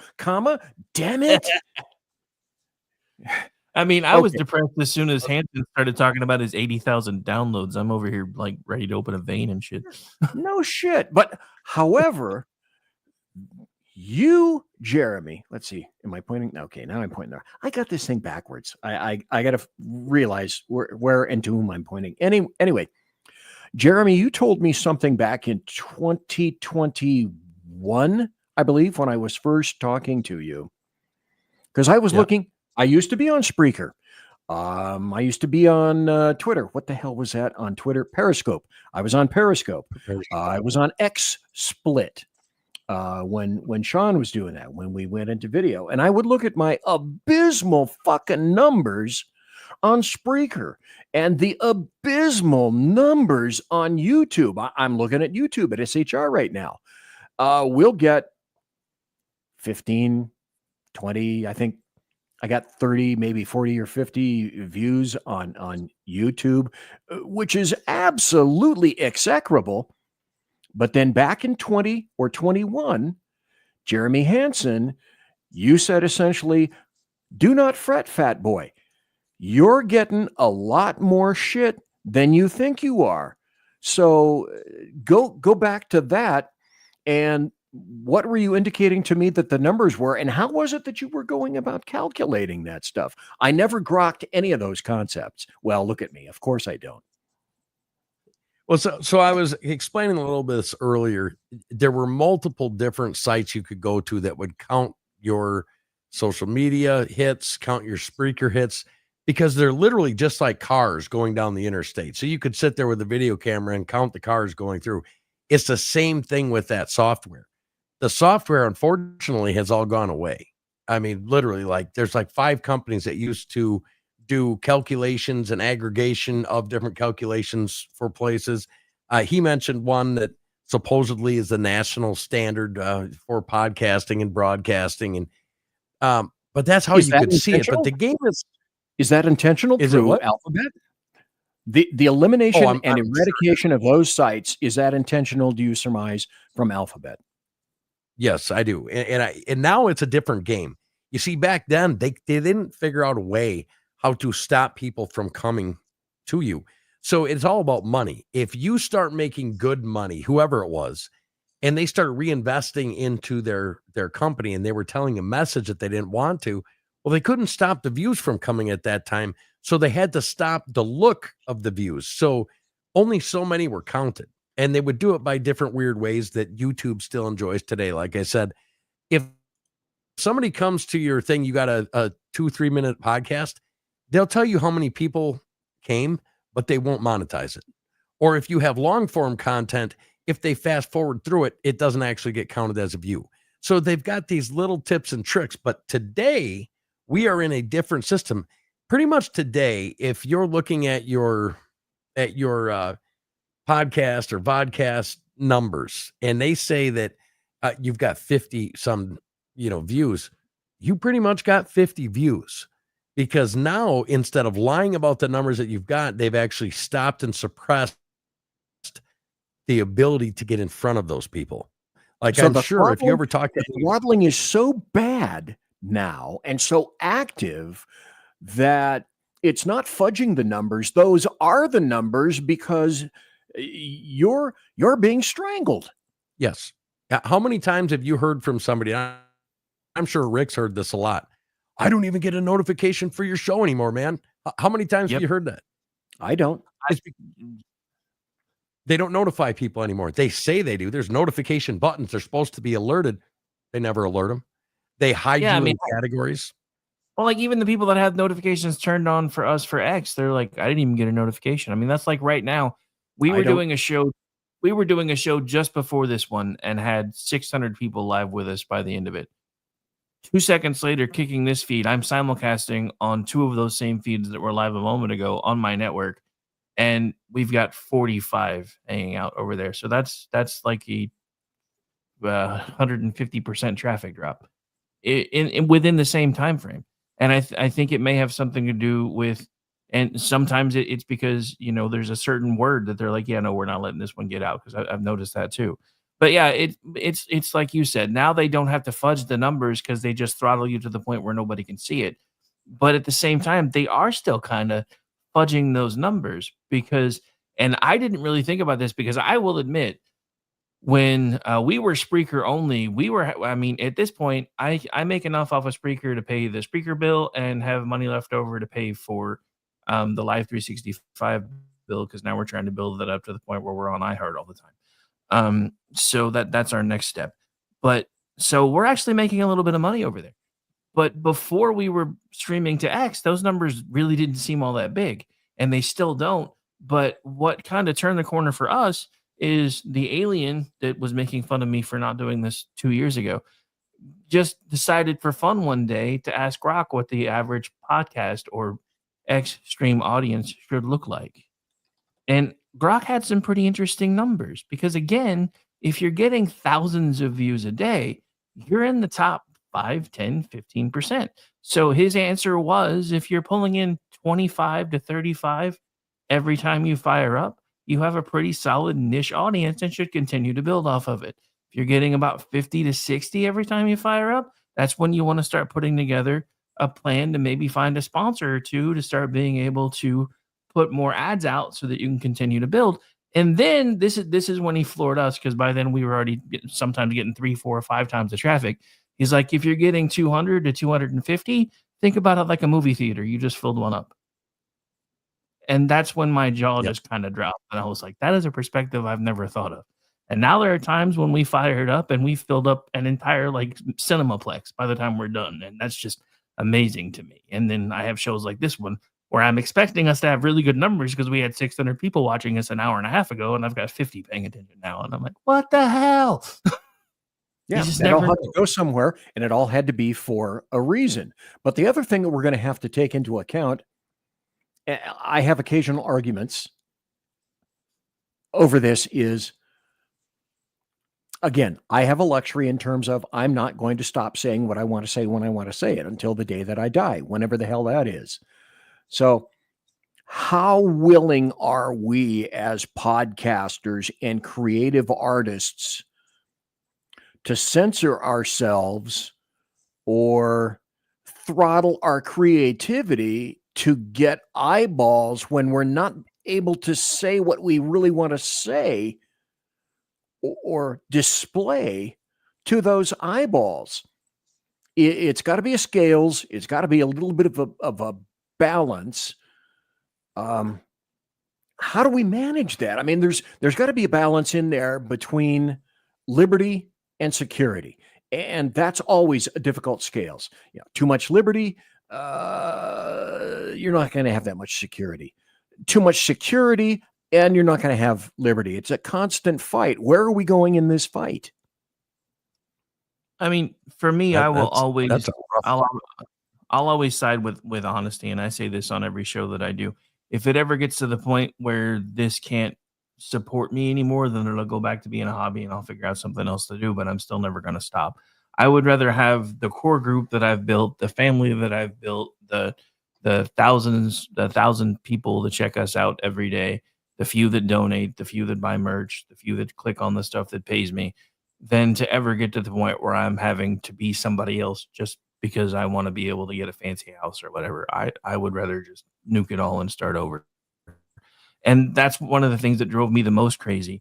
damn it. I mean, I was depressed as soon as Hanson started talking about his 80,000 downloads. I'm over here like ready to open a vein and shit. No shit. But however, You, Jeremy, let's see. Am I pointing? Okay, now I'm pointing there. I got this thing backwards. I got to realize where and to whom I'm pointing. Anyway, Jeremy, you told me something back in 2021, I believe, when I was first talking to you. Because I was looking, I used to be on Spreaker. I used to be on Twitter. What the hell was that on Twitter? Periscope. I was on Periscope. I was on X Split. When Sean was doing that, when we went into video, and I would look at my abysmal fucking numbers on Spreaker and the abysmal numbers on YouTube. I'm looking at YouTube at SHR right now. We'll get 15, 20, I think I got 30, maybe 40 or 50 views on YouTube, which is absolutely execrable. But then back in 20 or 21, Jeremy HANSON, you said essentially, do not fret, fat boy. You're getting a lot more shit than you think you are. So go back to that. And what were you indicating to me that the numbers were? And how was it that you were going about calculating that stuff? I never grokked any of those concepts. Well, look at me. Of course I don't. Well, so I was explaining a little bit this earlier. There were multiple different sites you could go to that would count your social media hits, count your Spreaker hits, because they're literally just like cars going down the interstate. So you could sit there with a video camera and count the cars going through. It's the same thing with that software. The software, unfortunately, has all gone away. I mean, literally, like there's like 5 companies that used to do calculations and aggregation of different calculations for places. He mentioned one that supposedly is the national standard for podcasting and broadcasting. And but that's how you could see it. But the game is that intentional? Is it what? Alphabet? The elimination and eradication of those sites, is that intentional, do you surmise, from Alphabet? Yes, I do. And now it's a different game. You see, back then they didn't figure out a way how to stop people from coming to you. So it's all about money. If you start making good money, whoever it was, and they start reinvesting into their company, and they were telling a message that they didn't want to, well, they couldn't stop the views from coming at that time. So they had to stop the look of the views. So only so many were counted. And they would do it by different weird ways that YouTube still enjoys today. Like I said, if somebody comes to your thing, you got a 2-3 minute podcast, they'll tell you how many people came, but they won't monetize it. Or if you have long form content, if they fast forward through it, it doesn't actually get counted as a view. So they've got these little tips and tricks. But today we are in a different system. Pretty much today, if you're looking at your podcast or vodcast numbers, and they say that you've got 50 some, views, you pretty much got 50 views. Because now, instead of lying about the numbers that you've got, they've actually stopped and suppressed the ability to get in front of those people. Like, so I'm sure if you ever talk to the throttling is so bad now and so active that it's not fudging the numbers. Those are the numbers because you're being strangled. Yes. How many times have you heard from somebody? I'm sure Rick's heard this a lot. I don't even get a notification for your show anymore, man. How many times have you heard that? I don't. They don't notify people anymore. They say they do. There's notification buttons. They're supposed to be alerted. They never alert them. They hide you in categories. Well, like even the people that have notifications turned on for us for X, they're like, I didn't even get a notification. I mean, that's like right now. We were doing a show just before this one and had 600 people live with us by the end of it. 2 seconds later, kicking this feed, I'm simulcasting on 2 of those same feeds that were live a moment ago on my network, and we've got 45 hanging out over there. So that's like a 150% traffic drop in within the same time frame. And I think it may have something to do with, and sometimes it's because there's a certain word that they're like, yeah, no, we're not letting this one get out, because I've noticed that too. But yeah, it's like you said. Now they don't have to fudge the numbers because they just throttle you to the point where nobody can see it. But at the same time, they are still kind of fudging those numbers because, and I didn't really think about this because I will admit, when we were Spreaker only, at this point, I make enough off of Spreaker to pay the Spreaker bill and have money left over to pay for the Live 365 bill, because now we're trying to build that up to the point where we're on iHeart all the time. So that's our next step. But so we're actually making a little bit of money over there. But before we were streaming to X, those numbers really didn't seem all that big, and they still don't. But what kind of turned the corner for us is the alien that was making fun of me for not doing this 2 years ago just decided for fun one day to ask Grok what the average podcast or X stream audience should look like. And Grok had some pretty interesting numbers, because again, if you're getting thousands of views a day, you're in the top 5, 10, 15%. So his answer was, if you're pulling in 25 to 35 every time you fire up, you have a pretty solid niche audience and should continue to build off of it. If you're getting about 50 to 60 every time you fire up, that's when you want to start putting together a plan to maybe find a sponsor or two to start being able to put more ads out so that you can continue to build. And then this is when he floored us, because by then we were already sometimes getting 3, 4, or 5 times the traffic. He's like, if you're getting 200 to 250, think about it like a movie theater. You just filled one up. And that's when my jaw just kind of dropped. And I was like, that is a perspective I've never thought of. And now there are times when we fired up and we filled up an entire like cinemaplex by the time we're done. And that's just amazing to me. And then I have shows like this one where I'm expecting us to have really good numbers because we had 600 people watching us an hour and a half ago, and I've got 50 paying attention now. And I'm like, what the hell? Yeah, it all had to go somewhere, and it all had to be for a reason. But the other thing that we're going to have to take into account, I have occasional arguments over this, is, again, I have a luxury in terms of I'm not going to stop saying what I want to say when I want to say it until the day that I die, whenever the hell that is. So how willing are we as podcasters and creative artists to censor ourselves or throttle our creativity to get eyeballs when we're not able to say what we really want to say or display to those eyeballs? It's got to be a scales. It's got to be a little bit of a balance. How do we manage that? I mean, there's got to be a balance in there between liberty and security, and that's always a difficult scales. You know, too much liberty, you're not going to have that much security. Too much security, and you're not going to have liberty. It's a constant fight. Where are we going in this fight? I mean, for me, I'll always side with honesty, and I say this on every show that I do. If it ever gets to the point where this can't support me anymore, then it'll go back to being a hobby, and I'll figure out something else to do, but I'm still never going to stop. I would rather have the core group that I've built, the family that I've built, the 1,000 people that check us out every day, the few that donate, the few that buy merch, the few that click on the stuff that pays me, than to ever get to the point where I'm having to be somebody else just because I want to be able to get a fancy house or whatever. I would rather just nuke it all and start over. And that's one of the things that drove me the most crazy.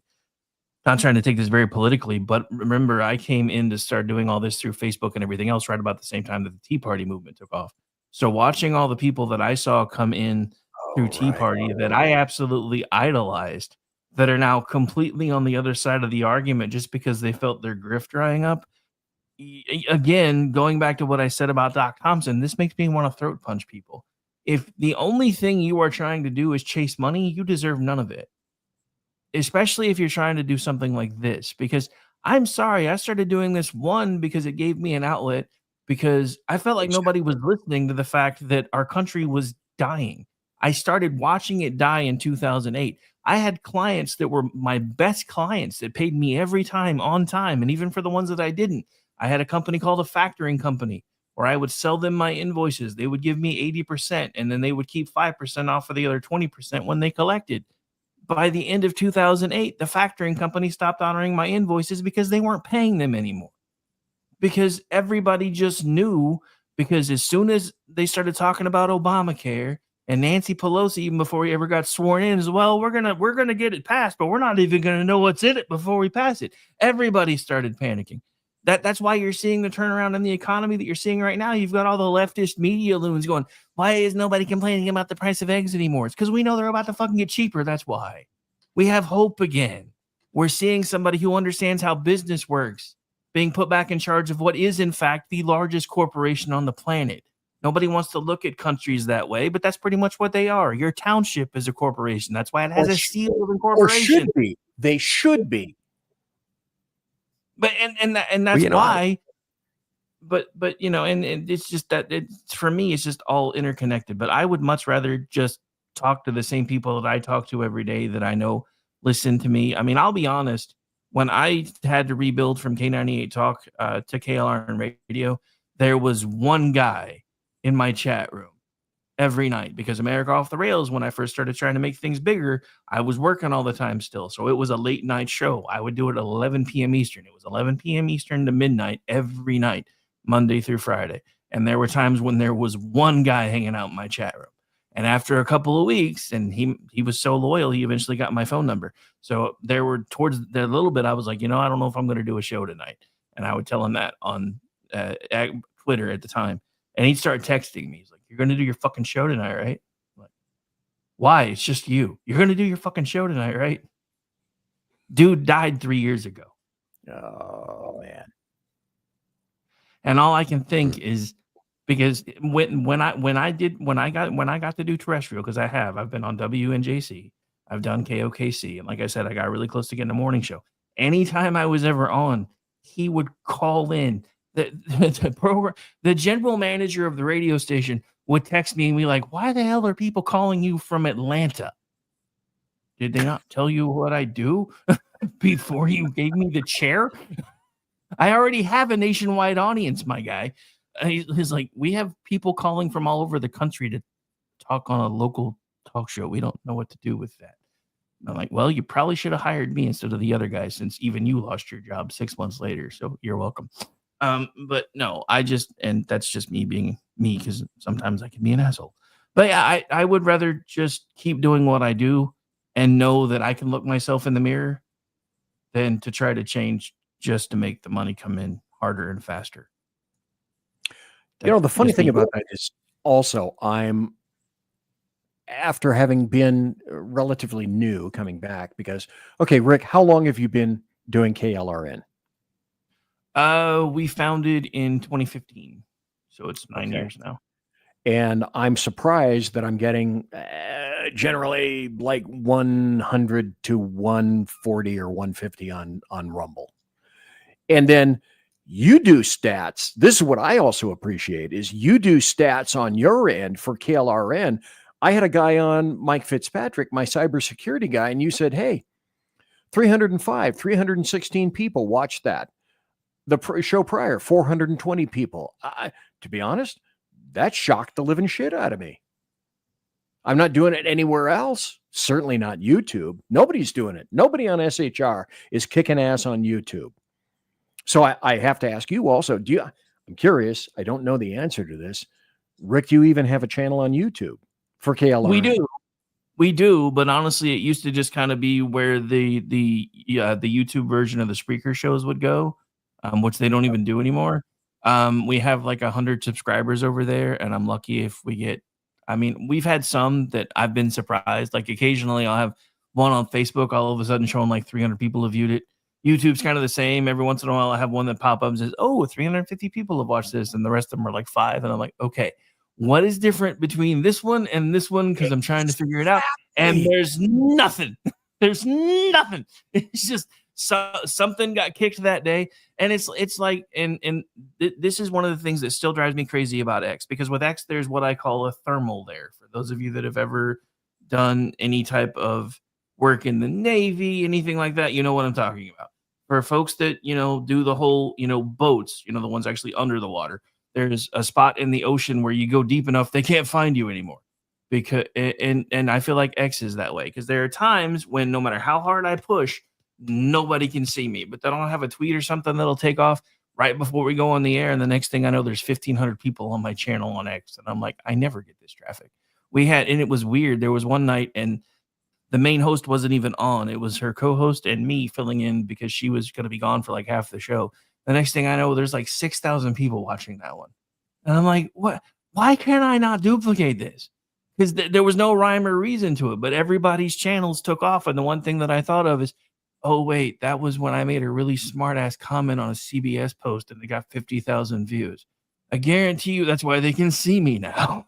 Not trying to take this very politically, but remember, I came in to start doing all this through Facebook and everything else right about the same time that the Tea Party movement took off. So watching all the people that I saw come in through Tea Party that I absolutely idolized, that are now completely on the other side of the argument just because they felt their grift drying up. Again, going back to what I said about Doc Thompson, this makes me want to throat punch people. If the only thing you are trying to do is chase money, you deserve none of it. Especially if you're trying to do something like this. Because I'm sorry, I started doing this, one, because it gave me an outlet, because I felt like nobody was listening to the fact that our country was dying. I started watching it die in 2008. I had clients that were my best clients that paid me every time on time. And even for the ones that I didn't, I had a company called a factoring company where I would sell them my invoices. They would give me 80%, and then they would keep 5% off of the other 20% when they collected. By the end of 2008, the factoring company stopped honoring my invoices because they weren't paying them anymore. Because everybody just knew, because as soon as they started talking about Obamacare And Nancy Pelosi, even before he ever got sworn in, as well, we're gonna get it passed, but we're not even gonna know what's in it before we pass it. Everybody started panicking. That's why you're seeing the turnaround in the economy that you're seeing right now. You've got all the leftist media loons going, why is nobody complaining about the price of eggs anymore? It's because we know they're about to fucking get cheaper. That's why. We have hope again. We're seeing somebody who understands how business works being put back in charge of what is, in fact, the largest corporation on the planet. Nobody wants to look at countries that way, but that's pretty much what they are. Your township is a corporation. That's why it has a seal of incorporation. Or should be. They should be. But and that's why. But and it's just that it's, for me, it's just all interconnected. But I would much rather just talk to the same people that I talk to every day that I know listen to me. I mean, I'll be honest. When I had to rebuild from K98 Talk to KLRN Radio, there was one guy in my chat room every night, because America Off the Rails, when I first started trying to make things bigger, I was working all the time still. So it was a late night show. I would do it at 11 p.m. Eastern. It was 11 p.m. Eastern to midnight every night, Monday through Friday. And there were times when there was one guy hanging out in my chat room. And after a couple of weeks, and he was so loyal, he eventually got my phone number. So there were towards the little bit, I was like, I don't know if I'm going to do a show tonight. And I would tell him that on Twitter at the time. And he'd start texting me. He's like, you're going to do your fucking show tonight, right? I'm like, why? It's just you. You're going to do your fucking show tonight, right? Dude died 3 years ago. Oh, man. And all I can think is, because when I got to do terrestrial, because I've been on WNJC, I've done KOKC, and like I said, I got really close to getting a morning show. Anytime I was ever on, he would call in. The general manager of the radio station would text me and be like, why the hell are people calling you from Atlanta? Did they not tell you what I do before you gave me the chair? I already have a nationwide audience, my guy. He's like, we have people calling from all over the country to talk on a local talk show. We don't know what to do with that. And I'm like, well, you probably should have hired me instead of the other guy, since even you lost your job 6 months later. So you're welcome. But no, and that's just me being me, because sometimes I can be an asshole. But yeah, I would rather just keep doing what I do and know that I can look myself in the mirror than to try to change just to make the money come in harder and faster. The funny thing about that is also I'm, after having been relatively new coming back, because, okay, Rick, how long have you been doing KLRN? We founded in 2015, so it's 9 years now. And I'm surprised that I'm getting generally like 100 to 140 or 150 on Rumble. And then you do stats. This is what I also appreciate, is you do stats on your end for KLRN. I had a guy on, Mike Fitzpatrick, my cybersecurity guy, and you said, hey, 316 people watched that. The show prior, 420 people. To be honest, that shocked the living shit out of me. I'm not doing it anywhere else. Certainly not YouTube. Nobody's doing it. Nobody on SHR is kicking ass on YouTube. So I have to ask you also, I'm curious, I don't know the answer to this. Rick, do you even have a channel on YouTube for KLRN? We do, but honestly, it used to just kind of be where the YouTube version of the Spreaker shows would go, which they don't even do anymore. We have like 100 subscribers over there, and I'm lucky if we get, we've had some that I've been surprised. Like occasionally I'll have one on Facebook, all of a sudden showing like 300 people have viewed it. YouTube's kind of the same. Every once in a while I have one that pop up and says, oh, 350 people have watched this, and the rest of them are like 5. And I'm like, okay, what is different between this one and this one? Because I'm trying to figure it out. And there's nothing. There's nothing. It's just something got kicked that day. And it's like, and this is one of the things that still drives me crazy about X, because with X, there's what I call a thermal there. For those of you that have ever done any type of work in the Navy, anything like that, you know what I'm talking about. For folks that, do the whole, boats, the ones actually under the water, there's a spot in the ocean where you go deep enough, they can't find you anymore. Because, and I feel like X is that way, because there are times when no matter how hard I push, nobody can see me, but then I'll have a tweet or something that'll take off right before we go on the air. And the next thing I know, there's 1,500 people on my channel on X. And I'm like, I never get this traffic. And it was weird. There was one night and the main host wasn't even on. It was her co-host and me filling in because she was going to be gone for like half the show. The next thing I know, there's like 6,000 people watching that one. And I'm like, what? Why can't I not duplicate this? Because there was no rhyme or reason to it, but everybody's channels took off. And the one thing that I thought of is, oh, wait, that was when I made a really smart ass comment on a CBS post and they got 50,000 views. I guarantee you that's why they can see me now.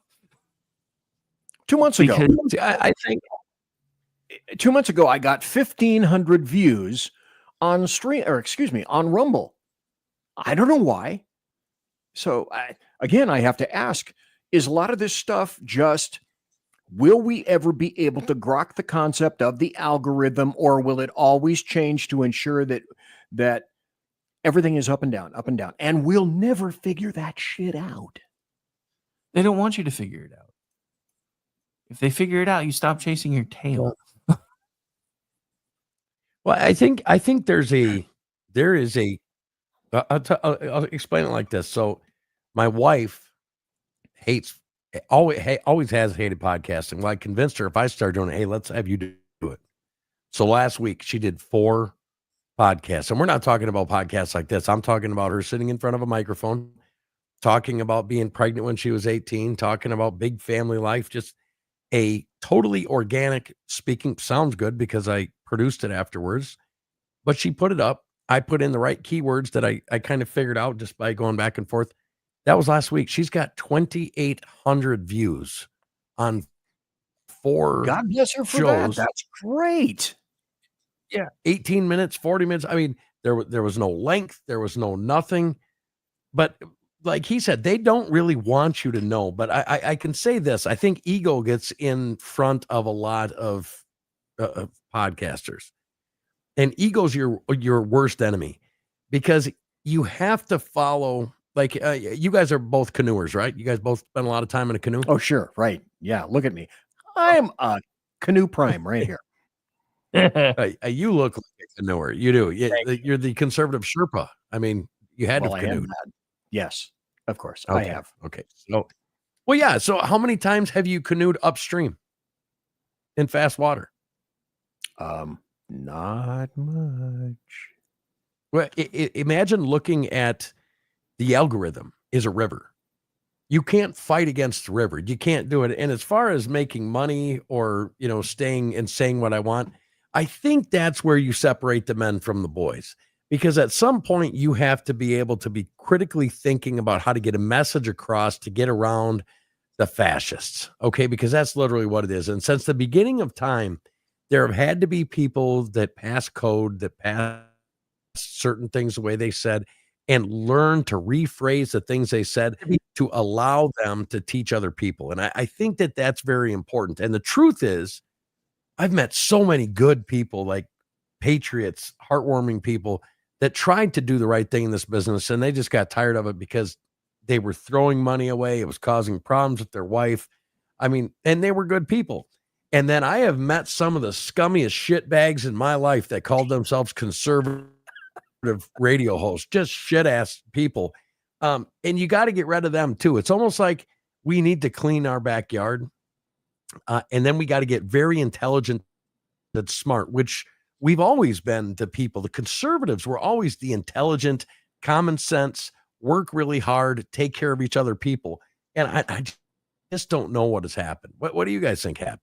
2 months ago, I think 2 months ago, I got 1,500 views on on Rumble. I don't know why. So again, I have to ask, is a lot of this stuff just, will we ever be able to grok the concept of the algorithm, or will it always change to ensure that everything is up and down, and we'll never figure that shit out? They don't want you to figure it out. If they figure it out, you stop chasing your tail. Well, I think there is a. I'll explain it like this. So, my wife always has hated podcasting. Well, I convinced her if I start doing it, hey, let's have you do it. So last week she did 4 podcasts, and we're not talking about podcasts like this. I'm talking about her sitting in front of a microphone, talking about being pregnant when she was 18, talking about big family life, just a totally organic speaking. Sounds good because I produced it afterwards, but she put it up. I put in the right keywords that I kind of figured out just by going back and forth. That was last week. She's got 2,800 views on 4 God bless her for shows. that. That's great. Yeah, 18 minutes, 40 minutes. I mean, there was no length, there was no nothing. But like he said, they don't really want you to know. But I can say this: I think ego gets in front of a lot of podcasters. And ego's your worst enemy, because you have to follow, like you guys are both canoers, right? You guys both spend a lot of time in a canoe. Oh, sure. Right. Yeah. Look at me. I'm a canoe prime right here. You look like a canoer. You do. You're the conservative Sherpa. I mean, you had to have canoed. Yes, of course. Okay. I have. Okay. So, well, yeah. So how many times have you canoed upstream in fast water? Not much. Well, imagine looking at the algorithm is a river. You can't fight against the river. You can't do it. And as far as making money or, staying and saying what I want, I think that's where you separate the men from the boys, because at some point you have to be able to be critically thinking about how to get a message across to get around the fascists. Okay. Because that's literally what it is. And since the beginning of time, there have had to be people that pass code, that pass certain things the way they said, and learn to rephrase the things they said to allow them to teach other people. And I think that that's very important. And the truth is, I've met so many good people, like patriots, heartwarming people that tried to do the right thing in this business, and they just got tired of it because they were throwing money away. It was causing problems with their wife. I mean, and they were good people. And then I have met some of the scummiest shitbags in my life that called themselves conservative radio hosts, just shit ass people. And you got to get rid of them too. It's almost like we need to clean our backyard. And then we got to get very intelligent and smart, which we've always been to people. The conservatives were always the intelligent, common sense, work really hard, take care of each other people. And I just don't know what has happened. What do you guys think happened?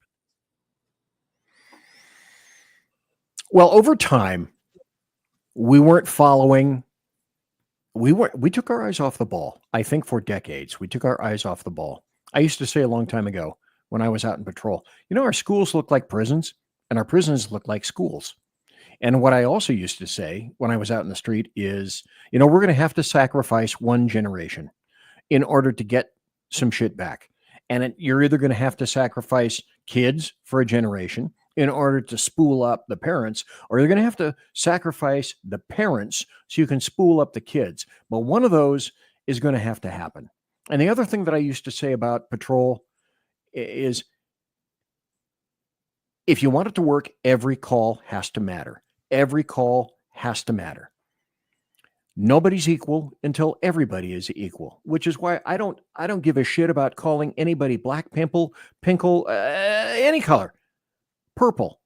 Well, over time, we took our eyes off the ball. I think for decades, we took our eyes off the ball. I used to say a long time ago when I was out in patrol, our schools look like prisons and our prisons look like schools. And what I also used to say when I was out in the street is, we're going to have to sacrifice one generation in order to get some shit back. And you're either going to have to sacrifice kids for a generation in order to spool up the parents, or you're going to have to sacrifice the parents so you can spool up the kids. But one of those is going to have to happen. And the other thing that I used to say about patrol is, if you want it to work, every call has to matter. Every call has to matter. Nobody's equal until everybody is equal, which is why I don't give a shit about calling anybody black, pinkle, any color, purple,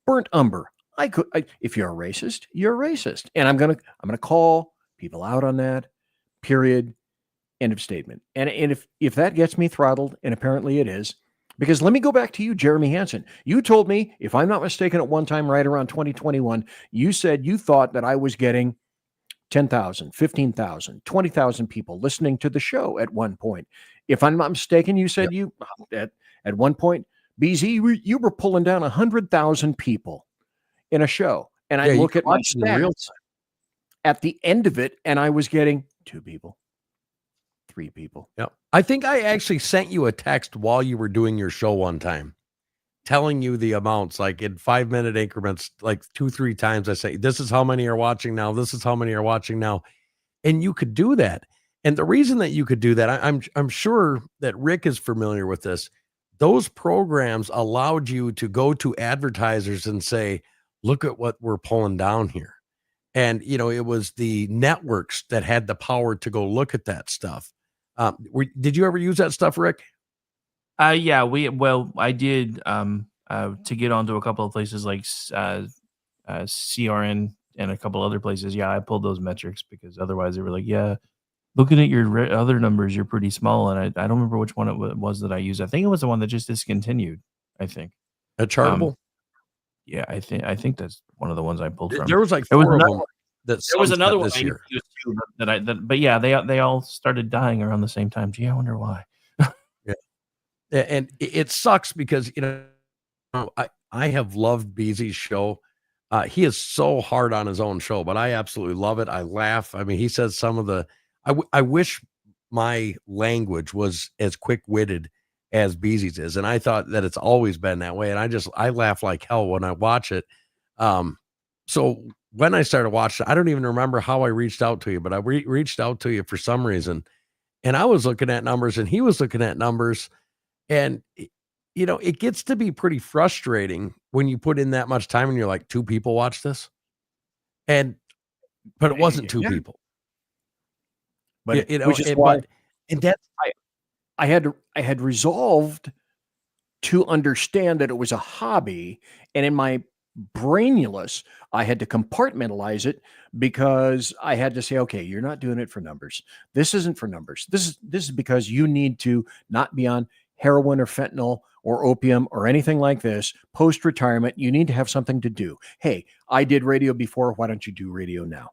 burnt umber. If you're a racist, you're a racist, and I'm gonna call people out on that. Period. End of statement. And if that gets me throttled, and apparently it is, because let me go back to you, Jeremy Hanson. You told me, if I'm not mistaken, at one time right around 2021, you said you thought that I was getting 10,000, 15,000, 20,000 people listening to the show at one point. If I'm not mistaken, you said you at one point, BZ, you were pulling down 100,000 people in a show. And I look at my stats at the end of it, and I was getting 2 people, 3 people. Yeah. I think I actually sent you a text while you were doing your show one time, telling you the amounts, like in 5-minute increments, like 2-3 times. I say, this is how many are watching now. This is how many are watching now. And you could do that. And the reason that you could do that, I'm sure that Rick is familiar with this. Those programs allowed you to go to advertisers and say, look at what we're pulling down here. And, it was the networks that had the power to go look at that stuff. Did you ever use that stuff, Rick? Yeah, I did to get onto a couple of places like CRN and a couple other places. Yeah, I pulled those metrics because otherwise they were like, yeah, looking at your other numbers, you're pretty small. And I don't remember which one it was that I used. I think it was the one that just discontinued, I think. A Chartable? Yeah, I think that's one of the ones I pulled from. There was like 4 of them. There was another one I used too, but yeah, they all started dying around the same time. Gee, I wonder why. Yeah. And it sucks because, I have loved BZ's show. He is so hard on his own show, but I absolutely love it. I laugh. I mean, he says some of the, I wish my language was as quick-witted as BZ's is. And I thought that it's always been that way. And I laugh like hell when I watch it. So when I started watching, I don't even remember how I reached out to you, but I reached out to you for some reason. And I was looking at numbers and he was looking at numbers. And, it gets to be pretty frustrating when you put in that much time and you're like, 2 people watch this. But it wasn't 2 people. But which is why, and that's, I had resolved to understand that it was a hobby, and in my brainuless, I had to compartmentalize it because I had to say, okay, you're not doing it for numbers. This isn't for numbers. This is because you need to not be on heroin or fentanyl or opium or anything like this post-retirement. You need to have something to do. Hey, I did radio before. Why don't you do radio now?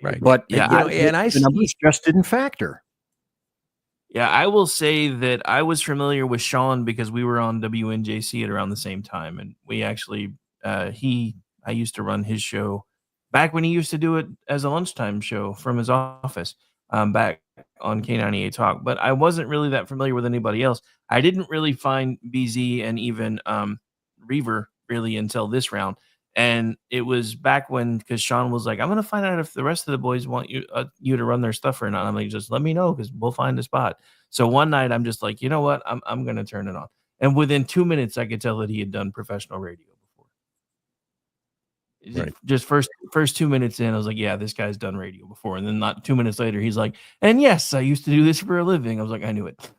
Right. But yeah, the numbers just didn't factor. Yeah, I will say that I was familiar with Sean because we were on WNJC at around the same time, and we actually I used to run his show back when he used to do it as a lunchtime show from his office back on K98 Talk, but I wasn't really that familiar with anybody else. I didn't really find BZ and even Reaver really until this round. And it was back when, because Sean was like, I'm going to find out if the rest of the boys want you to run their stuff or not. I'm like, just let me know because we'll find a spot. So one night I'm just like, you know what? I'm going to turn it on. And within 2 minutes, I could tell that he had done professional radio before. Right. Just first 2 minutes in, I was like, yeah, this guy's done radio before. And then not 2 minutes later, he's like, and yes, I used to do this for a living. I was like, I knew it.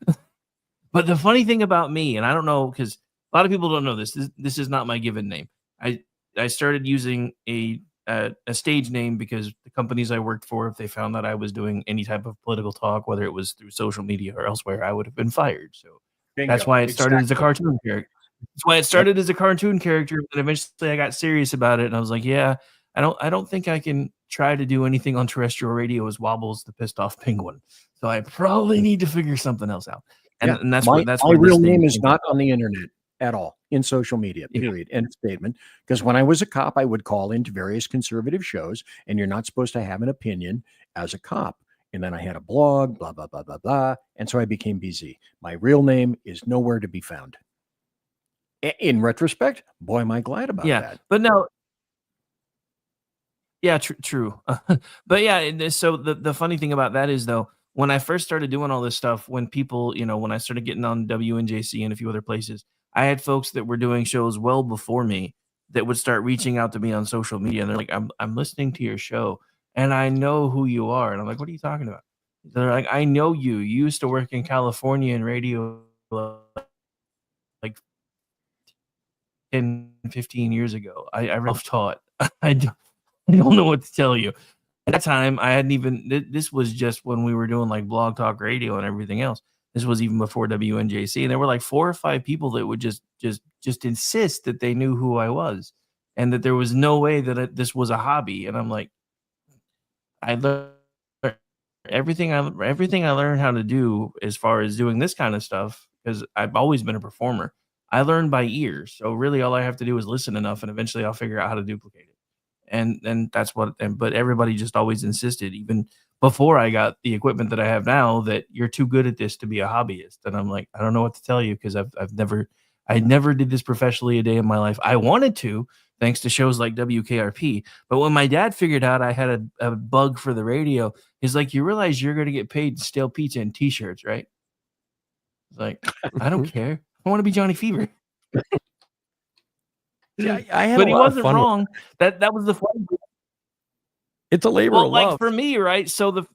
But the funny thing about me, and I don't know, because a lot of people don't know this is not my given name. I started using a stage name because the companies I worked for, if they found that I was doing any type of political talk, whether it was through social media or elsewhere, I would have been fired. So that's why it started as a cartoon character. That's why it started as a cartoon character, and eventually I got serious about it, and I was like, yeah, I don't think I can try to do anything on terrestrial radio as Wobbles the pissed off penguin. So I probably need to figure something else out. And that's my real name is not on the internet at all, in social media, period. End of statement. Because when I was a cop, I would call into various conservative shows, and you're not supposed to have an opinion as a cop. And then I had a blog, blah, blah, blah, blah, blah. And so I became BZ. My real name is nowhere to be found. In retrospect, boy, am I glad about that. But no. Yeah, true. But yeah, so the funny thing about that is, though, when I first started doing all this stuff, when people, when I started getting on WNJC and a few other places, I had folks that were doing shows well before me that would start reaching out to me on social media. And they're like, I'm listening to your show. and I know who you are. And I'm like, what are you talking about? They're like, I know you. You used to work in California in radio like 10, 15 years ago. I self-taught. I don't know what to tell you. At that time, I hadn't even, this was just when we were doing like Blog Talk Radio and everything else. This was even before WNJC. And there were like 4 or 5 people that would just insist that they knew who I was and that there was no way that this was a hobby. And I'm like, I learned everything I learned how to do as far as doing this kind of stuff, because I've always been a performer. I learned by ear. So really all I have to do is listen enough and eventually I'll figure out how to duplicate it. And that's what, but everybody just always insisted, even before I got the equipment that I have now, that you're too good at this to be a hobbyist. And I'm like, I don't know what to tell you, because I never did this professionally a day in my life. I wanted to, thanks to shows like WKRP. But when my dad figured out I had a bug for the radio, he's like, you realize you're going to get paid stale pizza and t-shirts, right? It's like, I don't care. I want to be Johnny Fever. Yeah, I had but a he lot of wasn't fun wrong. That was the fun. It's a labor Well, of like love. for me, right? So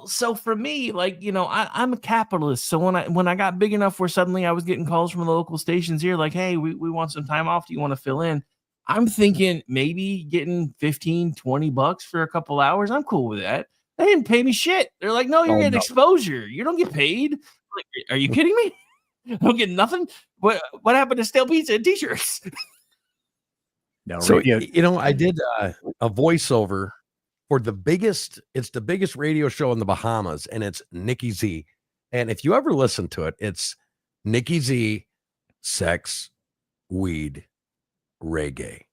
so for me, like, you know, I'm a capitalist. So when I got big enough where suddenly I was getting calls from the local stations here, like, hey, we want some time off. Do you want to fill in? I'm thinking maybe getting $15-20 for a couple hours. I'm cool with that. They didn't pay me shit. They're like, no, you're getting exposure. You don't get paid. Like, are you kidding me? I don't get nothing. What happened to stale pizza and t-shirts? No, so you know, I did a voiceover for the biggest radio show in the Bahamas, and it's Nikki Z. And if you ever listen to it, it's Nikki Z, sex, weed, reggae,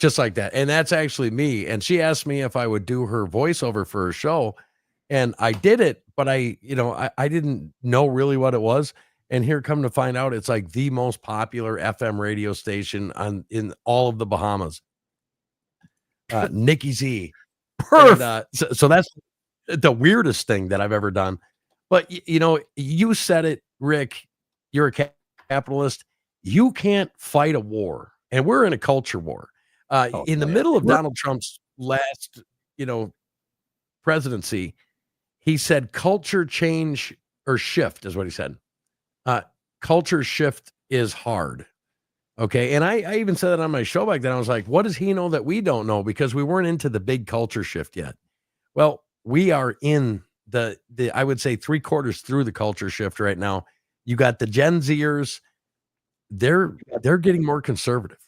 just like that. And that's actually me. And she asked me if I would do her voiceover for her show, and I did it, but I didn't know really what it was. And here, come to find out, it's like the most popular FM radio station in all of the Bahamas. Nikki Z. Perfect. So that's the weirdest thing that I've ever done. But you know, you said it, Rick. You're a capitalist. You can't fight a war, and we're in a culture war. In the middle of Donald Trump's last, presidency, he said culture change or shift is what he said. Culture shift is hard. Okay. And I even said that on my show back then. I was like, what does he know that we don't know? Because we weren't into the big culture shift yet. Well, we are in the I would say 3/4 through the culture shift right now. You got the Gen Zers. They're getting more conservative.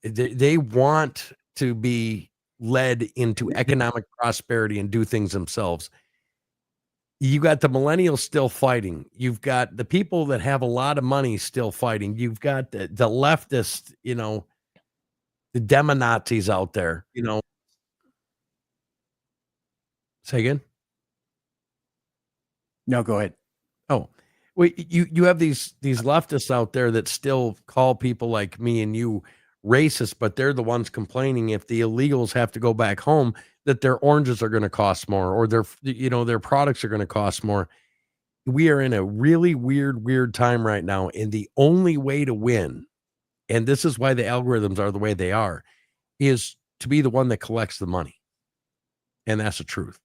They want to be led into economic prosperity and do things themselves. You got the millennials still fighting. You've got the people that have a lot of money still fighting. You've got the leftist, the demo-Nazis out there, Say again? No, go ahead. Oh, well, you have these leftists out there that still call people like me and you racist, but they're the ones complaining if the illegals have to go back home that their oranges are going to cost more, or their products are going to cost more. We are in a really weird time right now. And the only way to win, and this is why the algorithms are the way they are, is to be the one that collects the money. And that's the truth.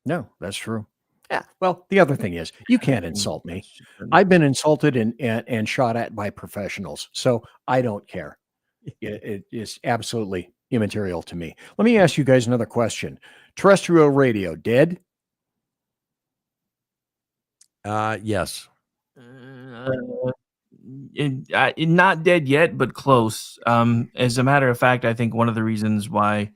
No, that's true. Yeah. Well, the other thing is, you can't insult me. I've been insulted and shot at by professionals, so I don't care. It is absolutely immaterial to me. Let me ask you guys another question. Terrestrial radio, dead? Yes. Not dead yet, but close. As a matter of fact, I think one of the reasons why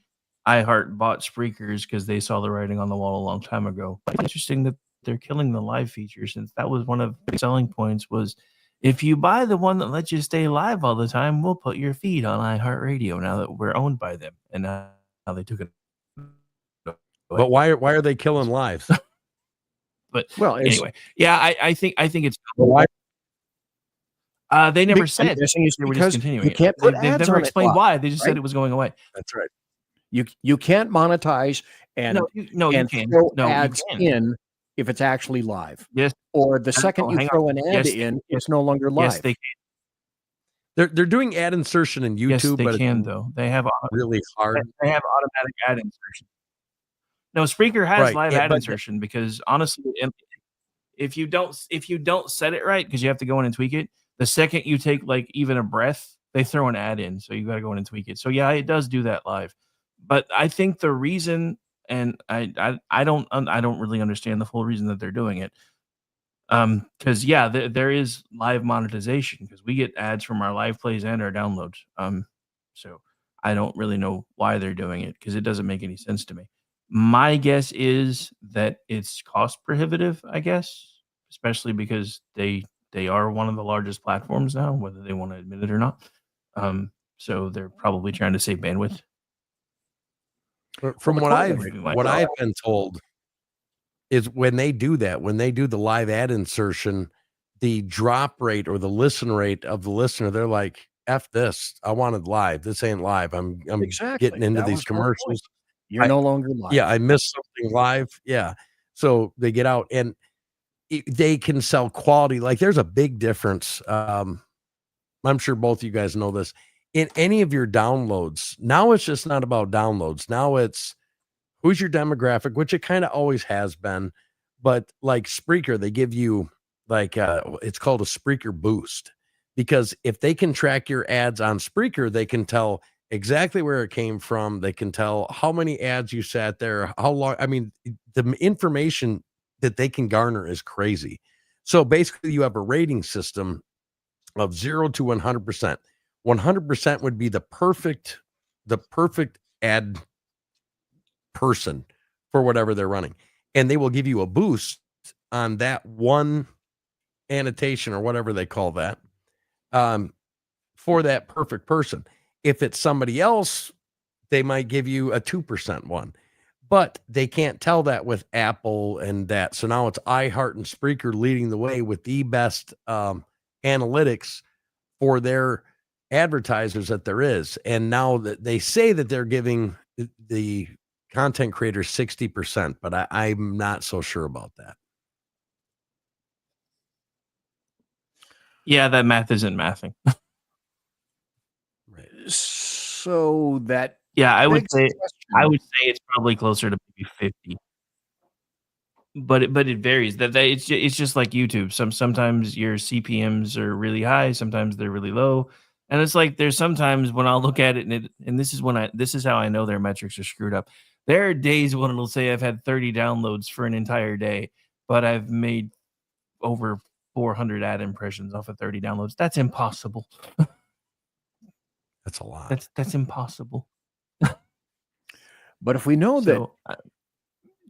iHeart bought Spreakers because they saw the writing on the wall a long time ago. But it's interesting that they're killing the live feature, since that was one of the selling points was, if you buy the one that lets you stay live all the time, we'll put your feed on iHeartRadio now that we're owned by them. And now they took it. But why are they killing lives? But anyway, yeah, I think it's why. They never said they were discontinuing you can't it. Put They've ads never on explained it, why. They just right? said it was going away. That's right. You can't monetize and you can. throw No, ads you can. in if it's actually live. Yes. Or the second you hang throw on. an ad Yes, in, it's no longer live. Yes, they can. They're doing ad insertion in YouTube, Yes, they but can it's though. They have really hard. they have automatic ad insertion. No, Spreaker has Right, live yeah, ad but insertion because honestly, if you don't set it right, because you have to go in and tweak it, the second you take like even a breath, they throw an ad in, so you got to go in and tweak it. So yeah, it does do that live. But I think the reason, and I don't really understand the full reason that they're doing it. Because yeah, there is live monetization because we get ads from our live plays and our downloads. So I don't really know why they're doing it because it doesn't make any sense to me. My guess is that it's cost prohibitive, I guess, especially because they are one of the largest platforms now, whether they want to admit it or not. So they're probably trying to save bandwidth. From what I've Myself. been told is when they do that, when they do the live ad insertion, the drop rate or the listen rate of the listener, they're like, F this, I wanted live. This ain't live. I'm Exactly. getting into That these was my point. commercials. You're no longer live. Yeah, I missed something live. Yeah. So they get out and they can sell quality. Like there's a big difference. I'm sure both of you guys know this. In any of your downloads, now it's just not about downloads. Now it's who's your demographic, which it kind of always has been. But like Spreaker, they give you like it's called a Spreaker boost, because if they can track your ads on Spreaker, they can tell exactly where it came from. They can tell how many ads you sat there, how long. I mean, the information that they can garner is crazy. So basically you have a rating system of 0 to 100%. 100% would be the perfect ad person for whatever they're running. And they will give you a boost on that one annotation or whatever they call that for that perfect person. If it's somebody else, they might give you a 2% one, but they can't tell that with Apple and that. So now it's iHeart and Spreaker leading the way with the best analytics for their advertisers that there is. And now that they say that they're giving the content creators 60%, but I'm not so sure about that. Yeah, that math isn't mathing. Right. So that I would begs say the question. it's probably closer to maybe 50. But it varies. That it's just like YouTube. Sometimes your CPMs are really high, sometimes they're really low. And it's like there's sometimes when I'll look at it and this is how I know their metrics are screwed up. There are days when it'll say I've had 30 downloads for an entire day, but I've made over 400 ad impressions off of 30 downloads. That's impossible. That's a lot. That's impossible. But if we know that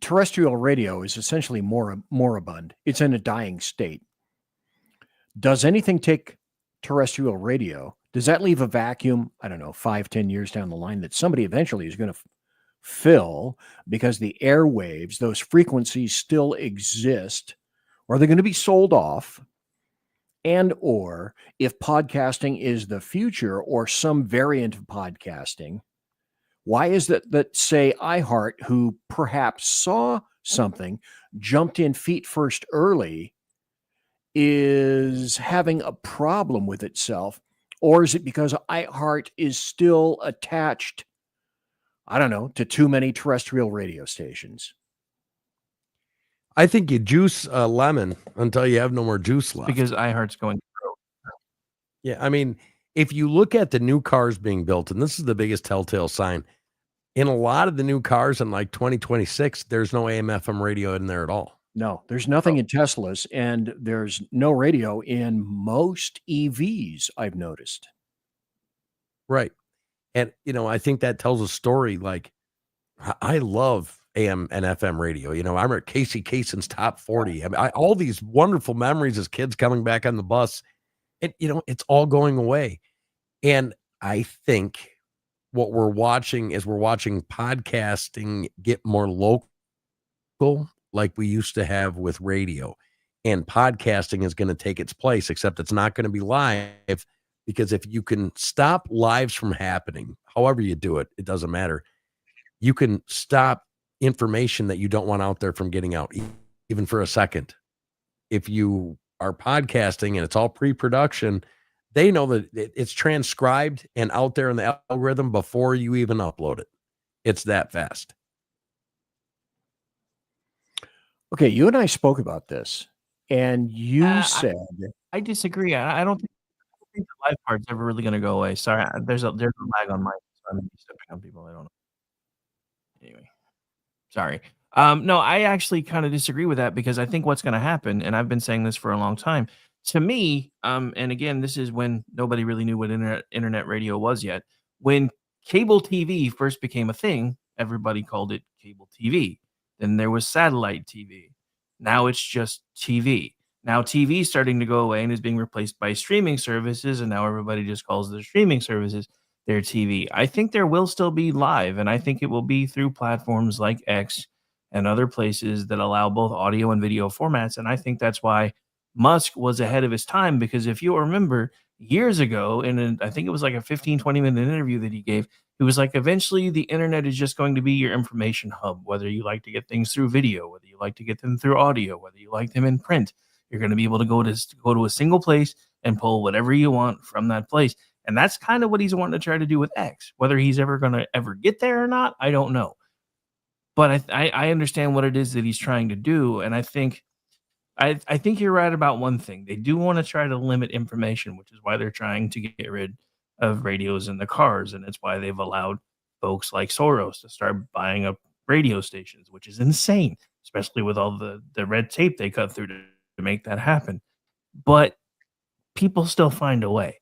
terrestrial radio is essentially moribund, it's in a dying state. Does anything take terrestrial radio? Does that leave a vacuum, I don't know, 5-10 years down the line that somebody eventually is going to fill because the airwaves, those frequencies still exist? Or are they going to be sold off? And or if podcasting is the future or some variant of podcasting, why is it that, say, iHeart, who perhaps saw something, jumped in feet first early, is having a problem with itself? Or is it because iHeart is still attached, I don't know, to too many terrestrial radio stations? I think you juice a lemon until you have no more juice left. Because iHeart's going through. Yeah, I mean, if you look at the new cars being built, and this is the biggest telltale sign, in a lot of the new cars in like 2026, there's no AM/FM radio in there at all. No, there's nothing in Teslas, and there's no radio in most EVs, I've noticed. Right. And, I think that tells a story. Like, I love AM and FM radio. I remember Casey Kasem's Top 40. I mean, all these wonderful memories as kids coming back on the bus. And, it's all going away. And I think what we're watching is podcasting get more local like we used to have with radio. And podcasting is going to take its place, except it's not going to be live, because if you can stop lives from happening, however you do it, it doesn't matter. You can stop information that you don't want out there from getting out, even for a second. If you are podcasting and it's all pre-production, they know that it's transcribed and out there in the algorithm before you even upload it. It's that fast. Okay, you and I spoke about this, and you said I disagree. I don't think the live part's ever really going to go away. Sorry, there's a lag on my. So I'm stepping on people. I don't know. Anyway, sorry. No, I actually kind of disagree with that because I think what's going to happen, and I've been saying this for a long time. To me, and again, this is when nobody really knew what internet radio was yet. When cable TV first became a thing, everybody called it cable TV. Then there was satellite TV. Now it's just TV. Now TV is starting to go away and is being replaced by streaming services, and now everybody just calls the streaming services their TV. I think there will still be live, and I think it will be through platforms like X and other places that allow both audio and video formats. And I think that's why Musk was ahead of his time, because if you remember years ago, I think it was like a 15-20 minute interview that he gave, it was like, eventually the internet is just going to be your information hub, whether you like to get things through video, whether you like to get them through audio, whether you like them in print. You're going to be able to go to a single place and pull whatever you want from that place. And that's kind of what he's wanting to try to do with X. Whether he's ever going to ever get there or not, I don't know. But I understand what it is that he's trying to do. And I think you're right about one thing. They do want to try to limit information, which is why they're trying to get rid of radios in the cars. And it's why they've allowed folks like Soros to start buying up radio stations, which is insane, especially with all the red tape they cut through to make that happen. But people still find a way.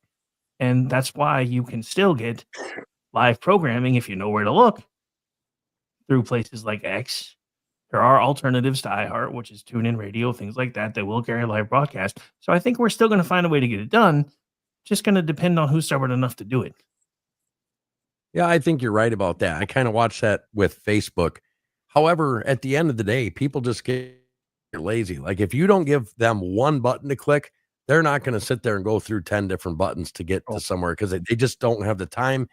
And that's why you can still get live programming if you know where to look through places like X. There are alternatives to iHeart, which is TuneIn Radio, things like that will carry live broadcast. So I think we're still going to find a way to get it done. Just going to depend on who's stubborn enough to do it. Yeah, I think you're right about that. I kind of watch that with Facebook. However, at the end of the day, people just get lazy. Like if you don't give them one button to click, they're not going to sit there and go through 10 different buttons to get to somewhere because they just don't have the time.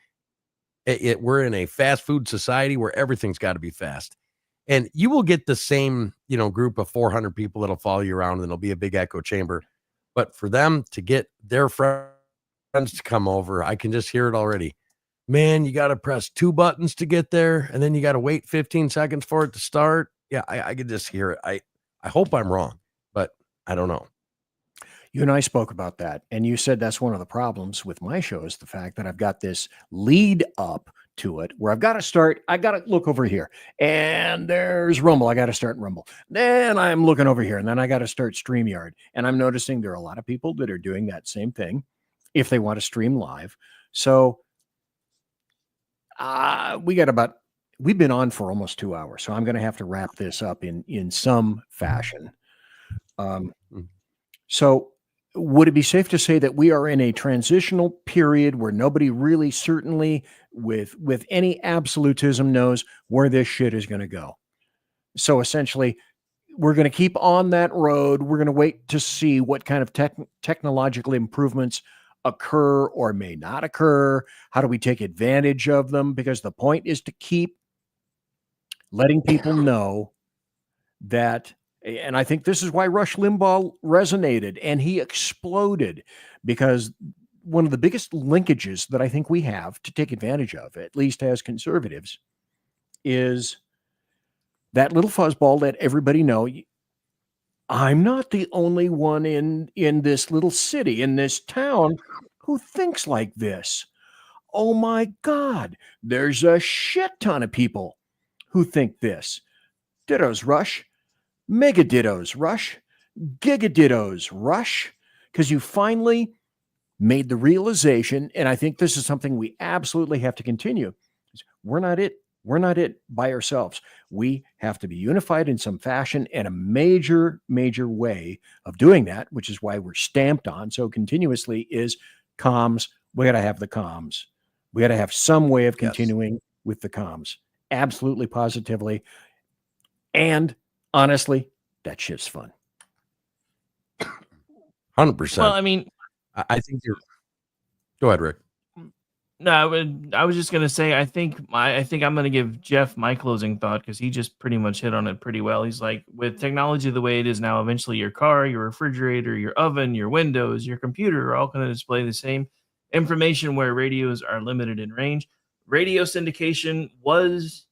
We're in a fast food society where everything's got to be fast. And you will get the same, group of 400 people that'll follow you around, and it'll be a big echo chamber. But for them to get their friends to come over, I can just hear it already. Man, you got to press 2 buttons to get there, and then you got to wait 15 seconds for it to start. Yeah, I can just hear it. I hope I'm wrong, but I don't know. You and I spoke about that, and you said that's one of the problems with my show is the fact that I've got this lead up to it where I got to look over here, and there's Rumble. I got to start Rumble. Then I'm looking over here, and then I got to start StreamYard. And I'm noticing there are a lot of people that are doing that same thing if they want to stream live. So we've been on for almost 2 hours, so I'm going to have to wrap this up in some fashion. So would it be safe to say that we are in a transitional period where nobody really certainly with any absolutism knows where this shit is going to go? So essentially, we're going to keep on that road. We're going to wait to see what kind of technological improvements occur or may not occur. How do we take advantage of them? Because the point is to keep letting people know that. And I think this is why Rush Limbaugh resonated and he exploded, because one of the biggest linkages that I think we have to take advantage of, at least as conservatives, is that little fuzzball that everybody know. I'm not the only one in this little city, in this town, who thinks like this. Oh my God, there's a shit ton of people who think this. Dittos, Rush. Mega dittos, Rush. Giga dittos, Rush. Because you finally made the realization, and I think this is something we absolutely have to continue. We're not it. We're not it by ourselves. We have to be unified in some fashion, and a major, major way of doing that, which is why we're stamped on so continuously, is comms. We got to have the comms. We got to have some way of continuing with the comms. Absolutely, positively. And honestly, that shit's fun. 100%. Well, I mean, I think you're. Go ahead, Rick. No, I was just gonna say, I think I'm gonna give Jeff my closing thought because he just pretty much hit on it pretty well. He's like, with technology the way it is now, eventually your car, your refrigerator, your oven, your windows, your computer are all going to display the same information where radios are limited in range. Radio syndication was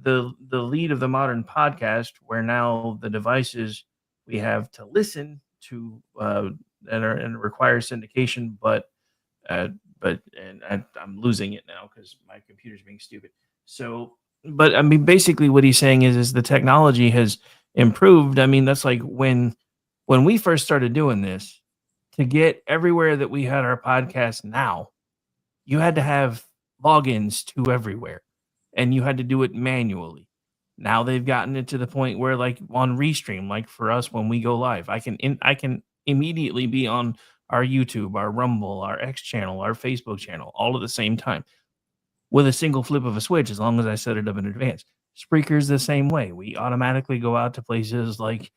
the lead of the modern podcast, where now the devices we have to listen to and require syndication, but I'm losing it now because my computer's being stupid. So, but I mean, basically, what he's saying is the technology has improved. I mean, that's like when we first started doing this, to get everywhere that we had our podcast now, you had to have logins to everywhere, and you had to do it manually. Now they've gotten it to the point where, like on Restream, like for us when we go live, I can immediately be on our YouTube, our Rumble, our X channel, our Facebook channel, all at the same time with a single flip of a switch, as long as I set it up in advance. Spreaker's the same way. We automatically go out to places like,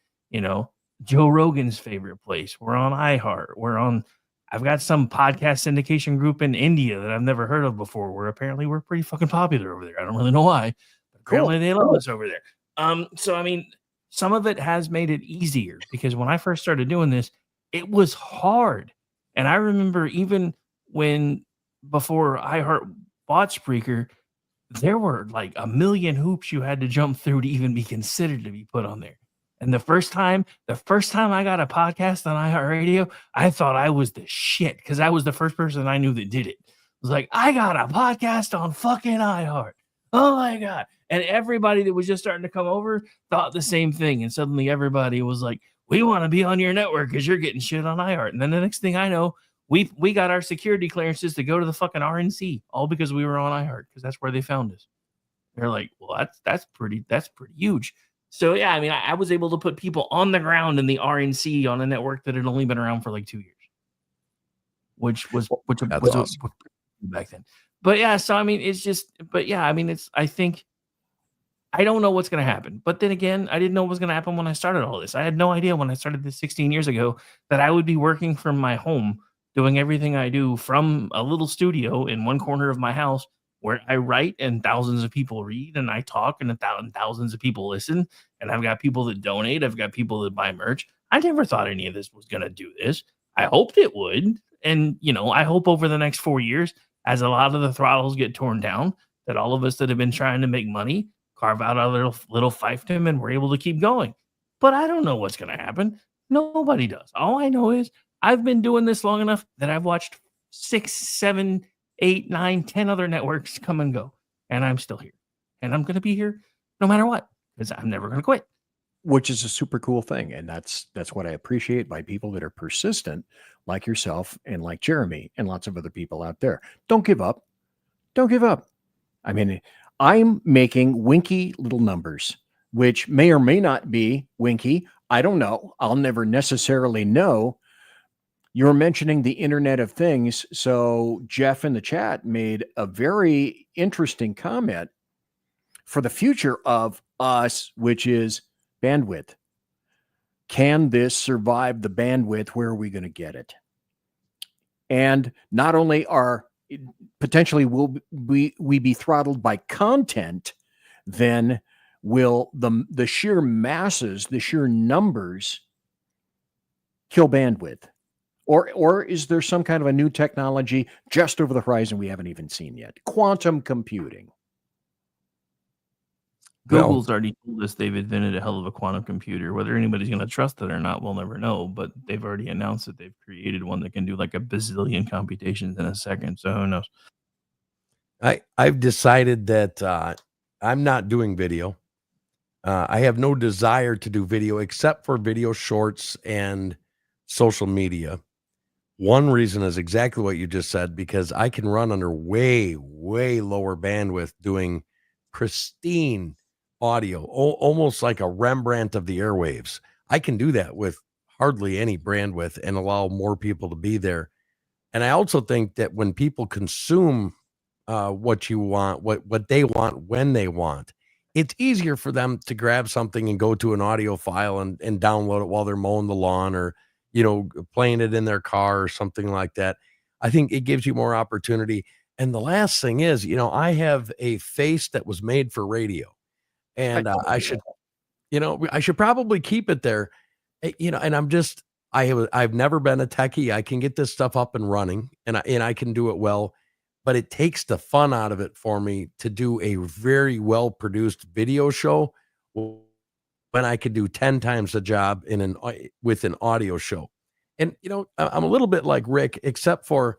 Joe Rogan's favorite place. We're on iHeart. I've got some podcast syndication group in India that I've never heard of before, where apparently we're pretty fucking popular over there. I don't really know why, but apparently they love us over there. So, I mean, some of it has made it easier, because when I first started doing this, it was hard. And I remember even before iHeart bought Spreaker, there were like a million hoops you had to jump through to even be considered to be put on there. And the first time I got a podcast on iHeartRadio, I thought I was the shit, because I was the first person I knew that did it. It was like, I got a podcast on fucking iHeart. Oh my God. And everybody that was just starting to come over thought the same thing. And suddenly everybody was like, we want to be on your network because you're getting shit on iHeart. And then the next thing I know, we got our security clearances to go to the fucking RNC, all because we were on iHeart, because that's where they found us. They're like, well, that's pretty huge. So yeah, I mean, I was able to put people on the ground in the RNC on a network that had only been around for like 2 years, which was awesome back then. But yeah, so I mean, I don't know what's going to happen. But then again, I didn't know what was going to happen when I started all this. I had no idea when I started this 16 years ago that I would be working from my home, doing everything I do from a little studio in one corner of my house, where I write and thousands of people read, and I talk and thousands of people listen. And I've got people that donate. I've got people that buy merch. I never thought any of this was going to do this. I hoped it would. And, I hope over the next 4 years, as a lot of the throttles get torn down, that all of us that have been trying to make money carve out our little fiefdom, and we're able to keep going. But I don't know what's going to happen. Nobody does. All I know is I've been doing this long enough that I've watched 6, 7, 8, 9, 10 other networks come and go, and I'm still here. And I'm going to be here no matter what, because I'm never going to quit. Which is a super cool thing. And that's what I appreciate by people that are persistent, like yourself and like Jeremy and lots of other people out there. Don't give up. Don't give up. I mean, I'm making winky little numbers, which may or may not be winky. I don't know. I'll never necessarily know. You're mentioning the Internet of Things. So Jeff in the chat made a very interesting comment for the future of us, which is bandwidth. Can this survive the bandwidth? Where are we going to get it? And not only are potentially will we be throttled by content, then will the sheer masses, the sheer numbers kill bandwidth? Or is there some kind of a new technology just over the horizon we haven't even seen yet? Quantum computing. Google's already told us they've invented a hell of a quantum computer. Whether anybody's going to trust it or not, we'll never know. But they've already announced that they've created one that can do like a bazillion computations in a second. So who knows? I've decided that I'm not doing video. I have no desire to do video except for video shorts and social media. One reason is exactly what you just said, because I can run under way, way lower bandwidth doing pristine audio, almost like a Rembrandt of the airwaves. I can do that with hardly any bandwidth and allow more people to be there. And I also think that when people consume what you want, what they want, when they want, it's easier for them to grab something and go to an audio file and download it while they're mowing the lawn, or playing it in their car or something like that. I think it gives you more opportunity. And the last thing is, I have a face that was made for radio, and I should probably keep it there. And I've never been a techie. I can get this stuff up and running, and I can do it well, but it takes the fun out of it for me to do a very well produced video show when I could do 10 times the job with an audio show. And I'm a little bit like Rick, except for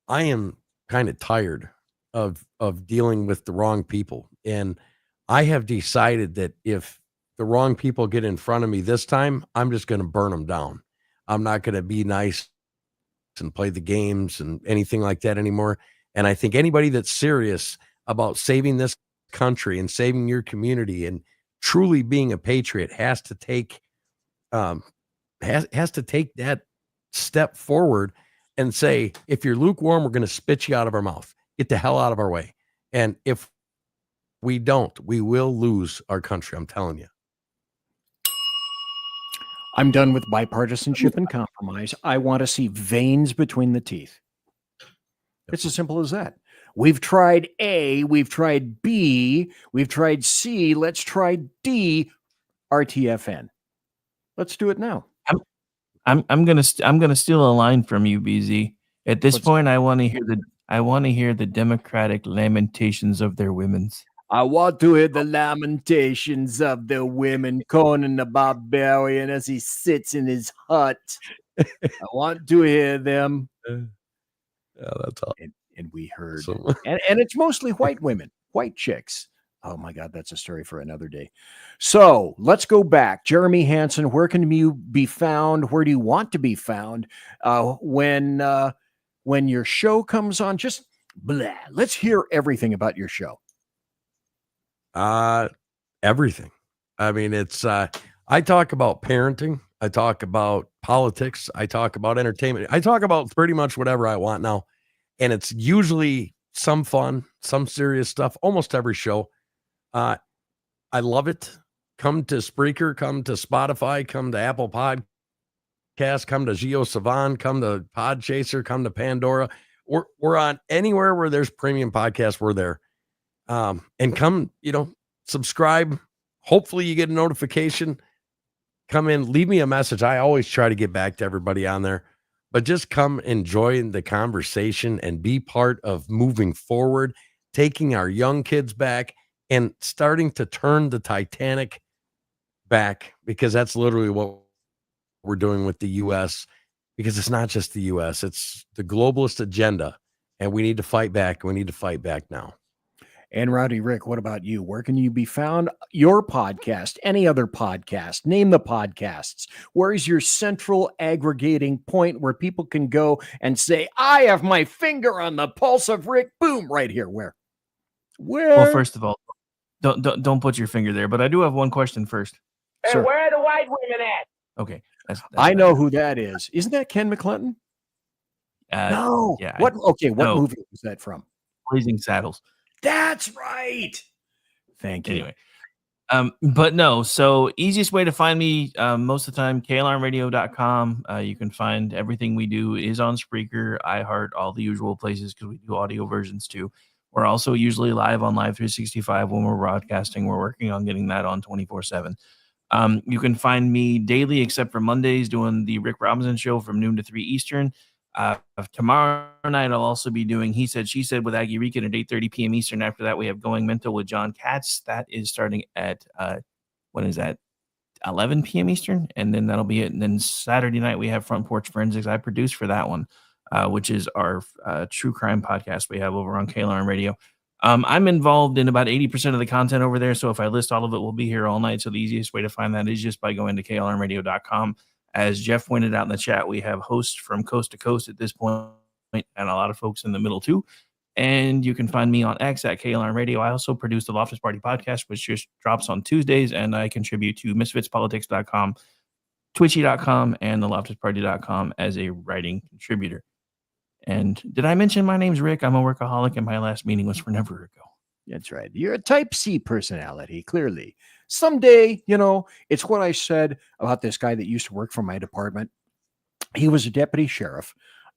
I am kind of tired of dealing with the wrong people. And I have decided that if the wrong people get in front of me this time, I'm just going to burn them down. I'm not going to be nice and play the games and anything like that anymore. And I think anybody that's serious about saving this country and saving your community and truly being a patriot has to take that step forward and say, if you're lukewarm, we're going to spit you out of our mouth. Get the hell out of our way. And if we don't, we will lose our country. I'm telling you. I'm done with bipartisanship and compromise. I want to see veins between the teeth. It's as simple as that. We've tried A, we've tried B, we've tried C. Let's try D. RTFN. Let's do it now. I'm gonna steal a line from you, BZ. At this point, I want to hear the Democratic lamentations of their women's. I want to hear the lamentations of the women, Conan the Barbarian, as he sits in his hut. I want to hear them. Yeah, that's all. And we heard, and it's mostly white women, white chicks. Oh my God, that's a story for another day. So let's go back. Jeremy Hanson, where can you be found? Where do you want to be found when your show comes on? Just blah. Let's hear everything about your show. Everything. I mean, it's I talk about parenting. I talk about politics. I talk about entertainment. I talk about pretty much whatever I want now. And it's usually some fun, some serious stuff, almost every show. I love it. Come to Spreaker, come to Spotify, come to Apple Podcasts, come to GeoSavan, come to Podchaser, come to Pandora. We're on anywhere where there's premium podcasts, we're there. And come, subscribe. Hopefully you get a notification. Come in, leave me a message. I always try to get back to everybody on there. But just come enjoy the conversation and be part of moving forward, taking our young kids back and starting to turn the Titanic back, because that's literally what we're doing with the U.S., because it's not just the U.S., it's the globalist agenda, and we need to fight back. We need to fight back now. And Rowdy Rick, what about you? Where can you be found? Your podcast, any other podcast, name the podcasts. Where is your central aggregating point where people can go and say, I have my finger on the pulse of Rick? Boom, right here. Where? Well, first of all, don't put your finger there, but I do have one question first. Sir. Where are the white women at? Okay. That's I know who that is. Isn't that Ken McClinton? No. Yeah. What movie was that from? Blazing Saddles. That's right. Thank you. Anyway, but no, so easiest way to find me most of the time, KLRNradio.com. You can find everything we do is on Spreaker, iHeart, all the usual places, because we do audio versions too. We're also usually live on Live 365 when we're broadcasting. We're working on getting that on 24/7. You can find me daily, except for Mondays, doing the Rick Robinson show from noon to 3 Eastern. Tomorrow night, I'll also be doing He Said, She Said with Aggie Regan at 8:30 p.m. Eastern. After that, we have Going Mental with John Katz. That is starting at, when is that? 11 p.m. Eastern. And then that'll be it. And then Saturday night, we have Front Porch Forensics. I produce for that one, which is our true crime podcast we have over on KLRN Radio. I'm involved in about 80% of the content over there. So if I list all of it, we'll be here all night. So the easiest way to find that is just by going to KLRNradio.com. As Jeff pointed out in the chat, we have hosts from coast to coast at this point, and a lot of folks in the middle too. And you can find me on X at KLRN Radio. I also produce the Loftus Party podcast, which just drops on Tuesdays, and I contribute to misfitspolitics.com, twitchy.com, and the loftusparty.com as a writing contributor. And did I mention my name's Rick? I'm a workaholic, and my last meeting was forever ago. That's right. You're a type C personality, clearly. Someday, it's what I said about this guy that used to work for my department. He was a deputy sheriff.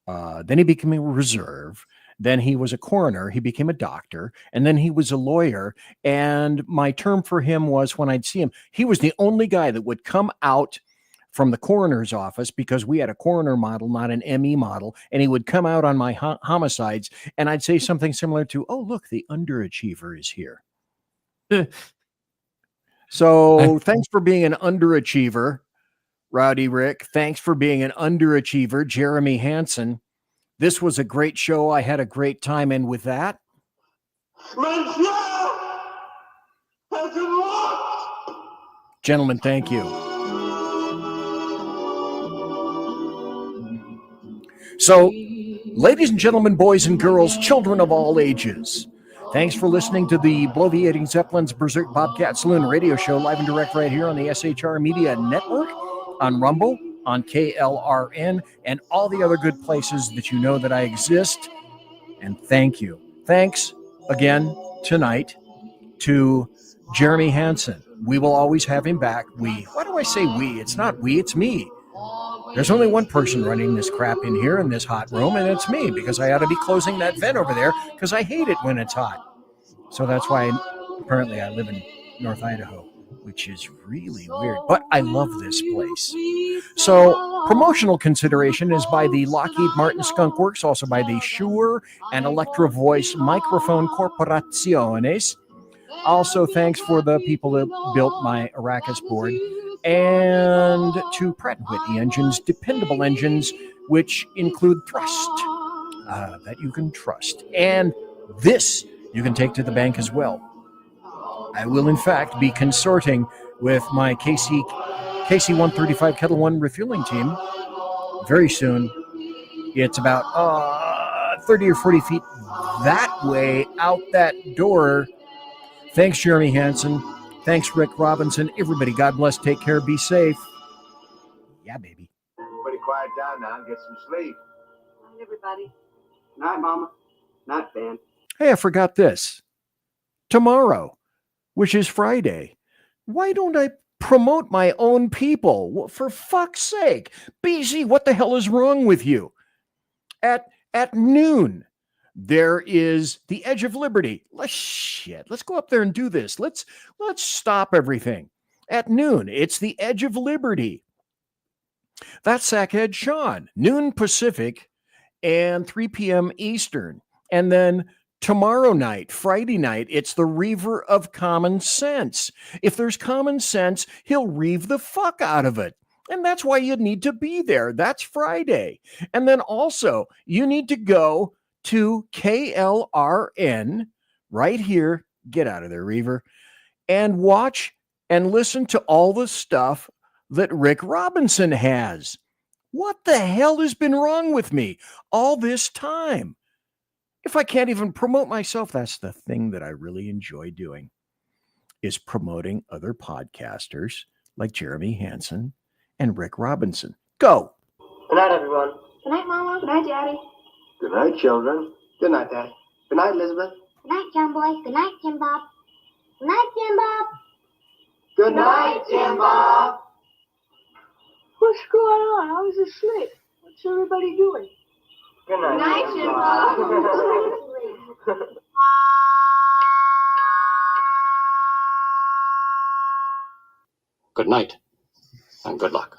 Then he became a reserve. Then he was a coroner. He became a doctor. And then he was a lawyer. And my term for him was, when I'd see him, he was the only guy that would come out from the coroner's office, because we had a coroner model, not an ME model. And he would come out on my homicides. And I'd say something similar to, "Oh, look, the underachiever is here." So thanks for being an underachiever, Rowdy Rick. Thanks for being an underachiever, Jeremy Hanson. This was a great show. I had a great time. And with that, gentlemen, thank you. So, ladies and gentlemen, boys and girls, children of all ages, thanks for listening to the Bloviating Zeppelin's Berserk Bobcat Saloon radio show, live and direct right here on the SHR Media Network, on Rumble, on KLRN, and all the other good places that you know that I exist. And thank you. Thanks again tonight to Jeremy Hanson. We will always have him back. Why do I say we? It's not we, it's me. There's only one person running this crap in here in this hot room, and it's me, because I ought to be closing that vent over there, because I hate it when it's hot. So that's why apparently I live in North Idaho, which is really weird, but I love this place. So promotional consideration is by the Lockheed Martin Skunk Works, also by the Shure and Electro Voice Microphone Corporaciones. Also, thanks for the people that built my Arrakis board, and to Pratt & Whitney engines, dependable engines, which include thrust that you can trust. And this you can take to the bank as well. I will, in fact, be consorting with my KC-135 Kettle One refueling team very soon. It's about 30 or 40 feet that way out that door. Thanks, Jeremy Hanson. Thanks, Rick Robinson. Everybody, God bless. Take care. Be safe. Yeah, baby. Everybody quiet down now and get some sleep. Night, everybody. Night, Mama. Night, Ben. Hey, I forgot this. Tomorrow, which is Friday, why don't I promote my own people? Well, for fuck's sake. BZ, what the hell is wrong with you? At noon, there is the Edge of Liberty. Let's go up there and do this. Let's stop everything. At noon, it's the Edge of Liberty. That's Sackhead Sean, noon Pacific and 3 p.m. Eastern. And then tomorrow night, Friday night, it's the Reaver of Common Sense. If there's common sense, he'll reave the fuck out of it. And that's why you need to be there. That's Friday. And then also, you need to go to KLRN right here. Get out of there, Reaver. And watch and listen to all the stuff that Rick Robinson has. What the hell has been wrong with me all this time? If I can't even promote myself, that's the thing that I really enjoy doing, is promoting other podcasters like Jeremy Hanson and Rick Robinson. Go. Good night, everyone. Good night, Mama. Good night, Daddy. Good night, children. Good night, Daddy. Good night, Elizabeth. Good night, John Boy. Good night, Jim Bob. Good night, Jim Bob. Good night, Jim Bob. What's going on? I was asleep. What's everybody doing? Good night, Good night, Jim Bob. Good night, and good luck.